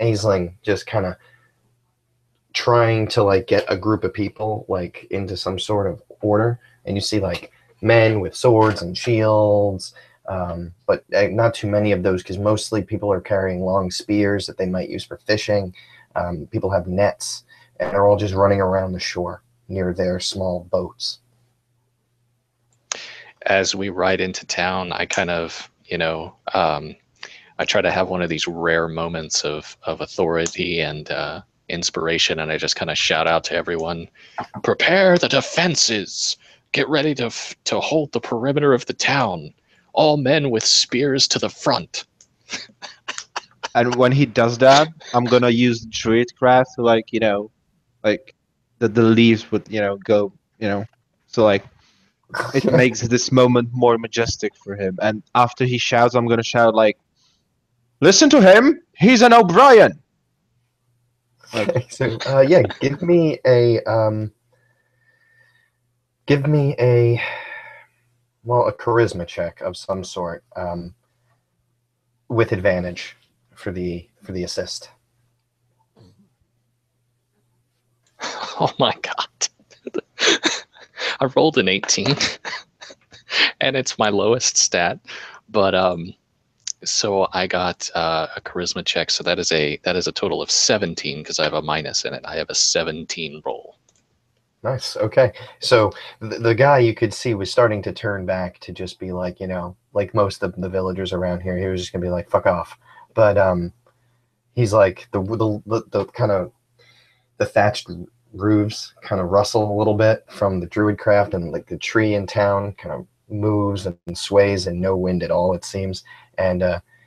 Aisling just kind of trying to like get a group of people like into some sort of order, and you see like men with swords and shields, but not too many of those because mostly people are carrying long spears that they might use for fishing. People have nets, and they're all just running around the shore near their small boats. As we ride into town, I kind of, I try to have one of these rare moments of authority and inspiration, and I just kind of shout out to everyone, "Prepare the defenses! Get ready to hold the perimeter of the town! All men with spears to the front!" And when he does that, I'm gonna use Druidcraft to like the leaves would go so like it makes this moment more majestic for him. And after he shouts, I'm gonna shout like, "Listen to him! He's an O'Brien!" Like, So yeah, give me a a charisma check of some sort, with advantage for the assist. Oh my god. I rolled an 18 and it's my lowest stat, but so I got a charisma check, so that is a total of 17 because I have a minus in it. I have a 17 roll. Nice. Okay. So the guy you could see was starting to turn back to just be like, like most of the villagers around here, he was just gonna be like, fuck off. But he's like the kind of the thatched roofs kind of rustle a little bit from the druid craft, and like the tree in town kind of moves and sways and no wind at all, it seems. And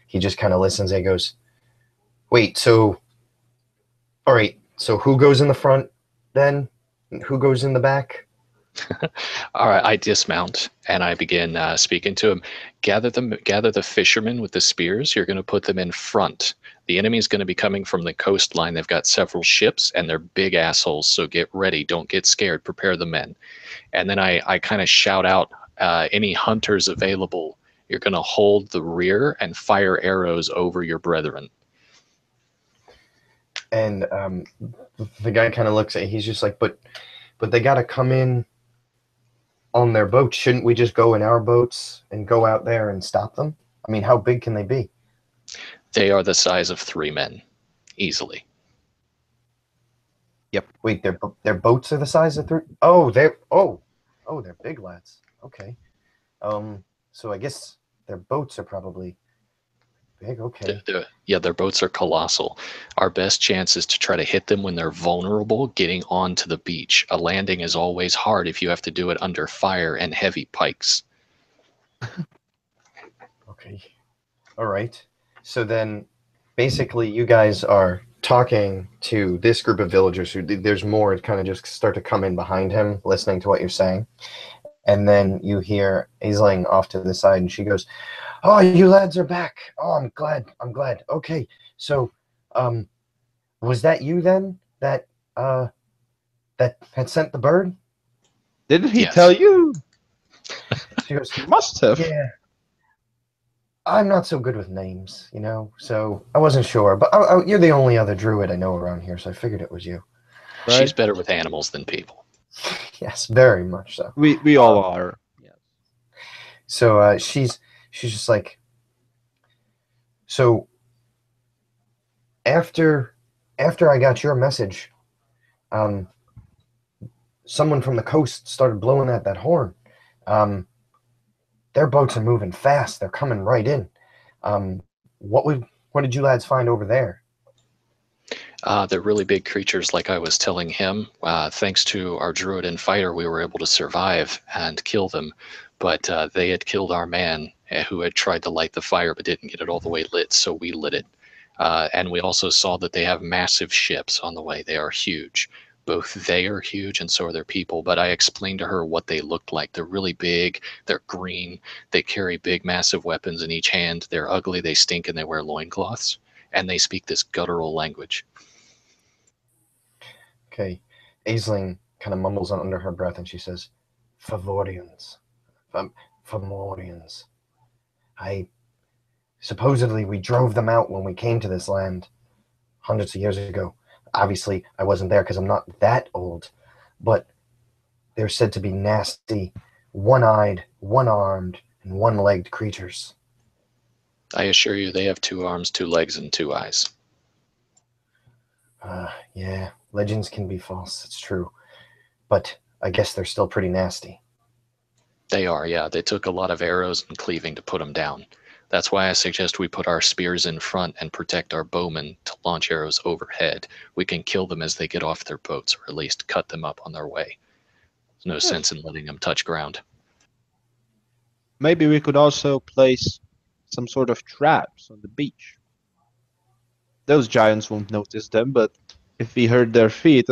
he just kind of listens and he goes, wait, so all right, so who goes in the front then? Who goes in the back? All right, I dismount and I begin speaking to him. Gather the fishermen with the spears. You're going to put them in front. The enemy is going to be coming from the coastline. They've got several ships and they're big assholes. So get ready. Don't get scared. Prepare the men. And then I kind of shout out any hunters available. You're going to hold the rear and fire arrows over your brethren. And the guy kind of looks at, he's just like, but they got to come in on their boats. Shouldn't we just go in our boats and go out there and stop them? I mean, how big can they be? They are the size of 3 men, easily. yep. Wait, their boats are the size of 3? Oh, they're big lads. Okay. So I guess their boats are probably big. Okay. Their boats are colossal. Our best chance is to try to hit them when they're vulnerable getting onto the beach. A landing is always hard if you have to do it under fire and heavy pikes. Okay. All right. So then basically you guys are talking to this group of villagers who there's more kind of just start to come in behind him listening to what you're saying. And then you hear Aisling off to the side and she goes, "Oh, you lads are back. Oh, I'm glad. Okay. So, was that you then that had sent the bird?" Didn't he Yes. tell you? She goes, He must have. "Yeah. I'm not so good with names, so I wasn't sure. But you're the only other druid I know around here, so I figured it was you." Right? She's better with animals than people. Yes, very much so. We all are. Yes. So she's just like, so after I got your message, someone from the coast started blowing at that horn. Their boats are moving fast. They're coming right in. What did you lads find over there? They're really big creatures, like I was telling him. Thanks to our druid and fighter, we were able to survive and kill them. But they had killed our man who had tried to light the fire but didn't get it all the way lit, so we lit it. And we also saw that they have massive ships on the way. They are huge. Both they are huge and so are their people. But I explained to her what they looked like. They're really big. They're green. They carry big, massive weapons in each hand. They're ugly. They stink, and they wear loincloths. And they speak this guttural language. Okay. Aisling kind of mumbles under her breath and she says, Favorians. Fomorians. Supposedly we drove them out when we came to this land hundreds of years ago. Obviously, I wasn't there because I'm not that old, but they're said to be nasty, one-eyed, one-armed, and one-legged creatures. I assure you they have 2 arms, 2 legs, and 2 eyes. Yeah, legends can be false, it's true. But I guess they're still pretty nasty. They are, yeah. They took a lot of arrows and cleaving to put them down. That's why I suggest we put our spears in front and protect our bowmen to launch arrows overhead. We can kill them as they get off their boats, or at least cut them up on their way. There's no sense in letting them touch ground. Maybe we could also place some sort of traps on the beach. Those giants won't notice them, but if we heard their feet,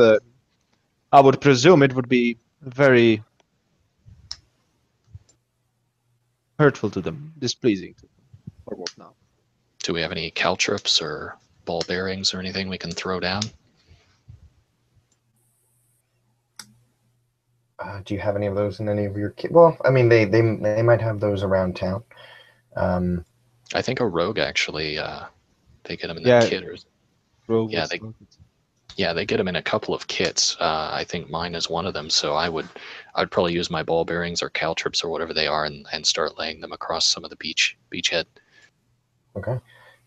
I would presume it would be very hurtful to them, displeasing to them, or whatnot. Do we have any caltrops or ball bearings or anything we can throw down? Do you have any of those in any of your kit? Well, I mean, they might have those around town. I think a rogue actually. They get them in the kit. Yeah, they get them in a couple of kits. I think mine is one of them. So I'd probably use my ball bearings or caltrops or whatever they are, and start laying them across some of the beachhead. Okay.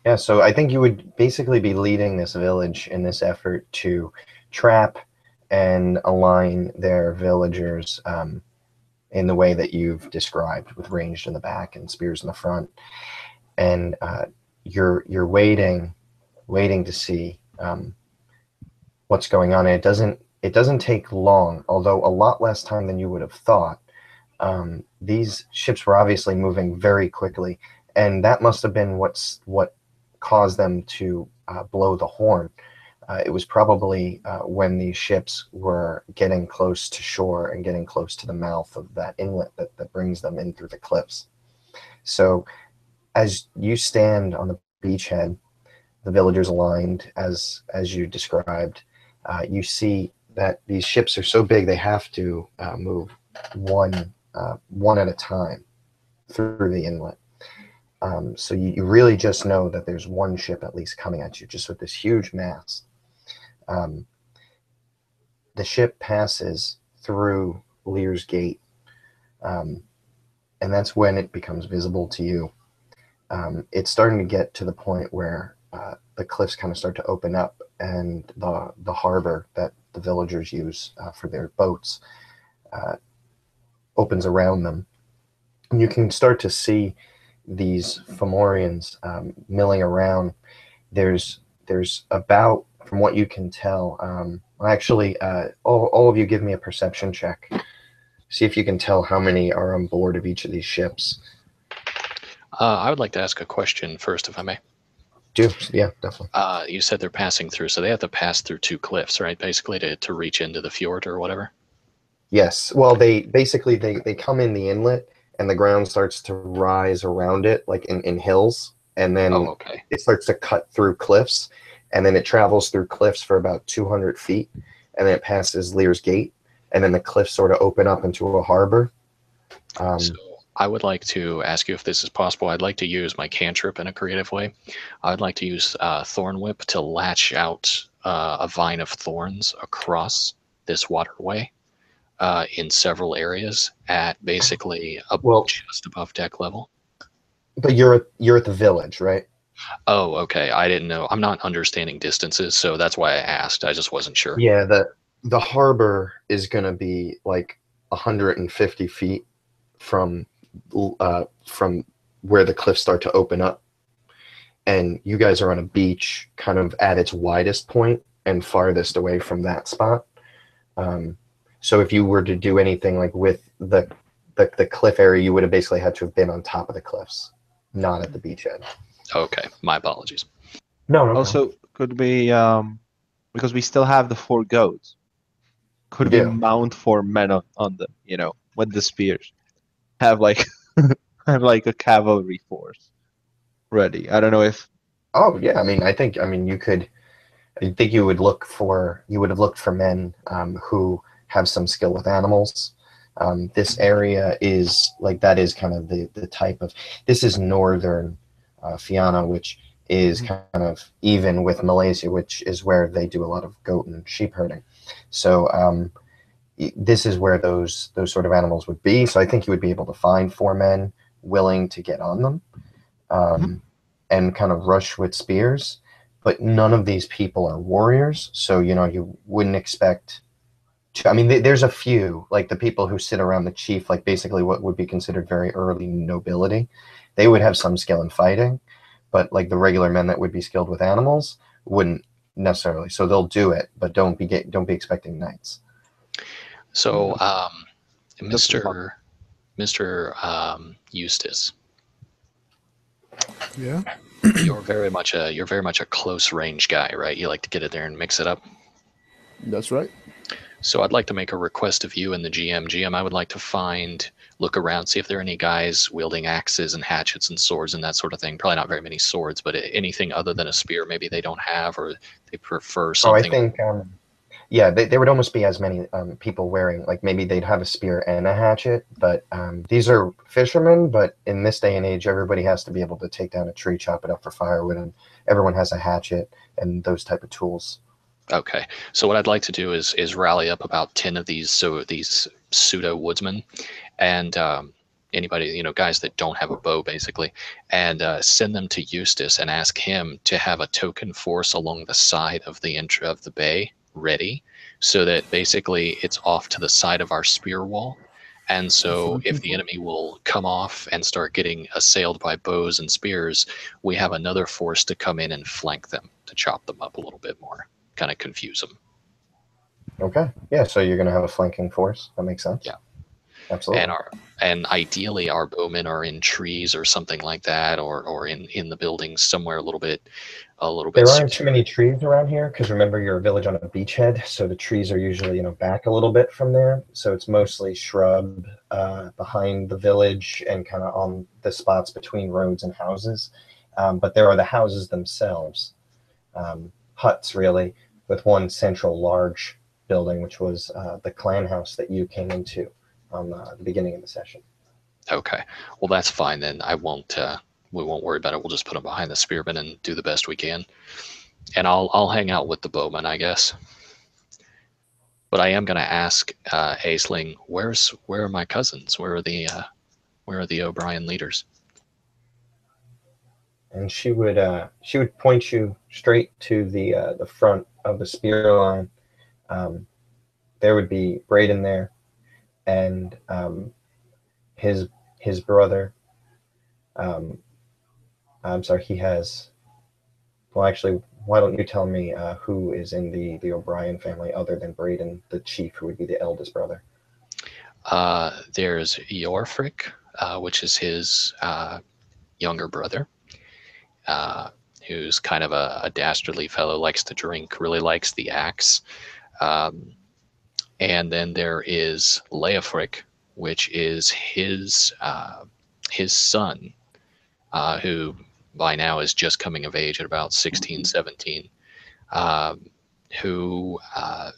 Yeah. So I think you would basically be leading this village in this effort to trap and align their villagers in the way that you've described, with ranged in the back and spears in the front. And you're waiting to see what's going on. And it doesn't take long, although a lot less time than you would have thought. These ships were obviously moving very quickly, and that must have been what caused them to blow the horn. It was probably when these ships were getting close to shore and getting close to the mouth of that inlet that brings them in through the cliffs. So as you stand on the beachhead, the villagers aligned as you described, you see that these ships are so big they have to move one at a time through the inlet. So you really just know that there's one ship at least coming at you, just with this huge mast. The ship passes through Lear's Gate, and that's when it becomes visible to you. It's starting to get to the point where the cliffs kind of start to open up, and the harbor that the villagers use for their boats opens around them. And you can start to see these Fomorians milling around. There's about, from what you can tell, all of you give me a perception check. See if you can tell how many are on board of each of these ships. I would like to ask a question first, if I may. Yeah, definitely. You said they're passing through, so they have to pass through 2 cliffs, right? Basically to reach into the fjord or whatever. Yes. Well, they come in the inlet, and the ground starts to rise around it, like in hills, and then it starts to cut through cliffs, and then it travels through cliffs for about 200 feet, and then it passes Lear's Gate, and then the cliffs sort of open up into a harbor. So I would like to ask you if this is possible. I'd like to use my cantrip in a creative way. I'd like to use Thorn Whip to latch out a vine of thorns across this waterway in several areas at basically just above deck level. But you're at the village, right? Oh, okay. I didn't know. I'm not understanding distances, so that's why I asked. I just wasn't sure. Yeah, the harbor is going to be like 150 feet from where the cliffs start to open up, and you guys are on a beach kind of at its widest point, and farthest away from that spot. So if you were to do anything like with the cliff area, you would have basically had to have been on top of the cliffs, not at the beachhead. Okay, my apologies. No, no, no. Also, could we, because we still have the 4 goats, could We we do. mount 4 men on them, with the spears? Have like have like a cavalry force ready. I don't know if Oh yeah, I mean you could. I think you would have looked for men who have some skill with animals. This area is like that is kind of the type of this is northern Fiana, which is kind of even with Malaysia, which is where they do a lot of goat and sheep herding. So this is where those sort of animals would be. So I think you would be able to find 4 men willing to get on them and kind of rush with spears. But none of these people are warriors, so you wouldn't expect. I mean, there's a few, like the people who sit around the chief, like basically what would be considered very early nobility. They would have some skill in fighting, but like the regular men that would be skilled with animals wouldn't necessarily. So they'll do it, but don't be expecting knights. So, That's Mr. Eustace, Yeah. you're very much a close range guy, right? You like to get in there and mix it up. That's right. So I'd like to make a request of you and the GM. GM, I would like to look around, see if there are any guys wielding axes and hatchets and swords and that sort of thing. Probably not very many swords, but anything other than a spear maybe they don't have, or they prefer something. Oh, I think, yeah, there would almost be as many people wearing, like maybe they'd have a spear and a hatchet, but these are fishermen, but in this day and age, everybody has to be able to take down a tree, chop it up for firewood, and everyone has a hatchet and those type of tools. Okay, so what I'd like to do is rally up about 10 of these pseudo woodsmen, and anybody, guys that don't have a bow basically, and send them to Eustace and ask him to have a token force along the side of the bay ready, so that basically it's off to the side of our spear wall. And so if the enemy will come off and start getting assailed by bows and spears, we have another force to come in and flank them, to chop them up a little bit more, kind of confuse them. Okay, yeah, so you're going to have a flanking force. That makes sense. Yeah. Absolutely. And ideally our bowmen are in trees or something like that, or in the buildings somewhere a little bit. There aren't too many trees around here because remember you're a village on a beachhead, so the trees are usually back a little bit from there. So it's mostly shrub behind the village and kind of on the spots between roads and houses. But there are the houses themselves, huts really, with one central large building, which was the clan house that you came into on the beginning of the session. Okay, well that's fine then. We won't worry about it. We'll just put them behind the spearmen and do the best we can. And I'll hang out with the bowmen, I guess. But I am going to ask Aisling, where are my cousins? Where are the O'Brien leaders? And she would point you straight to the front of the spear line. There would be Braden there, and his brother. I'm sorry, he has. Well, actually, why don't you tell me who is in the O'Brien family other than Braden, the chief, who would be the eldest brother? There's Yorfric, which is his younger brother, who's kind of a dastardly fellow, likes to drink, really likes the axe. And then there is Leofric, which is his son, who by now is just coming of age at about 16, 17, who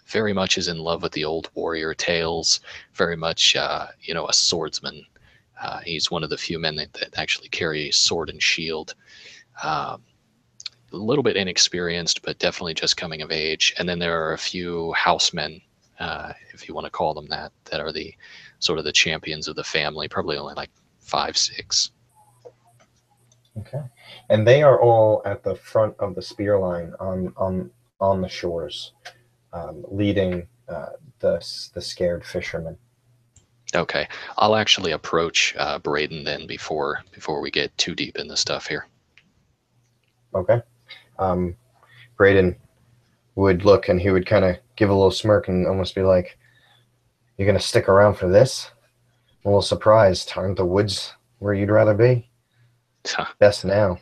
very much is in love with the old warrior tales, very much, a swordsman. He's one of the few men that actually carry sword and shield. A little bit inexperienced, but definitely just coming of age. And then there are a few housemen, if you want to call them that are the sort of the champions of the family, probably only like 5, 6. Okay, and they are all at the front of the spear line on the shores, leading the scared fishermen. Okay, I'll actually approach Braden then before we get too deep in the stuff here. Okay, Braden would look and he would kind of give a little smirk and almost be like, "You're gonna stick around for this? I'm a little surprised. Aren't the woods where you'd rather be? Best now."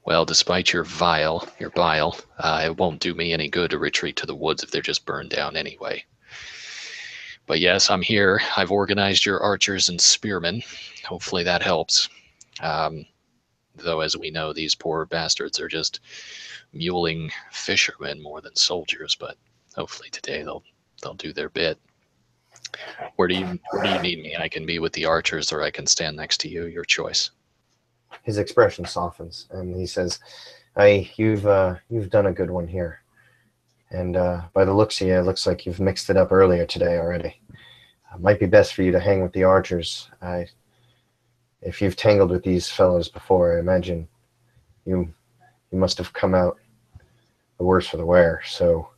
Well, despite your bile, it won't do me any good to retreat to the woods if they're just burned down anyway. But yes, I'm here. I've organized your archers and spearmen. Hopefully that helps. Though, as we know, these poor bastards are just muling fishermen more than soldiers. But hopefully today they'll do their bit. Where do you need me? I can be with the archers, or I can stand next to you. Your choice. His expression softens, and he says, "Hey, you've done a good one here, and by the looks of you, it looks like you've mixed it up earlier today already. Might be best for you to hang with the archers. If you've tangled with these fellows before, I imagine you must have come out the worse for the wear. So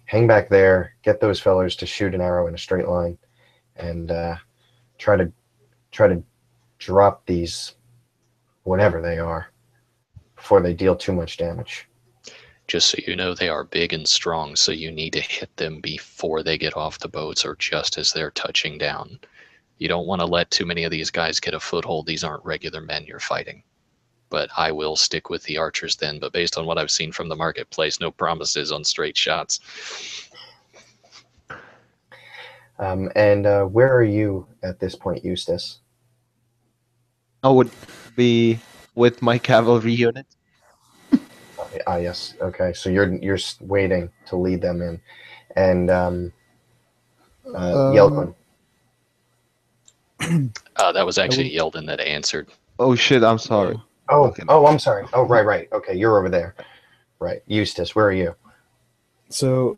hang back there, get those fellows to shoot an arrow in a straight line, and try to drop these, whatever they are, before they deal too much damage." Just so you know, they are big and strong, so you need to hit them before they get off the boats or just as they're touching down. You don't want to let too many of these guys get a foothold. These aren't regular men you're fighting. But I will stick with the archers then, but based on what I've seen from the marketplace, no promises on straight shots. And where are you at this point, Eustace? I would be with my cavalry unit. Yes. Okay. So you're waiting to lead them in, and Yelkin. That was actually Yeldon that answered. Oh shit! I'm sorry. Oh, Okay. oh, I'm sorry. Oh, right. Okay, you're over there. Right, Eustace. Where are you? So,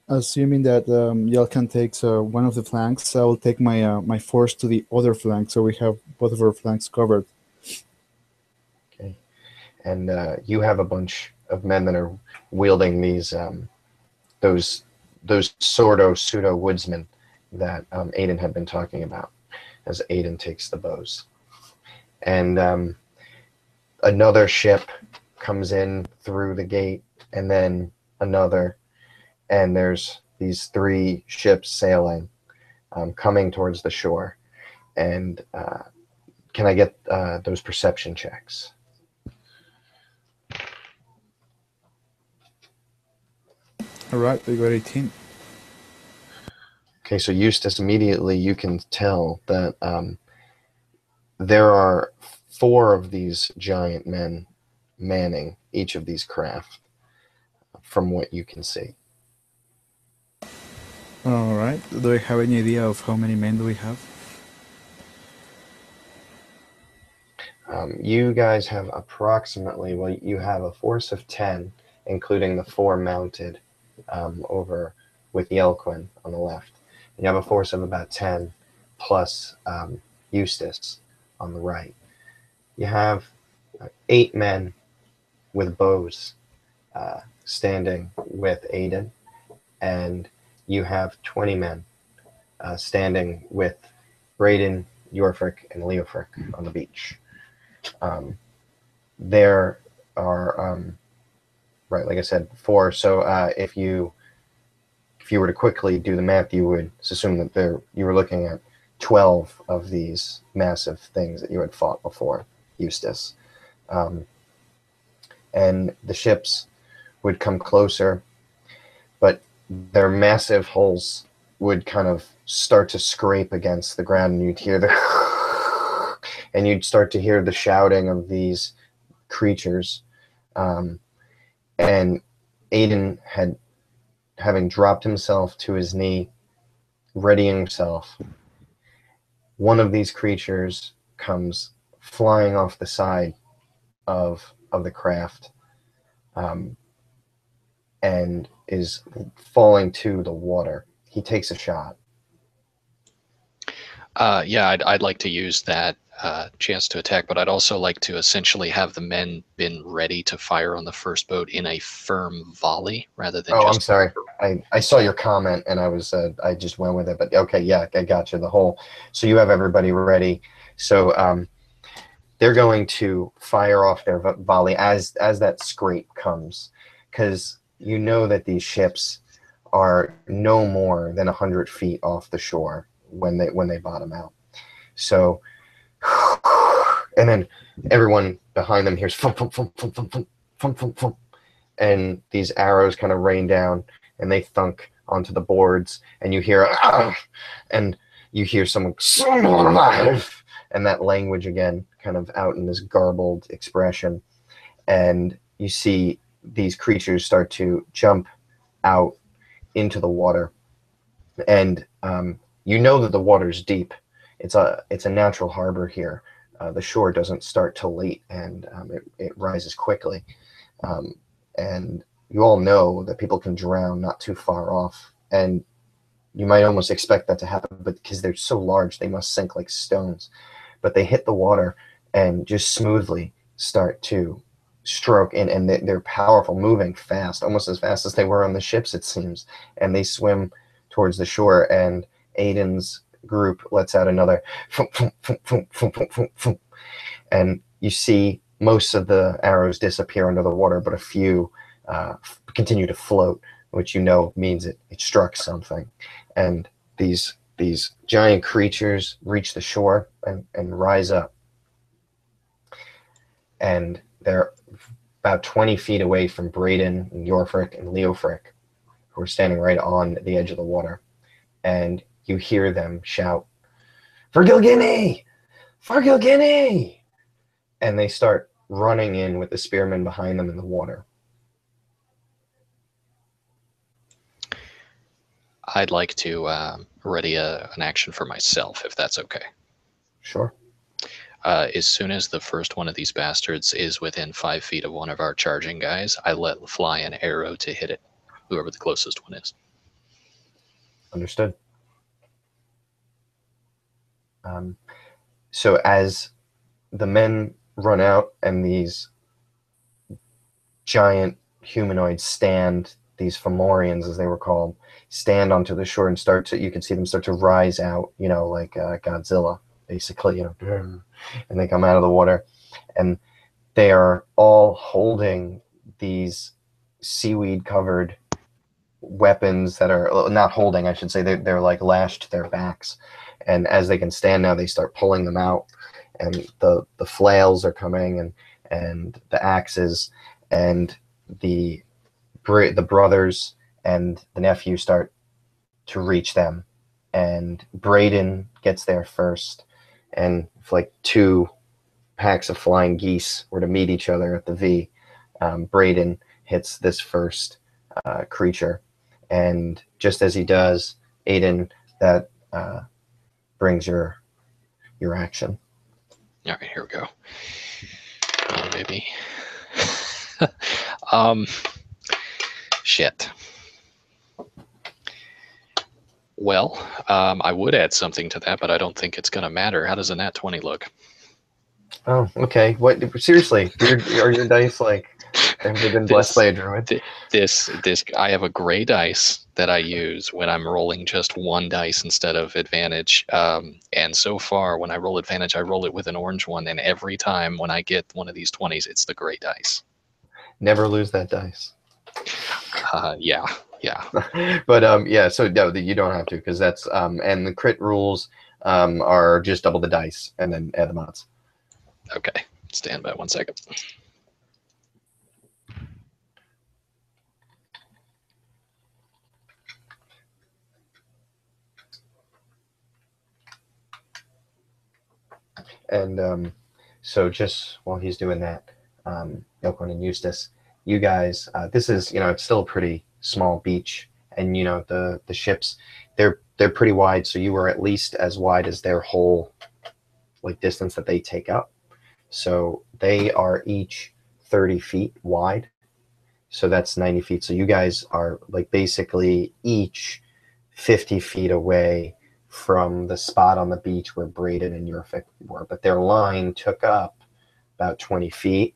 assuming that Yelkan takes one of the flanks, I will take my my force to the other flank, so we have both of our flanks covered. Okay, and you have a bunch of men that are wielding these those pseudo woodsmen that Aiden had been talking about, as Aiden takes the bows, and another ship comes in through the gate, and then another, and there's these three ships sailing, coming towards the shore. And can I get those perception checks? All right, we got 18. Okay, so Eustace, immediately you can tell that there are 4 of these giant men manning each of these craft, from what you can see. All right. Do I have any idea of how many men do we have? You guys have approximately, well, you have a force of 10, including the 4 mounted over with Yelquin on the left. And you have a force of about 10 plus Eustace on the right. You have 8 men with bows standing with Aiden, and you have 20 men standing with Braden, Yorfric, and Leofric on the beach. There are, right, like I said, 4. So if you were to quickly do the math, you would assume that you were looking at 12 of these massive things that you had fought before, Eustace. And the ships would come closer, but their massive hulls would kind of start to scrape against the ground, and you'd hear and you'd start to hear the shouting of these creatures. And Aiden having dropped himself to his knee, readying himself, one of these creatures comes flying off the side of the craft, and is falling to the water. He takes a shot. Yeah, I'd like to use that chance to attack, but I'd also like to essentially have the men been ready to fire on the first boat in a firm volley rather than I'm sorry. I saw your comment and I just went with it. But okay, yeah, I got you. So you have everybody ready. So they're going to fire off their volley as that scrape comes. because you know that these ships are no more than 100 feet off the shore when they bottom out. So, and then everyone behind them hears thump, thump, thump, thump, thump, thump, thump, thump, thump, and these arrows kind of rain down and they thunk onto the boards, and you hear and you hear someone alive, and that language again, kind of out in this garbled expression, and you see these creatures start to jump out into the water, and you know that the water's deep. It's a natural harbor here. The shore doesn't start till late, and it rises quickly. And you all know that people can drown not too far off, and you might almost expect that to happen, but because they're so large, they must sink like stones. But they hit the water and just smoothly start to stroke in, and they're powerful, moving fast, almost as fast as they were on the ships, it seems. And they swim towards the shore, and Aiden's group lets out another and you see most of the arrows disappear under the water, but a few continue to float, which you know means it struck something. And these giant creatures reach the shore and rise up. And they're about 20 feet away from Braden and Yorfric and Leofric, who are standing right on the edge of the water. And you hear them shout, "For Gilguiney! For Gilguiney!" And they start running in with the spearmen behind them in the water. I'd like to ready an action for myself, if that's okay. Sure. As soon as the first one of these bastards is within 5 feet of one of our charging guys, I let fly an arrow to hit it, whoever the closest one is. Understood. So as the men run out and these giant humanoids stand, these Fomorians as they were called, stand onto the shore and you can see them start to rise out, like Godzilla, basically, and they come out of the water, and they are all holding these seaweed covered weapons that are not holding, I should say, they're like lashed to their backs, and as they can stand now, they start pulling them out, and the flails are coming, and the axes, and the brothers and the nephew start to reach them, and Braden gets there first, and if like two packs of flying geese were to meet each other at the V, Braden hits this first creature, and just as he does, Aiden, that brings your action. All right, here we go. Oh, baby. Shit. Well, I would add something to that, but I don't think it's going to matter. How does a nat 20 look? Oh, okay. What? Seriously, are your dice like have they been blessed by a druid? This I have a gray dice that I use when I'm rolling just one dice instead of advantage. And so far, when I roll advantage, I roll it with an orange one, and every time when I get one of these 20s, it's the gray dice. Never lose that dice. Yeah. But yeah. So no, you don't have to, because that's and the crit rules are just double the dice and then add the mods. Okay. Stand by 1 second. And so just while he's doing that, Yokon and Eustace, you guys, this is, it's still a pretty small beach, and the ships, they're pretty wide, so you were at least as wide as their whole like distance that they take up. So they are each 30 feet wide, so that's 90 feet. So you guys are like basically each 50 feet away from the spot on the beach where Braden and Yorfik were, but their line took up about 20 feet.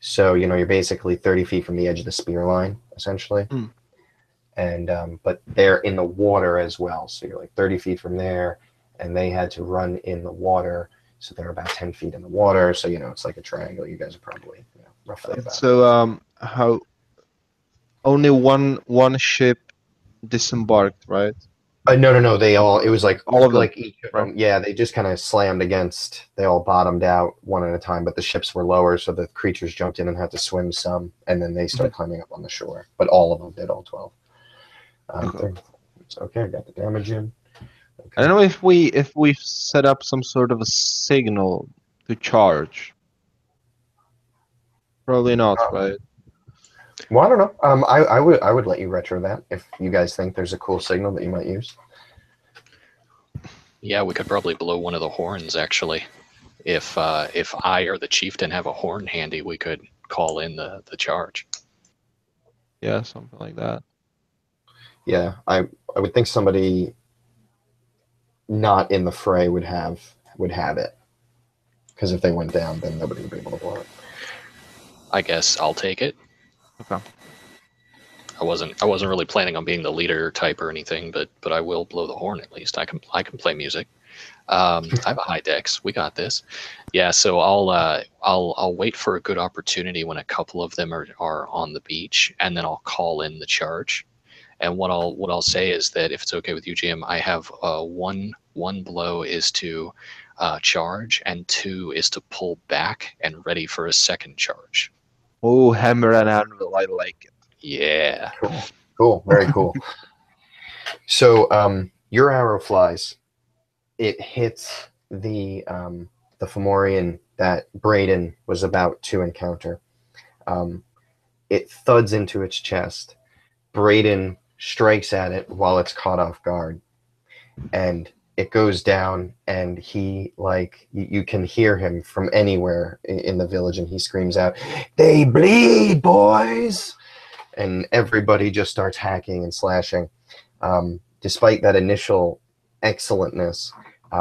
So, you're basically 30 feet from the edge of the spear line, essentially. Mm. And, but they're in the water as well. So you're like 30 feet from there, and they had to run in the water. So they're about 10 feet in the water. So, it's like a triangle. You guys are probably roughly about. So, how only one ship disembarked, right? No. They all. It was All of them, like each of right? them. Yeah, they just kind of slammed against. They all bottomed out one at a time, but the ships were lower, so the creatures jumped in and had to swim some, and then they started climbing up on the shore. But all of them did, all 12. Okay. Okay, I got the damage in. I don't know if we set up some sort of a signal to charge. Probably not, right? Well, I don't know. I would let you retro that if you guys think there's a cool signal that you might use. Yeah, we could probably blow one of the horns, actually. If I or the chieftain have a horn handy, we could call in the charge. Yeah, something like that. Yeah, I would think somebody not in the fray would have it, because if they went down, then nobody would be able to blow it. I guess I'll take it. Okay. I wasn't really planning on being the leader type or anything, but I will blow the horn at least. I can play music. I have a high dex. We got this. Yeah, so I'll wait for a good opportunity when a couple of them are on the beach, and then I'll call in the charge. And what I'll say is that if it's okay with you, Jim, I have one blow is to charge, and 2 is to pull back and ready for a second charge. Oh, hammer and anvil, I like it. Yeah. Cool, very cool. So your arrow flies. It hits the Fomorian that Braden was about to encounter. It thuds into its chest. Braden strikes at it while it's caught off guard, and it goes down, and he, like, you can hear him from anywhere in the village, and he screams out, "They bleed, boys!" And everybody just starts hacking and slashing. Despite that initial excellentness,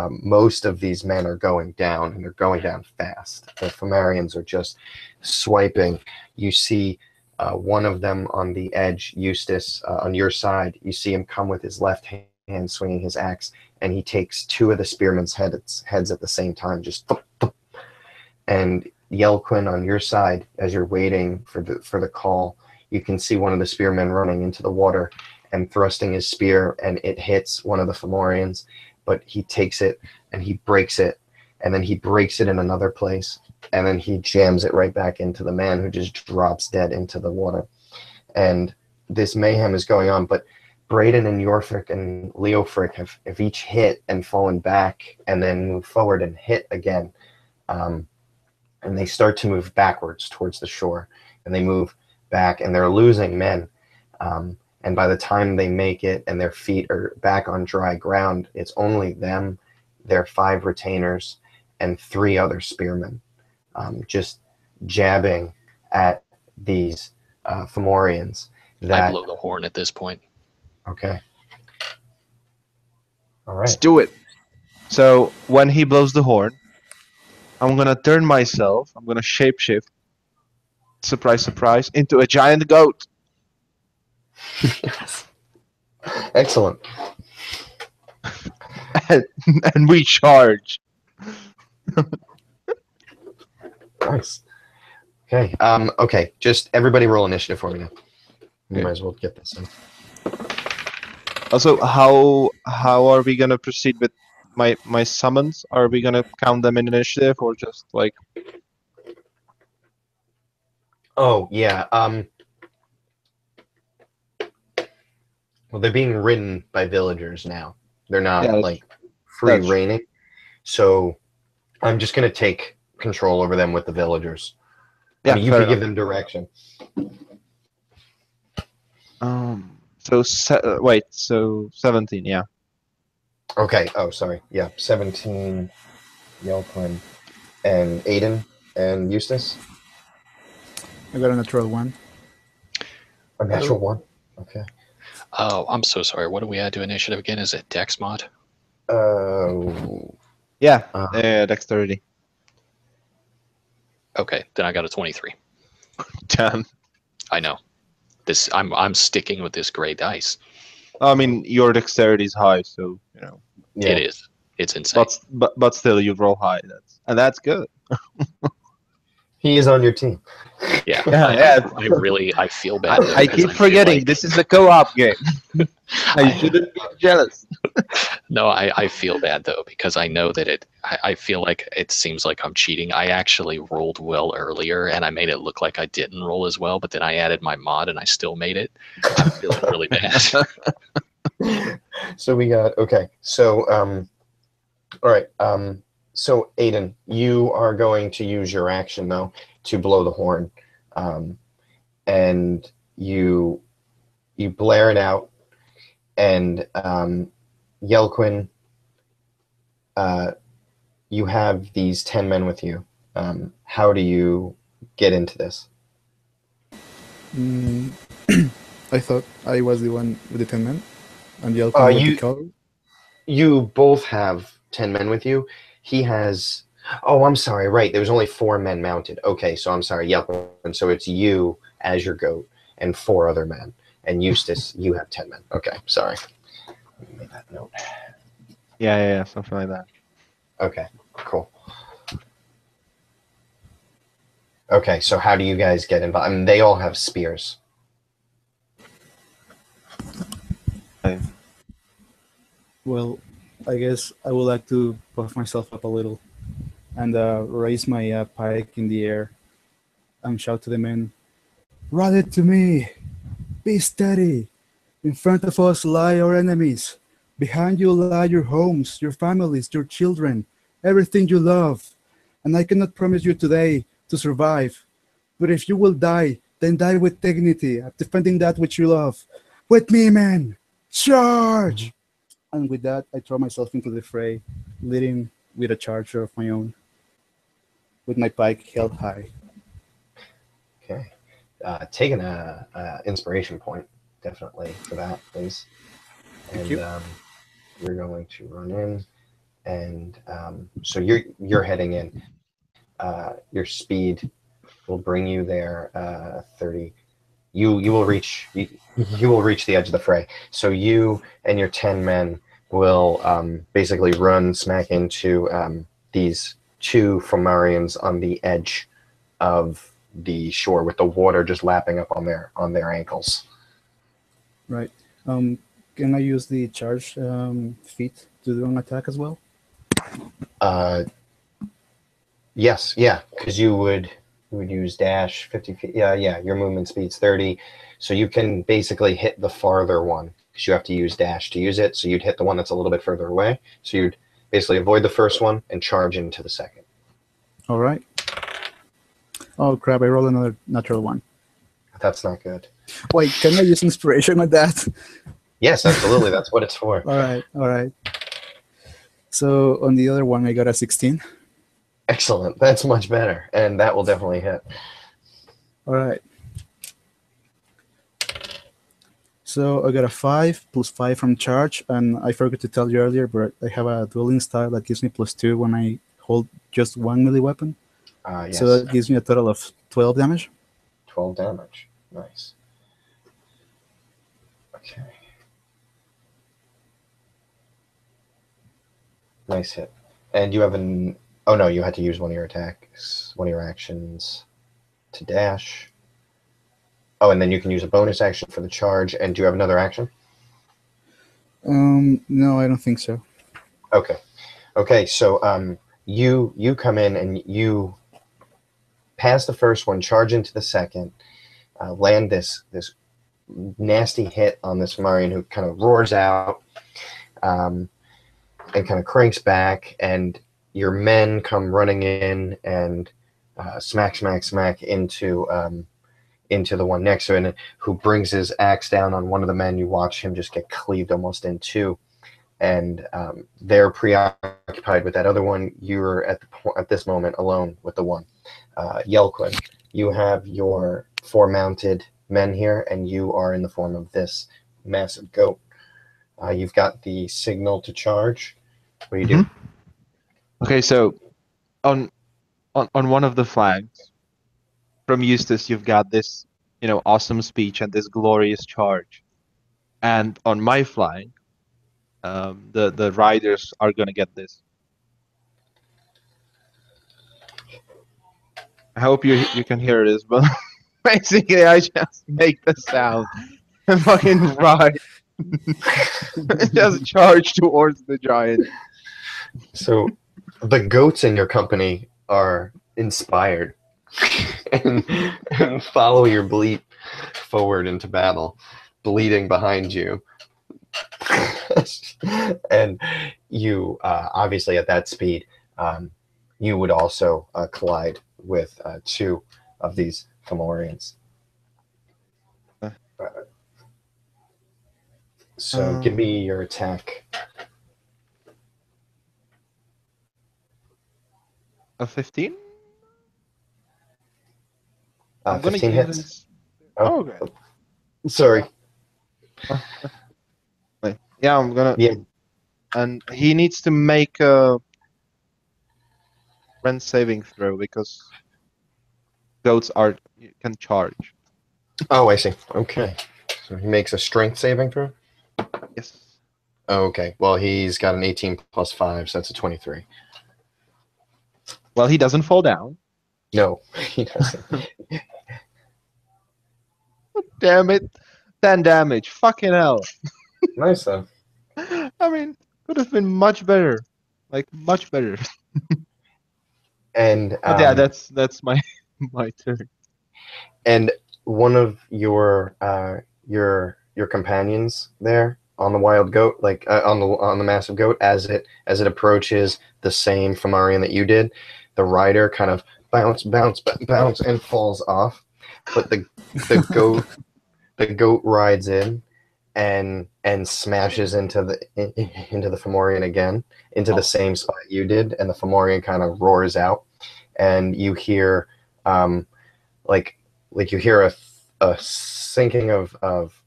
most of these men are going down, and they're going down fast. The Fomorians are just swiping. You see one of them on the edge, Eustace, on your side. You see him come with his left hand swinging his axe, and he takes 2 of the spearmen's heads at the same time, just thump, thump. And Yelquin on your side, as you're waiting for the call, you can see one of the spearmen running into the water and thrusting his spear, and it hits one of the Fomorians, but he takes it and he breaks it, and then he breaks it in another place, and then he jams it right back into the man, who just drops dead into the water. And this mayhem is going on, but Braden and Yorfric and Leofric have each hit and fallen back and then move forward and hit again. And they start to move backwards towards the shore, and they move back, and they're losing men. And by the time they make it and their feet are back on dry ground, it's only them, their 5 retainers, and 3 other spearmen, just jabbing at these Fomorians. I blow the horn at this point. Okay. All Let's right. do it. So when he blows the horn, I'm gonna turn myself. I'm gonna shapeshift. Surprise, surprise! Into a giant goat. Yes. Excellent. And we charge. Nice. Okay. Okay. Just everybody roll initiative for me now. You Okay. might as well get this in. Also, how are we gonna proceed with my summons? Are we gonna count them in initiative or just like? Oh yeah. Well, they're being ridden by villagers now. They're not Yeah, like free that's- reigning. So I'm just gonna take control over them with the villagers. Yeah, I mean, you fair can give enough. them direction. So wait. So 17. Yeah. Okay. Oh, sorry. Yeah. 17. Yelquin and Aiden and Eustace. I got a natural 1. A natural 1. Okay. Oh, I'm so sorry. What do we add to initiative again? Is it Dex mod? Yeah. Uh, Dexterity. Okay, then I got a 23. Damn. I know. This I'm sticking with this gray dice. I mean, your dexterity is high, so you know. yeah. It is. It's insane. But still, you roll high. That's good. He is on your team. Yeah, Yeah, I feel bad though. I 'cause keep feel forgetting like this is a co-op game. I I, shouldn't be jealous. no, I feel bad though because I know that I feel like it seems like I'm cheating. I actually rolled well earlier and I made it look like I didn't roll as well, but then I added my mod and I still made it. I'm feeling really bad. So we got okay. So all right. So Aiden, you are going to use your action though to blow the horn, and you blare it out, and Yelquin, you have these 10 men with you. How do you get into this? Mm, I thought I was the one with the 10 men, and the Alcon with the You color. you both have 10 men with you. He has. Oh, I'm sorry. Right, there was only 4 men mounted. Okay, so I'm sorry. Yelquin. So it's you as your goat and 4 other men. And Eustace, you have 10 men. Okay, sorry. Let me make that note. Yeah, something like that. Okay, cool. Okay, so how do you guys get involved? I mean, they all have spears. Well, I guess I would like to puff myself up a little and raise my pike in the air and shout to the men, "Rally to me! Be steady! In front of us lie our enemies. Behind you lie your homes, your families, your children, everything you love. And I cannot promise you today to survive. But if you will die, then die with dignity, defending that which you love. With me, men! Charge!" And with that, I throw myself into the fray, leading with a charger of my own, with my pike held high. Okay. Taking a inspiration point, definitely, for that, please. Thank And you. you're going to run in. And so you're heading in. Your speed will bring you there. 30. You will reach you will reach the edge of the fray. So you and your 10 men will basically run smack into these 2 Fomarians on the edge of the shore with the water just lapping up on their ankles. Right. Um, can I use the charge feat to do an attack as well? Yes, yeah, because you would use dash 50 feet. Yeah, your movement speed's 30, so you can basically hit the farther one because you have to use dash to use it. So you'd hit the one that's a little bit further away. So you'd basically avoid the first one and charge into the second. All right. Oh crap! I rolled another natural one. That's not good. Wait, can I use inspiration on that? Yes, absolutely. That's what it's for. All right, all right. So on the other one, I got a 16. Excellent. That's much better, and that will definitely hit. All right. So I got a 5 plus 5 from charge, and I forgot to tell you earlier, but I have a dueling style that gives me +2 when I hold just one melee weapon. Yes. So that gives me a total of 12 damage. 12 damage. Nice. Okay. Nice hit. And you have an... Oh, no, you had to use one of your attacks, one of your actions to dash. Oh, and then you can use a bonus action for the charge. And do you have another action? No, I don't think so. Okay. Okay, so you come in and you pass the first one, charge into the second, land this nasty hit on this Marian who kind of roars out and kind of cranks back, and your men come running in and smack into the one next to it, who brings his axe down on one of the men. You watch him just get cleaved almost in two, and they're preoccupied with that other one. You're at this moment alone with the one. Yelquin, you have your 4 mounted men here, and you are in the form of this massive goat. You've got the signal to charge. What do you do? Okay, so on one of the flags from Eustace, you've got this, awesome speech and this glorious charge, and on my flank, the riders are gonna get this. I hope you can hear this, but basically I just make the sound and fucking ride, just charge towards the giant. So the goats in your company are inspired and, and follow your bleat forward into battle, bleeding behind you. And you, obviously, at that speed, you would also collide with two of these Fomorians. So give me your attack. A 15? 15 hits. This. Oh, Okay. sorry. Wait. Yeah, I'm gonna. Yeah. And he needs to make a strength saving throw because goats can charge. Oh, I see. Okay. So he makes a strength saving throw? Yes. Oh, okay. Well, he's got an 18 plus 5, so that's a 23. Well, he doesn't fall down. No, he doesn't. Damn it. 10 damage. Fucking hell. Nice, though. I mean, could have been much better. Like, much better. And But yeah, that's my my turn. and one of your companions there on the wild goat, like on the massive goat, as it approaches the same Fomorian that you did, the rider kind of bounce and falls off, but the goat rides in and smashes into the Fomorian again, into the same spot you did, and the Fomorian kind of roars out, and you hear like you hear a sinking of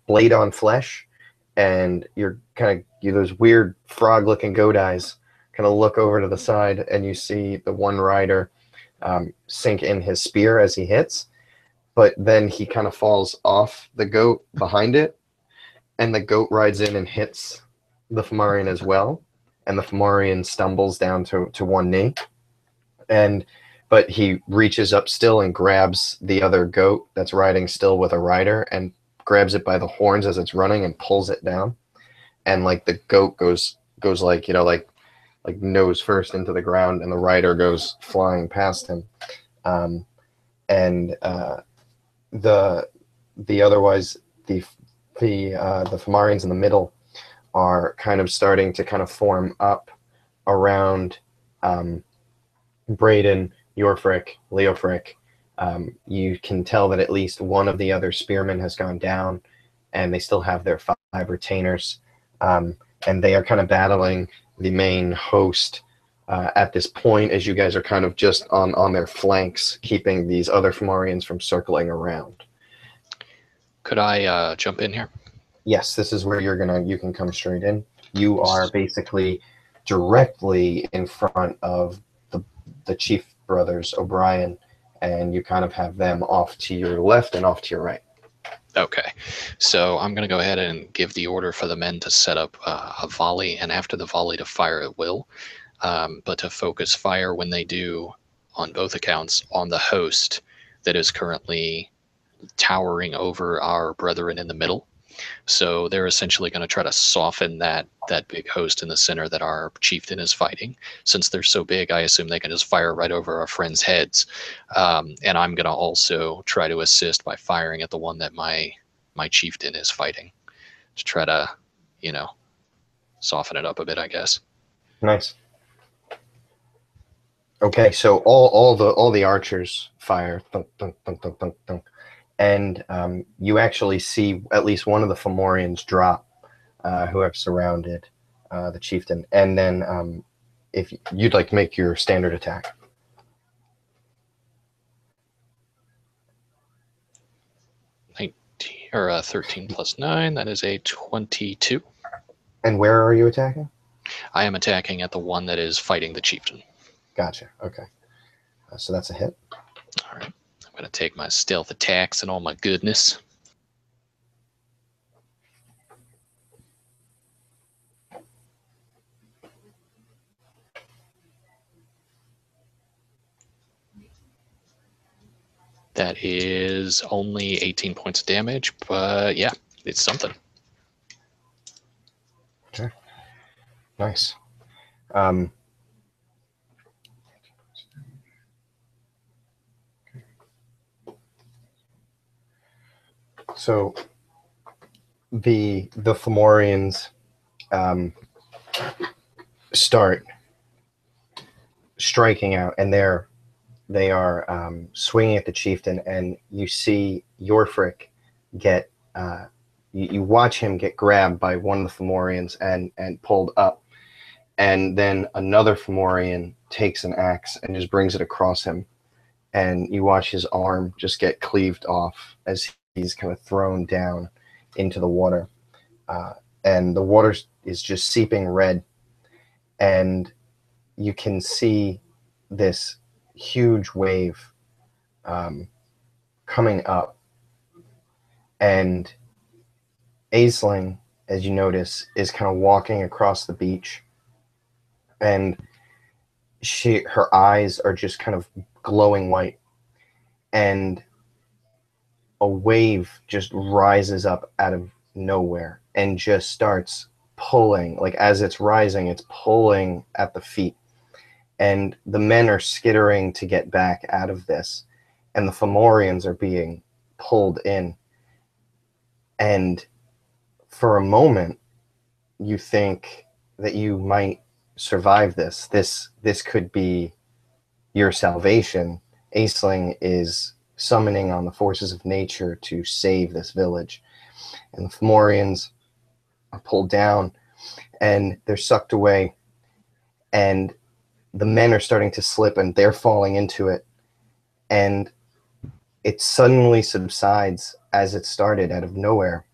blade on flesh, and you're kind of those weird frog looking goat eyes kind of look over to the side, and you see the one rider sink in his spear as he hits, but then he kind of falls off the goat behind it, and the goat rides in and hits the Fomorian as well, and the Fomorian stumbles down to one knee, but he reaches up still and grabs the other goat that's riding still with a rider, and grabs it by the horns as it's running and pulls it down, and like the goat goes like like nose first into the ground, and the rider goes flying past him, and the otherwise the Fomorians in the middle are kind of starting to kind of form up around Braden, Yorfrick, Leofrick. You can tell that at least one of the other spearmen has gone down, and they still have their 5 retainers, and they are kind of battling the main host at this point, as you guys are kind of just on their flanks, keeping these other Fomorians from circling around. Could I jump in here? Yes, this is where you can come straight in. You are basically directly in front of the chief brothers O'Brien, and you kind of have them off to your left and off to your right. Okay, so I'm going to go ahead and give the order for the men to set up a volley, and after the volley to fire at will, but to focus fire when they do, on both accounts, on the host that is currently towering over our brethren in the middle. So they're essentially going to try to soften that big host in the center that our chieftain is fighting. Since they're so big, I assume they can just fire right over our friends' heads. And I'm going to also try to assist by firing at the one that my chieftain is fighting, to try to, soften it up a bit, I guess. Nice. Okay, so all the archers fire, thunk, thunk, thunk, thunk, thunk, thunk. And you actually see at least one of the Fomorians drop, who have surrounded the chieftain. And then if you'd like to make your standard attack. Or 13 plus 9, that is a 22. And where are you attacking? I am attacking at the one that is fighting the chieftain. Gotcha. Okay. So that's a hit. All right. I'm going to take my stealth attacks and all my goodness. That is only 18 points of damage, but yeah, it's something. Okay. Nice. So the Fomorians start striking out, and they are swinging at the chieftain, and you see Yorfric get you watch him get grabbed by one of the Fomorians and pulled up, and then another Fomorian takes an axe and just brings it across him, and you watch his arm just get cleaved off as he's kind of thrown down into the water, and the water is just seeping red, and you can see this huge wave coming up, and Aisling, as you notice, is kind of walking across the beach, and her eyes are just kind of glowing white, and a wave just rises up out of nowhere and just starts pulling. Like, as it's rising, it's pulling at the feet, and the men are skittering to get back out of this, and the Fomorians are being pulled in. And for a moment, you think that you might survive this. This could be your salvation. Aisling is summoning on the forces of nature to save this village, and the Fomorians are pulled down, and they're sucked away, and the men are starting to slip, and they're falling into it, and it suddenly subsides as it started out of nowhere,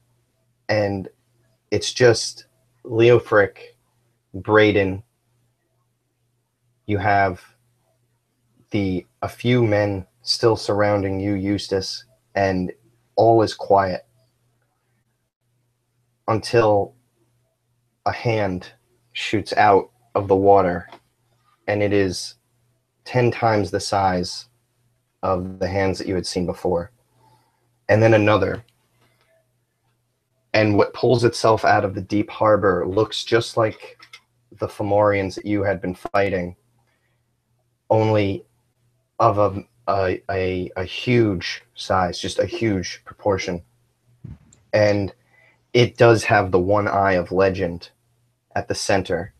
and it's just Leofric, Braden. You have a few men still surrounding you, Eustace, and all is quiet until a hand shoots out of the water, and it is 10 times the size of the hands that you had seen before. And then another. And what pulls itself out of the deep harbor looks just like the Fomorians that you had been fighting, only of a huge size, just a huge proportion. And it does have the one eye of legend at the center.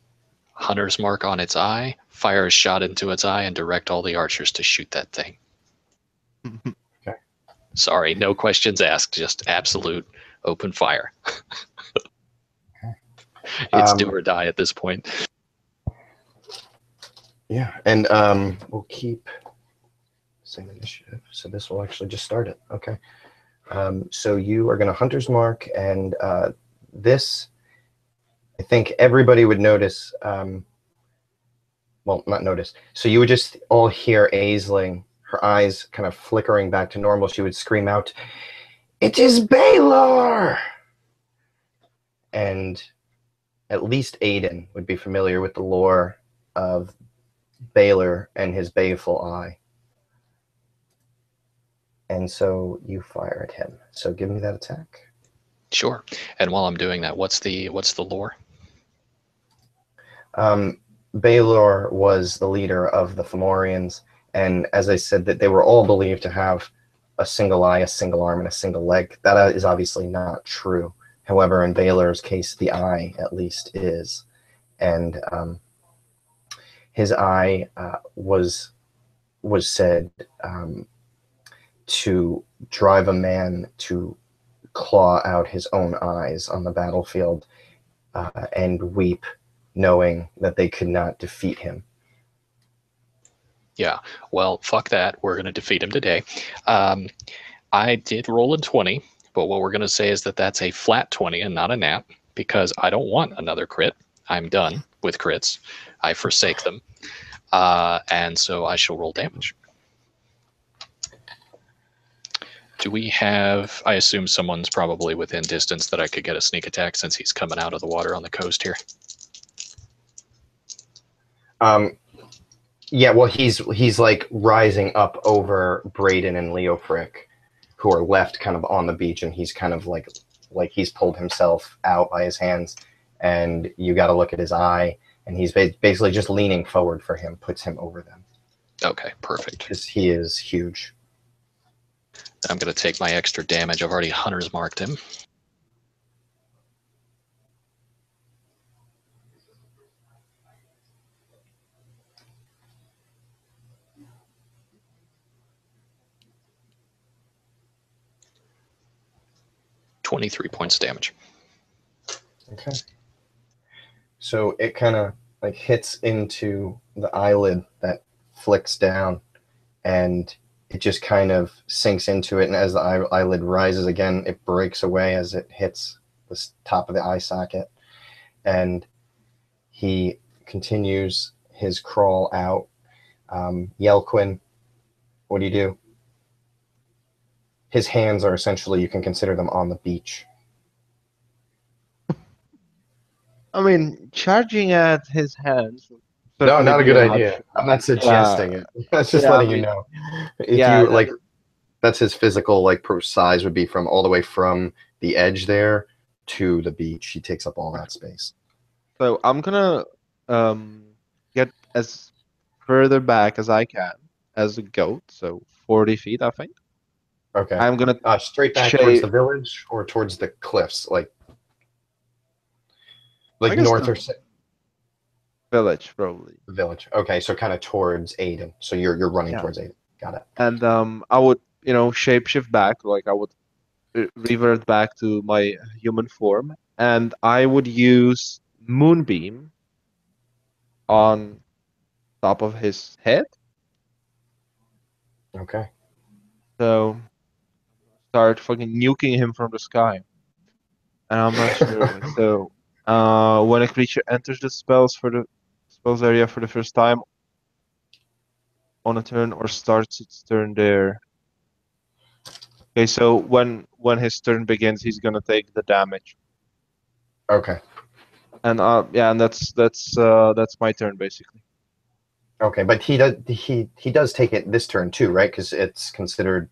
Hunter's mark on its eye, fire a shot into its eye, and direct all the archers to shoot that thing. Okay. Sorry, no questions asked, just absolute open fire. It's do or die at this point. Yeah, and we'll keep same initiative. So this will actually just start it. Okay. So you are going to Hunter's Mark, and this, I think everybody would notice. Well, not notice. So you would just all hear Aisling, her eyes kind of flickering back to normal. She would scream out, "It is Baylor!" And at least Aiden would be familiar with the lore of Baylor and his baleful eye. And so you fire at him. So give me that attack. Sure. And while I'm doing that, what's the lore? Baylor was the leader of the Fomorians, and as I said, that they were all believed to have a single eye, a single arm, and a single leg. That is obviously not true. However, in Baylor's case, the eye at least is. And his eye was said to drive a man to claw out his own eyes on the battlefield and weep, knowing that they could not defeat him. Yeah, well, fuck that. We're going to defeat him today. I did roll a 20, but what we're going to say is that that's a flat 20 and not a nat, because I don't want another crit. I'm done with crits. I forsake them. And so I shall roll damage. Do we have... I assume someone's probably within distance that I could get a sneak attack since he's coming out of the water on the coast here. Yeah, well, he's like rising up over Braden and Leo Frick, who are left kind of on the beach, and he's kind of like he's pulled himself out by his hands, and you got to look at his eye, and he's basically just leaning forward for him, puts him over them. Okay, perfect. Because he is huge. I'm going to take my extra damage. I've already Hunter's marked him. $23 points of damage. Okay. So it kind of like hits into the eyelid that flicks down, and it just kind of sinks into it. And as the eyelid rises again, it breaks away as it hits the top of the eye socket. And he continues his crawl out. Yelquin, what do you do? His hands are essentially, you can consider them on the beach. I mean, charging at his hands would No, certainly not a be good an idea. option. I'm not suggesting it. That's just Yeah, I letting you mean, know. If yeah, you like, that's his physical like size would be from all the way from the edge there to the beach. He takes up all that space. So I'm gonna get as further back as I can as a goat, so 40 feet, I think. Okay. I'm gonna Straight back towards the village or towards the cliffs, like I guess north the or village probably. the village. Okay, so kind of towards Aiden. So you're running Yeah. towards Aiden. Got it. And I would, shapeshift back, like I would revert back to my human form, and I would use Moonbeam on top of his head. Okay. So start fucking nuking him from the sky. And I'm not sure. So when a creature enters the spells area for the first time on a turn or starts its turn there. Okay, so when his turn begins, he's gonna take the damage. Okay. And and that's my turn basically. Okay, but he does take it this turn too, right? Because it's considered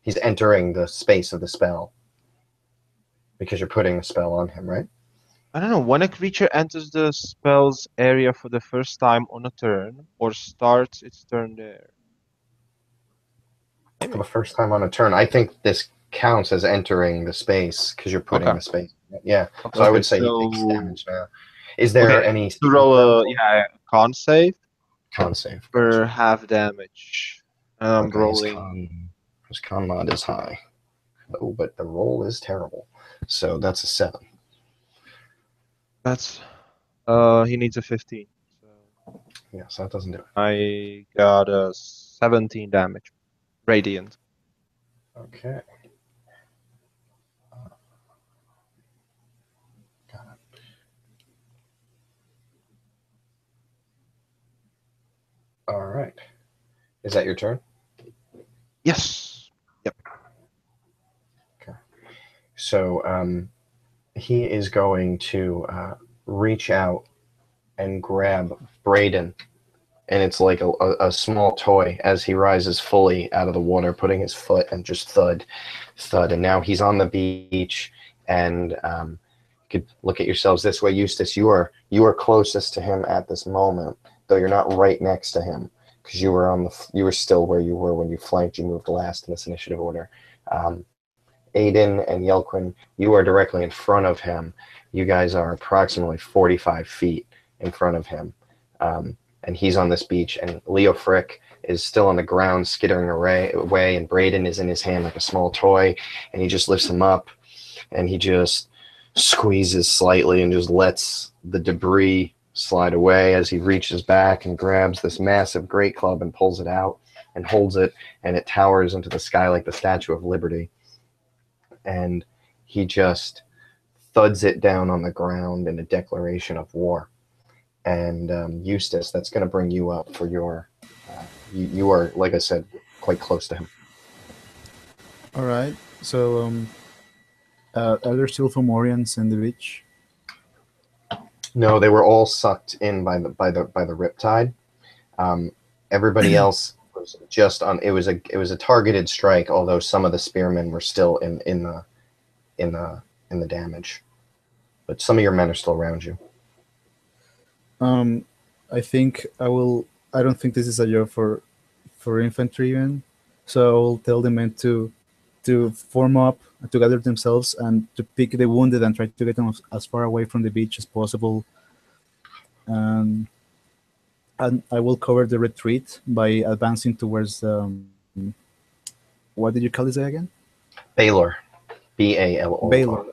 he's entering the space of the spell because you're putting the spell on him, right? I don't know, when a creature enters the spell's area for the first time on a turn or starts its turn there. For the first time on a turn, I think this counts as entering the space because you're putting Okay. the space. Yeah. Okay, So I would say so he takes damage now. Is there any to roll a con save con save for half damage? I'm okay, rolling. His con mod is high. Oh, but the roll is terrible. So that's a 7. That's he needs a 15. So Yeah, so that doesn't do it. I got a 17 damage. Radiant. Okay. Got it. All right. Is that your turn? Yes. Yep. Okay. So he is going to reach out and grab Braden, and it's like a small toy as he rises fully out of the water, putting his foot and just thud, and now he's on the beach. And you could look at yourselves this way, Eustace. You are closest to him at this moment, though you're not right next to him because you were still where you were when you flanked. You moved last in this initiative order. Aiden and Yelquin, you are directly in front of him. You guys are approximately 45 feet in front of him. And he's on this beach, and Leo Frick is still on the ground skittering away, and Braden is in his hand like a small toy, and he just lifts him up, and he just squeezes slightly and just lets the debris slide away as he reaches back and grabs this massive great club and pulls it out and holds it, and it towers into the sky like the Statue of Liberty. And he just thuds it down on the ground in a declaration of war. And Eustace, that's going to bring you up for your. You are, like I said, quite close to him. All right. So, are there still Fomorians in the beach? No, they were all sucked in by the riptide. Everybody else was just on. It was a targeted strike, although some of the spearmen were still in the damage. But some of your men are still around you. I think I will. I don't think this is a job for infantrymen, so I will tell the men to form up, to gather themselves, and to pick the wounded and try to get them as far away from the beach as possible. And I will cover the retreat by advancing towards what did you call this guy again? Baylor, Balor. Baylor.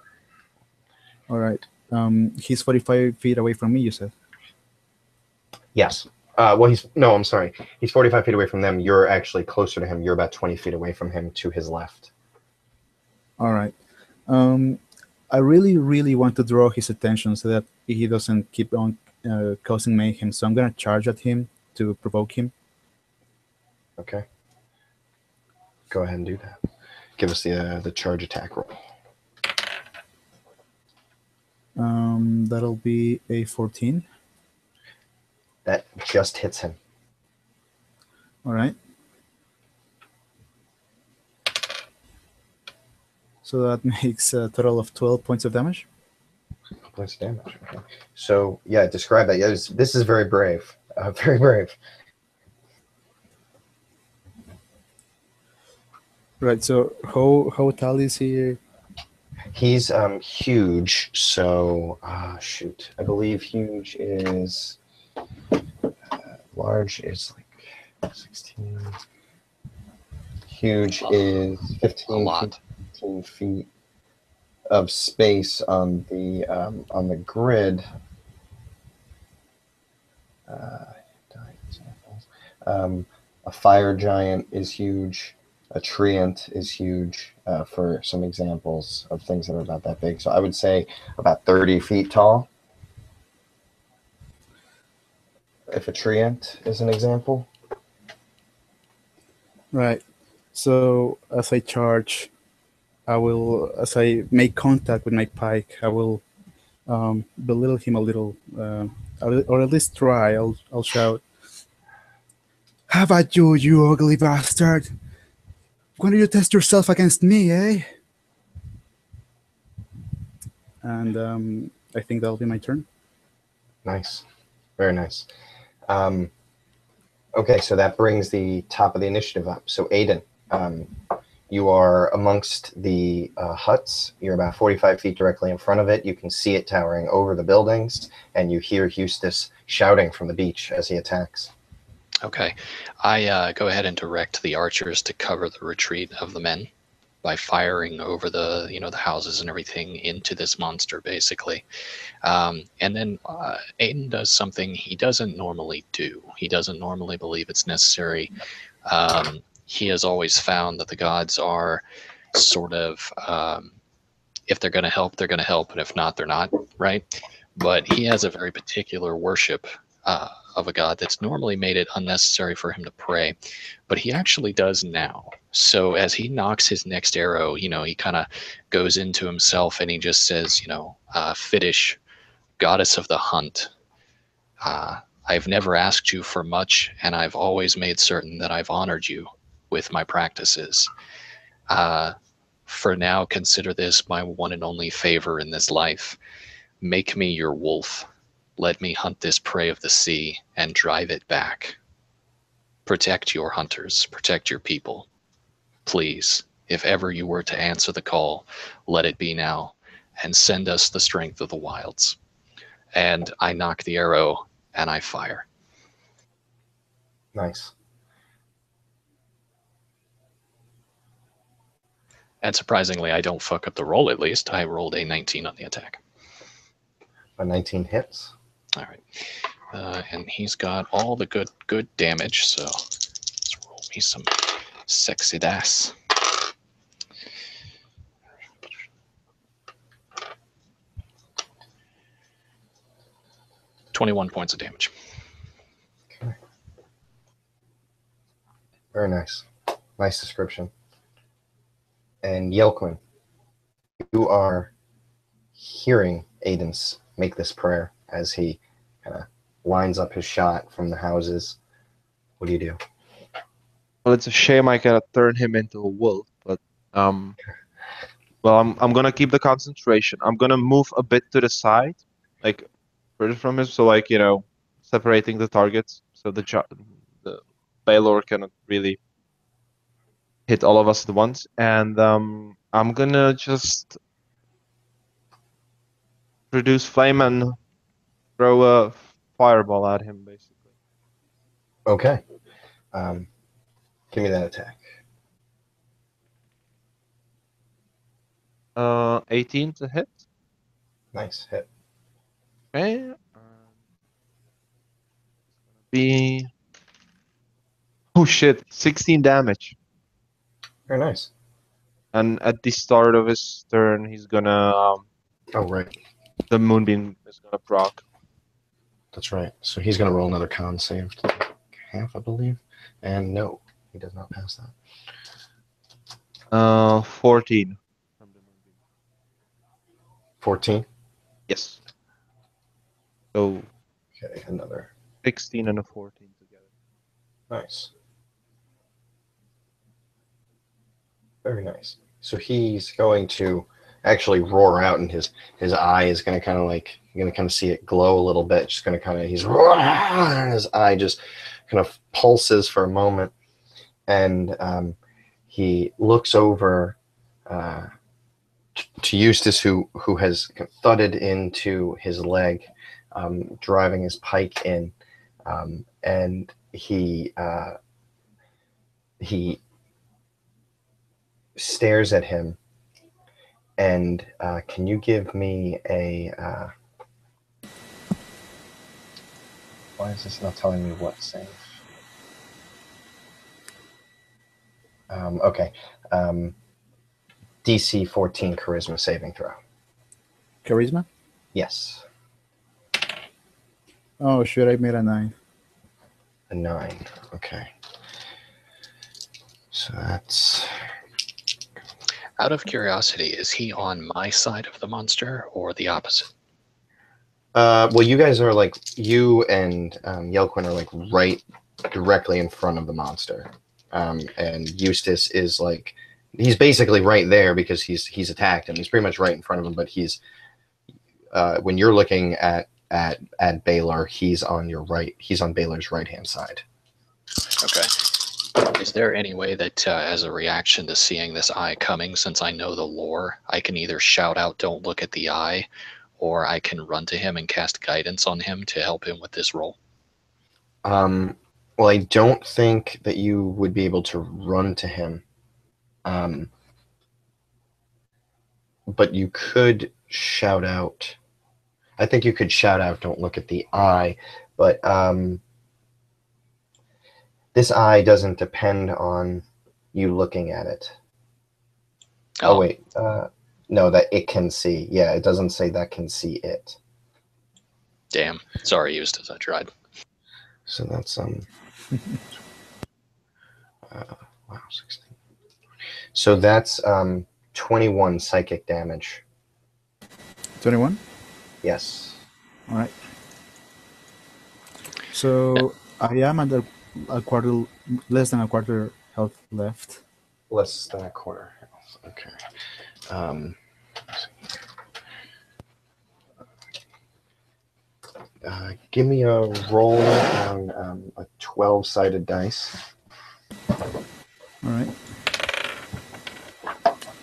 All right. He's 45 feet away from me, you said. Yes. Well, I'm sorry. He's 45 feet away from them. You're actually closer to him. You're about 20 feet away from him to his left. All right. I really, really want to draw his attention so that he doesn't keep on causing mayhem. So I'm going to charge at him to provoke him. Okay. Go ahead and do that. Give us the charge attack roll. That'll be a 14. That just hits him. All right. So that makes a total of 12 points of damage. Points of damage. Okay. So yeah, describe that. Yeah, this is very brave. Very brave. Right. So how tall is he? He's huge. So shoot, I believe huge is large is like 16. Huge is 15 feet of space on the grid. A fire giant is huge. A treant is huge, for some examples of things that are about that big. So I would say about 30 feet tall. If a treant is an example. Right. So as I charge, as I make contact with my pike, I will belittle him a little, or at least try. I'll shout, "Have at you, you ugly bastard! Why don't you test yourself against me, eh?" And I think that'll be my turn. Nice. Very nice. Okay, so that brings the top of the initiative up. So Aiden, you are amongst the huts. You're about 45 feet directly in front of it. You can see it towering over the buildings, and you hear Eustace shouting from the beach as he attacks. Okay. I go ahead and direct the archers to cover the retreat of the men by firing over the houses and everything into this monster, basically. And then Aiden does something he doesn't normally do. He doesn't normally believe it's necessary. He has always found that the gods are sort of, if they're going to help, they're going to help, and if not, they're not, right? But he has a very particular worship of a god that's normally made it unnecessary for him to pray, but he actually does now. So as he knocks his next arrow, he kind of goes into himself and he just says, Fiddish, goddess of the hunt, I've never asked you for much, and I've always made certain that I've honored you with my practices. For now, consider this my one and only favor in this life. Make me your wolf. Let me hunt this prey of the sea and drive it back. Protect your hunters, protect your people. Please, if ever you were to answer the call, let it be now, and send us the strength of the wilds. And I knock the arrow and I fire. Nice. And surprisingly, I don't fuck up the roll, at least. I rolled a 19 on the attack. A 19 hits. All right. And he's got all the good damage, so let's roll me some sexy dice. $21 points of damage. Okay. Very nice. Nice description. And Yelquin, you are hearing Aiden's make this prayer as he kind of lines up his shot from the houses. What do you do? Well, it's a shame I cannot turn him into a wolf, but well, I'm gonna keep the concentration. I'm gonna move a bit to the side, like further from him, so like separating the targets, so the Baylor cannot really hit all of us at once. And I'm gonna just produce flame and throw a fireball at him, basically. Okay. Give me that attack. 18 to hit. Nice hit. Okay. Be oh shit, 16 damage. Very nice. And at the start of his turn, he's gonna Oh, right. the moonbeam is gonna proc. That's right. So he's going to roll another con save. Half, I believe. And no, he does not pass that. 14 from the moonbeam. 14. Yes. So Okay, another. 16 and a 14 together. Nice. Very nice. So he's going to actually roar out, and his eye is going to kind of like, you're going to kind of see it glow a little bit. Just going to kind of, and his eye just kind of pulses for a moment, and he looks over to Eustace, who has thudded into his leg, driving his pike in, and he stares at him. And can you give me a? Why is this not telling me what save? Okay. DC 14 charisma saving throw. Charisma? Yes. Oh, shoot, I made a 9. A 9. Okay. So that's... Out of curiosity, is he on my side of the monster or the opposite? Well, you guys are like, you and Yelquin are like right directly in front of the monster. And Eustace is like, he's basically right there because he's attacked him. He's pretty much right in front of him, but he's when you're looking at Baylor, he's on your right. He's on Baylor's right hand side. Okay. Is there any way that as a reaction to seeing this eye coming, since I know the lore, I can either shout out, "Don't look at the eye," or I can run to him and cast guidance on him to help him with this roll? Well, I don't think that you would be able to run to him. But you could shout out. I think you could shout out, "Don't look at the eye," but this eye doesn't depend on you looking at it. Oh wait, no, that it can see. Yeah, it doesn't say that can see it. Damn. Sorry, Eustace, I tried. So that's wow, 16. So that's 21 psychic damage. 21? Yes. All right. So I am at a quarter, less than a quarter health left. Less than a quarter health. Okay. Give me a roll on a 12-sided dice. All right.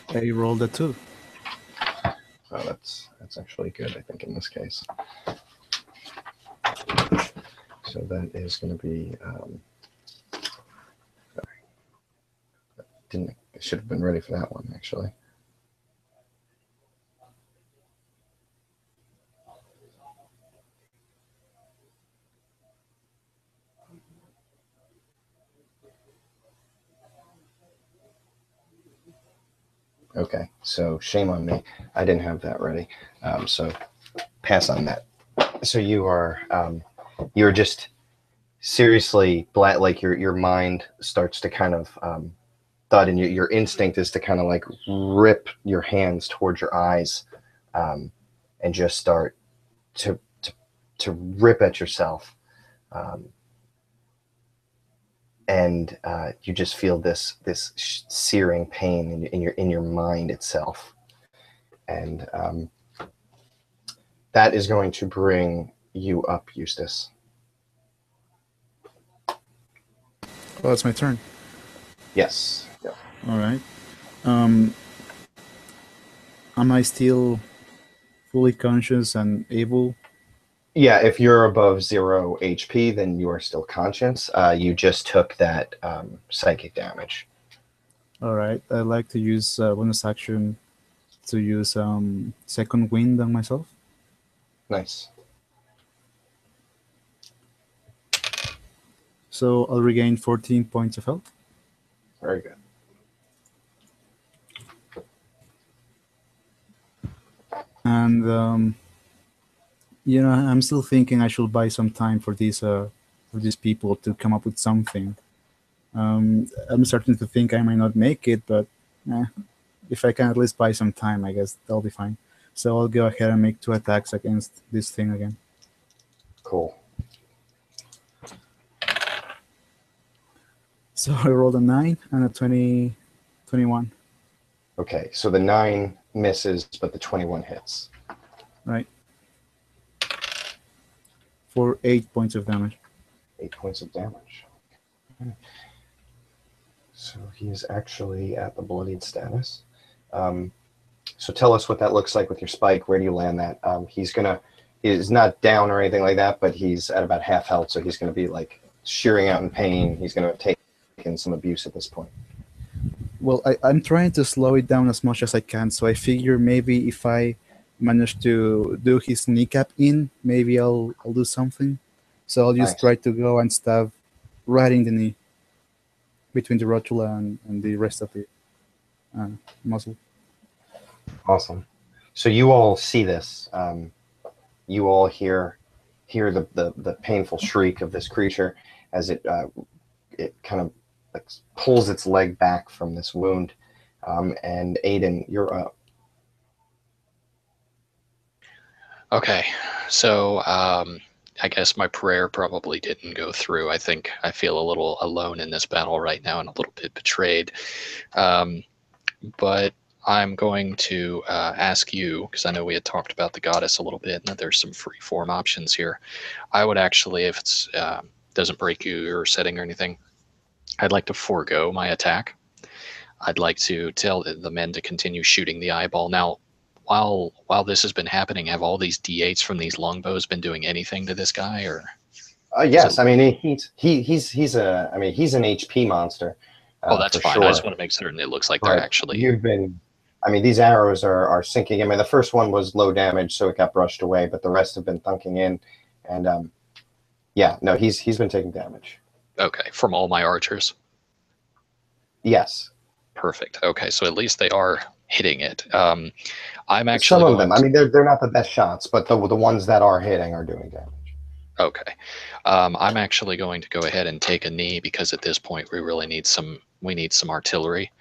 I rolled a 2. Oh, that's actually good, I think, in this case. So that is going to be. Sorry. I should have been ready for that one, actually. Okay, so shame on me. I didn't have that ready. So pass on that. So you're just seriously like your mind starts to kind of thud, and your instinct is to kind of like rip your hands towards your eyes, and just start to rip at yourself. and you just feel this searing pain in your mind itself, and that is going to bring you up, Eustace. Oh, it's my turn. Yes. Yeah. All right. Am I still fully conscious and able? Yeah, if you're above 0 HP, then you are still conscious. You just took that psychic damage. All right. I'd like to use bonus action to use second wind on myself. Nice. So I'll regain 14 points of health. Very good. And I'm still thinking I should buy some time for these people to come up with something. I'm starting to think I might not make it, but if I can at least buy some time, I guess that'll be fine. So I'll go ahead and make 2 attacks against this thing again. Cool. So I rolled a 9 and a 21. Okay, so the 9 misses, but the 21 hits. Right. For 8 points of damage. 8 points of damage. Okay. So he is actually at the bloodied status. So tell us what that looks like with your spike. Where do you land that? He's not down or anything like that, but he's at about half health, so he's going to be like shearing out in pain. He's going to take in some abuse at this point. Well, I'm trying to slow it down as much as I can, so I figure maybe if I manage to do his kneecap in, maybe I'll do something. So I'll just try to go and stab right in the knee, between the rotula and the rest of the muscle. Awesome. So you all see this. You all hear the painful shriek of this creature as it kind of like pulls its leg back from this wound. And Aiden, you're up. Okay, so I guess my prayer probably didn't go through. I think I feel a little alone in this battle right now and a little bit betrayed. But I'm going to ask you, because I know we had talked about the goddess a little bit and that there's some free form options here. I would actually, if it doesn't break your setting or anything, I'd like to forego my attack. I'd like to tell the men to continue shooting the eyeball. Now, while this has been happening, have all these D8s from these longbows been doing anything to this guy, or? Yes, I mean he's an HP monster. Oh, that's fine. Sure. I just want to make certain it looks like they're actually. These arrows are sinking. I mean, the first one was low damage, so it got brushed away, but the rest have been thunking in, and he's been taking damage. Okay, from all my archers. Yes. Perfect. Okay, so at least they are hitting it. I'm actually some of them. I mean, they're not the best shots, but the ones that are hitting are doing damage. Okay, I'm actually going to go ahead and take a knee because at this point we really need some artillery.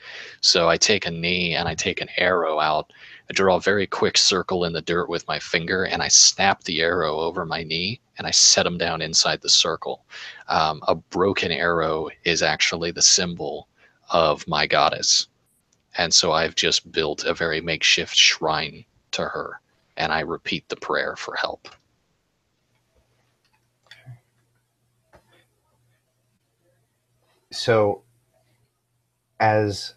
So I take a knee and I take an arrow out. I draw a very quick circle in the dirt with my finger and I snap the arrow over my knee and I set them down inside the circle. A broken arrow is actually the symbol of my goddess. And so I've just built a very makeshift shrine to her and I repeat the prayer for help. So as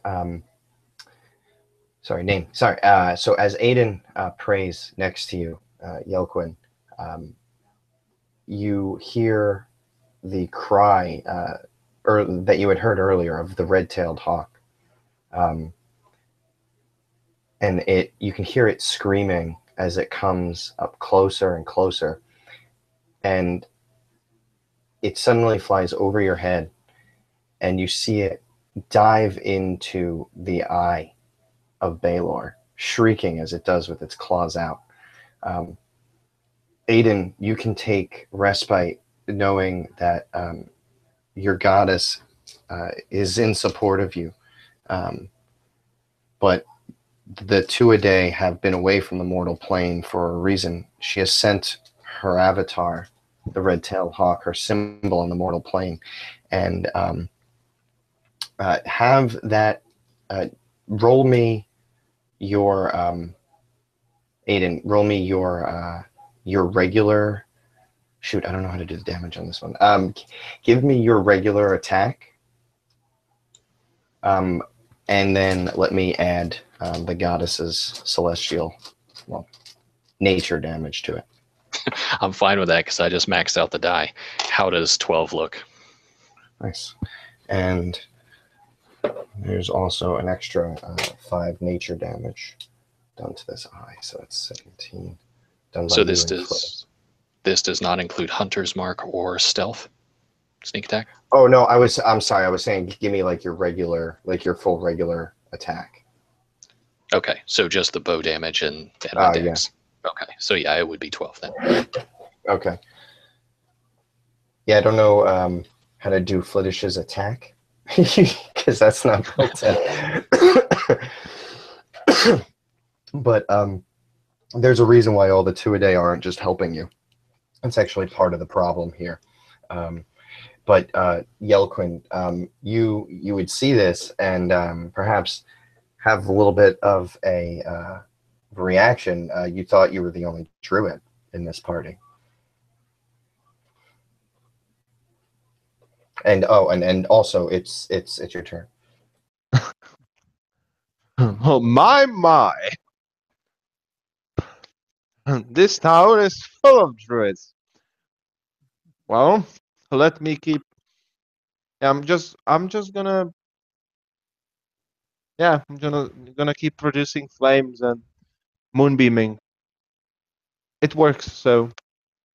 so as Aiden prays next to you, Yelquin, you hear the cry that you had heard earlier of the red-tailed hawk, and you can hear it screaming as it comes up closer and closer, and it suddenly flies over your head, and you see it dive into the eye of Baelor, shrieking as it does with its claws out. Aiden, you can take respite knowing that your goddess is in support of you. But the Two-A-Day have been away from the mortal plane for a reason. She has sent her avatar, the red-tailed hawk, her symbol on the mortal plane. And have that. Roll me your Aiden. Roll me your regular. Shoot, I don't know how to do the damage on this one. Give me your regular attack. And then let me add the goddess's celestial, well, nature damage to it. I'm fine with that because I just maxed out the die. How does 12 look? Nice. And there's also an extra 5 nature damage done to this eye, so it's 17. Done by So you this and Flip. this does not include Hunter's Mark or Stealth sneak attack. Oh no, I'm sorry. I was saying give me like your regular, like your full regular attack. Okay, so just the bow damage and my Yeah. dex. Okay, so yeah, it would be 12 then. Okay. Yeah, I don't know how to do Flittish's attack because that's not built in. But there's a reason why all the 2-a-day aren't just helping you. That's actually part of the problem here. But Yelquin, you would see this and perhaps have a little bit of a reaction. You thought you were the only druid in this party. And and also it's your turn. Oh my! This town is full of druids. Well, let me keep. I'm just gonna. Yeah, I'm gonna keep producing flames and moonbeaming. It works, so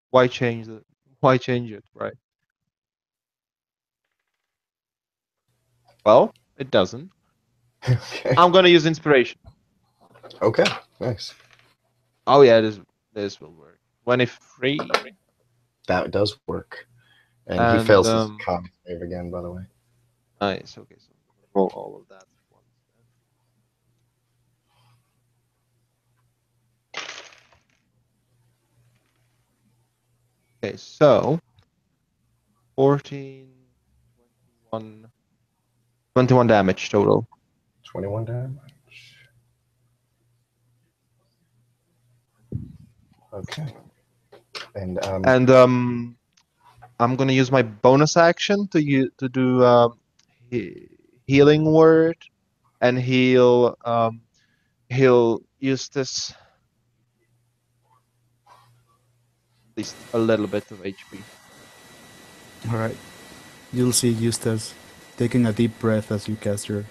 why change it? Why change it, right? Well, it doesn't. Okay. I'm gonna use inspiration. Okay. Nice. Oh yeah, this will work. 23. That does work. And he And fails his con save again, by the way. nice. Okay, so roll all of that once. Okay, so 14, 21 damage total. 21 damage. Okay. And I'm gonna use my bonus action to do healing word, and he'll use this at least a little bit of HP. All right. You'll see Eustace taking a deep breath as you cast your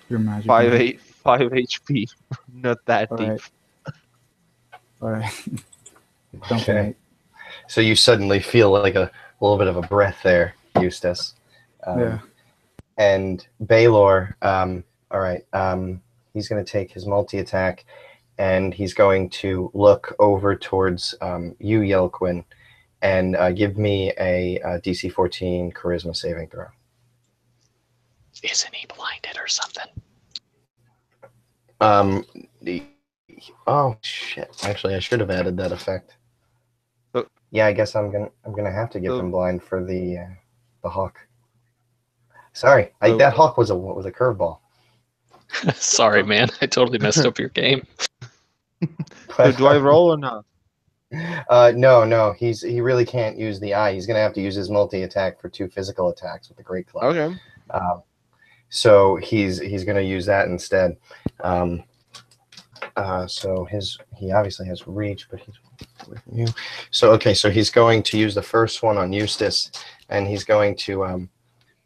magic. 5 HP, not that All deep. right. All right. Don't okay. panic. So you suddenly feel like a little bit of a breath there, Eustace. Yeah. And Baylor, all right, he's going to take his multi-attack, and he's going to look over towards you, Yelquin, and give me a DC 14 Charisma saving throw. Isn't he blinded or something? Oh shit! Actually, I should have added that effect. Yeah, I guess I'm gonna have to give him blind for the hawk. Sorry, that hawk was a curveball. Sorry, man. I totally messed up your game. So do I roll or not? No. He really can't use the eye. He's gonna have to use his multi-attack for 2 physical attacks with the Great Club. Okay. So he's gonna use that instead. So he obviously has reach, but he's away from you. So okay, so he's going to use the first one on Eustace, and he's going to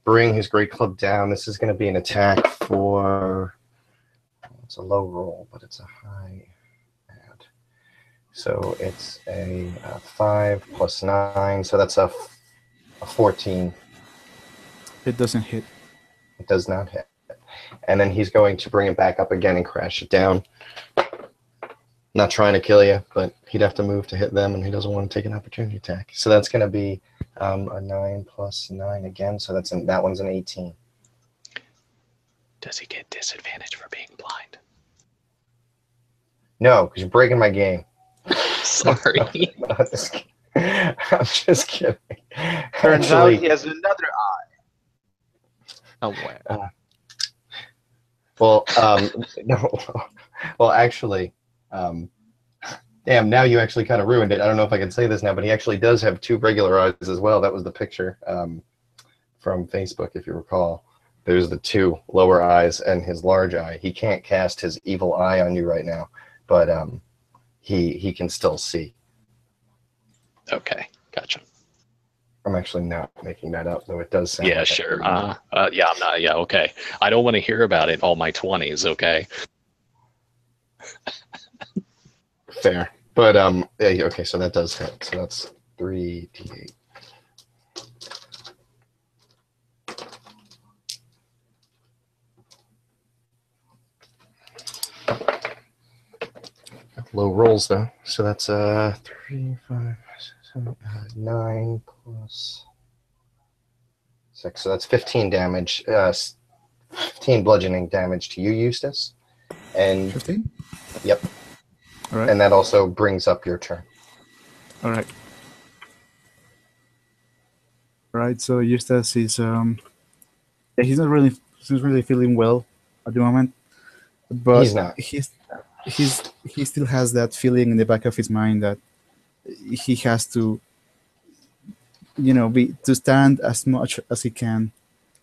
bring his Great Club down. This is going to be an attack for. It's a low roll, but it's a high add. So it's a 5 plus 9, so that's a 14. It doesn't hit. It does not hit. And then he's going to bring it back up again and crash it down. Not trying to kill you, but he'd have to move to hit them, and he doesn't want to take an opportunity attack. So that's going to be a 9 plus 9 again. So that one's an 18. Does he get disadvantage for being blind? No, because you're breaking my game. Sorry. I'm just kidding. Turns out he has another eye. Somewhere. Well, no. Well, actually, um, damn. Now you actually kind of ruined it. I don't know if I can say this now, but he actually does have two regular eyes as well. That was the picture from Facebook, if you recall. There's the two lower eyes and his large eye. He can't cast his evil eye on you right now, but he can still see. Okay, gotcha. I'm actually not making that up, though it does sound Yeah, like sure. that. Yeah, I'm not. Yeah, okay. I don't want to hear about it all my 20s. Okay. Fair. But yeah, okay, so that does hit. So that's 3d8. Low rolls though. So that's 3, 5, 7, 9 plus 6. So that's 15 damage. 15 bludgeoning damage to you, Eustace. And 15? yep. All right. And that also brings up your turn. All right. All right. So Eustace is yeah, he's really feeling well at the moment, but He's not. he still has that feeling in the back of his mind that he has to, be to stand as much as he can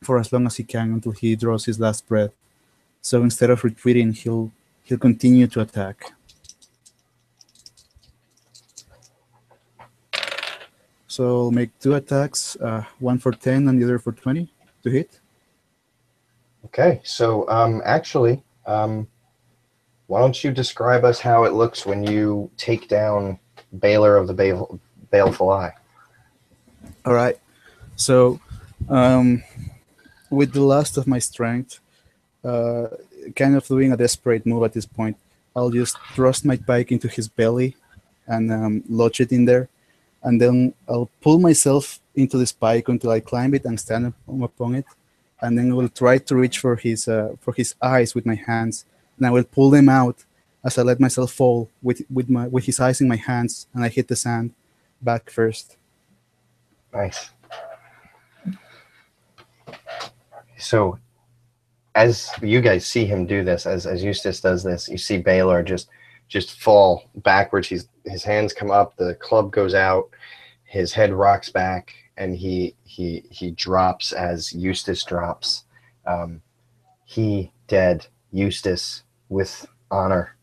for as long as he can until he draws his last breath. So instead of retreating, he'll continue to attack. So I'll make 2 attacks, one for 10 and the other for 20 to hit. Okay, so actually, why don't you describe us how it looks when you take down Baylor of the Baleful Eye? All right. So, with the last of my strength, kind of doing a desperate move at this point, I'll just thrust my pike into his belly and lodge it in there. And then I'll pull myself into the spike until I climb it and stand upon it. And then I will try to reach for his eyes with my hands. And I will pull them out as I let myself fall with his eyes in my hands, and I hit the sand back first. Nice. So, as you guys see him do this, as Eustace does this, you see Baylor just fall backwards. His hands come up, the club goes out, his head rocks back, and he drops as Eustace drops. He dead, Eustace with honor.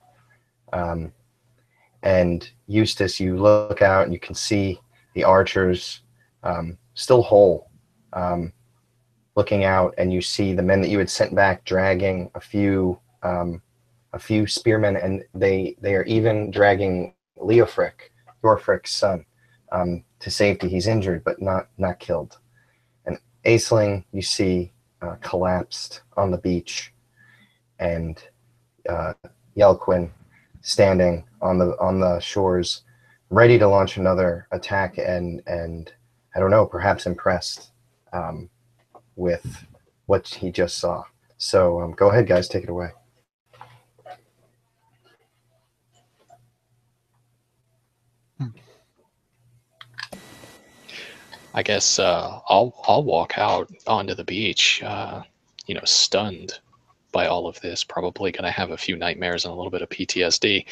And Eustace, you look out and you can see the archers still whole, looking out, and you see the men that you had sent back dragging a few spearmen, and they are even dragging Leofric, Yorfric's son, to safety. He's injured but not killed. And Aisling, you see collapsed on the beach, and Yelquin standing on the shores, ready to launch another attack, and I don't know, perhaps impressed with what he just saw. So go ahead, guys, take it away. I guess I'll walk out onto the beach, stunned by all of this. Probably gonna have a few nightmares and a little bit of PTSD,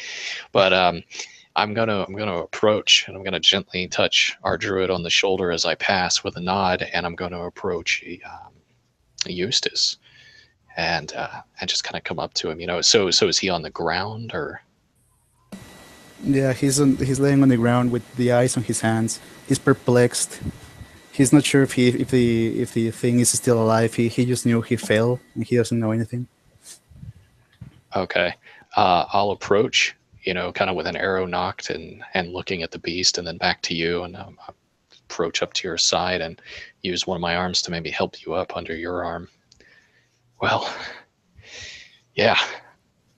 but I'm gonna approach, and I'm gonna gently touch our druid on the shoulder as I pass with a nod, and I'm gonna approach Eustace and just kind of come up to him. So is he on the ground or? Yeah, he's laying on the ground with the eyes on his hands. He's perplexed. He's not sure if the thing is still alive. He just knew he fell, and he doesn't know anything. Okay, I'll approach, kind of with an arrow knocked and looking at the beast, and then back to you, and approach up to your side and use one of my arms to maybe help you up under your arm. Well, yeah,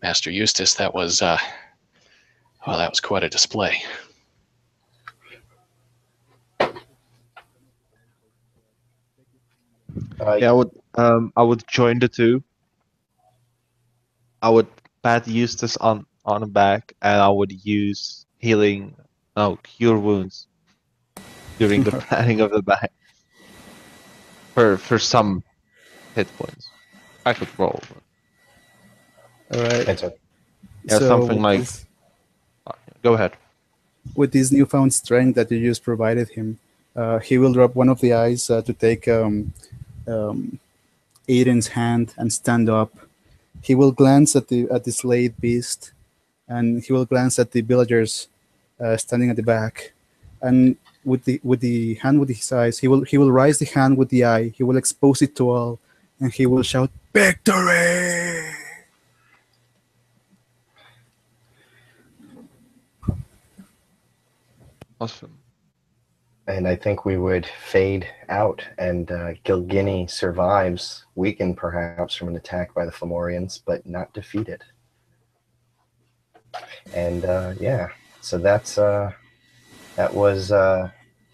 Master Eustace, that was quite a display. Yeah, I would join the two. I would pat Eustace on the back, and I would use cure wounds during the planning of the back for some hit points. I could roll. All right. It's a, Yeah, So something with like. this, Go ahead. with this newfound strength that you just provided him, he will drop one of the eyes to take um, Aiden's hand and stand up. He will glance at the slayed beast, and he will glance at the villagers standing at the back, and with the hand with his eyes, he will raise the hand with the eye. He will expose it to all, and he will shout victory. Awesome. and I think we would fade out, and Gilgini survives, weakened perhaps from an attack by the Fomorians, but not defeated. And yeah, so that was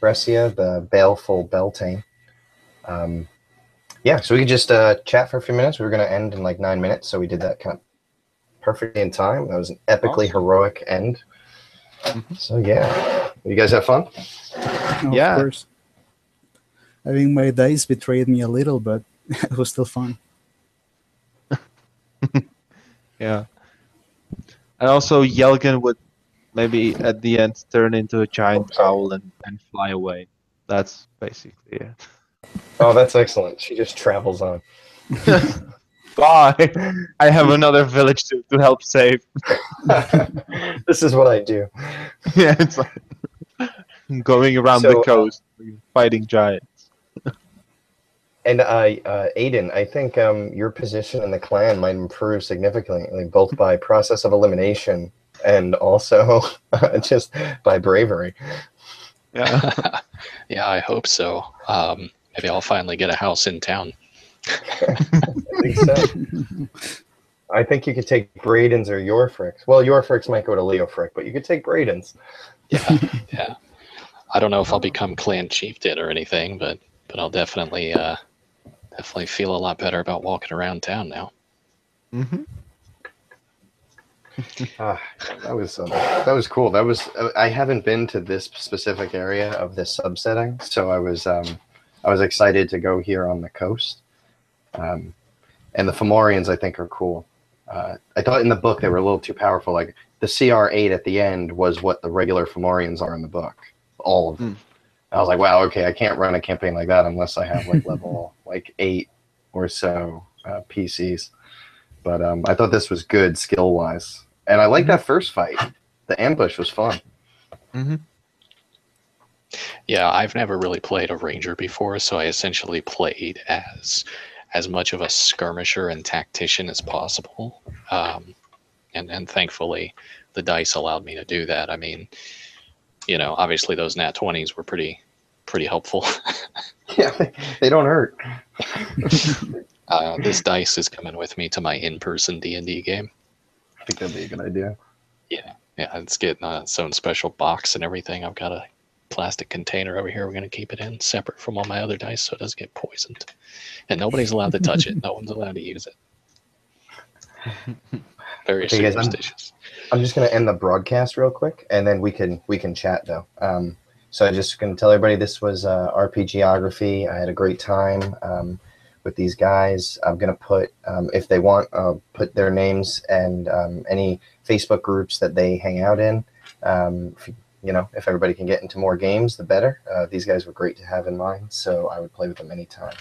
Bresia, the baleful Beltaine. Yeah, so we could just chat for a few minutes. We were going to end in like 9 minutes, so we did that kind of perfectly in time. That was an epically Awesome. heroic end. So yeah, you guys have fun? Yeah. Of course. I think my dice betrayed me a little, but it was still fun. Yeah. And also, Yelgan would maybe at the end turn into a giant owl and fly away. That's basically it. Oh, that's excellent. She just travels on. Bye. I have another village to help save. This is what I do. Yeah, it's like going around So, the coast fighting giants. And Aiden, I think your position in the clan might improve significantly, both by process of elimination and also just by bravery. Yeah. Yeah, I hope so. Maybe I'll finally get a house in town. I think so. I think you could take Braden's or Yorfrick's. Well, Yorfrick's might go to Leofrick, but you could take Braden's. Yeah, yeah. I don't know if I'll become clan chieftain or anything, but I'll definitely feel a lot better about walking around town now. Mm-hmm. That was cool. That was I haven't been to this specific area of this subsetting, so I was excited to go here on the coast. And the Fomorians I think are cool. I thought in the book they were a little too powerful. Like the CR8 at the end was what the regular Fomorians are in the book. All of them. I was like, wow, okay, I can't run a campaign like that unless I have like level like 8 or so PCs. But I thought this was good skill wise, and I like that first fight. The ambush was fun. Mm-hmm. Yeah, I've never really played a ranger before, so I essentially played as much of a skirmisher and tactician as possible. And thankfully, the dice allowed me to do that. I mean, you know, obviously those nat 20s were pretty helpful. Yeah, they don't hurt. This dice is coming with me to my in-person D&D game. I think that'd be a good idea. Yeah, it's getting its own special box and everything. I've got a plastic container over here. We're going to keep it in separate from all my other dice so it doesn't get poisoned. And nobody's allowed to touch it. No one's allowed to use it. Very Okay, guys, superstitious. I'm just gonna end the broadcast real quick, and then we can chat though. So I just gonna tell everybody this was RPGeography. I had a great time with these guys. I'm gonna put if they want, put their names and any Facebook groups that they hang out in. If everybody can get into more games, the better. These guys were great to have in mind, so I would play with them anytime.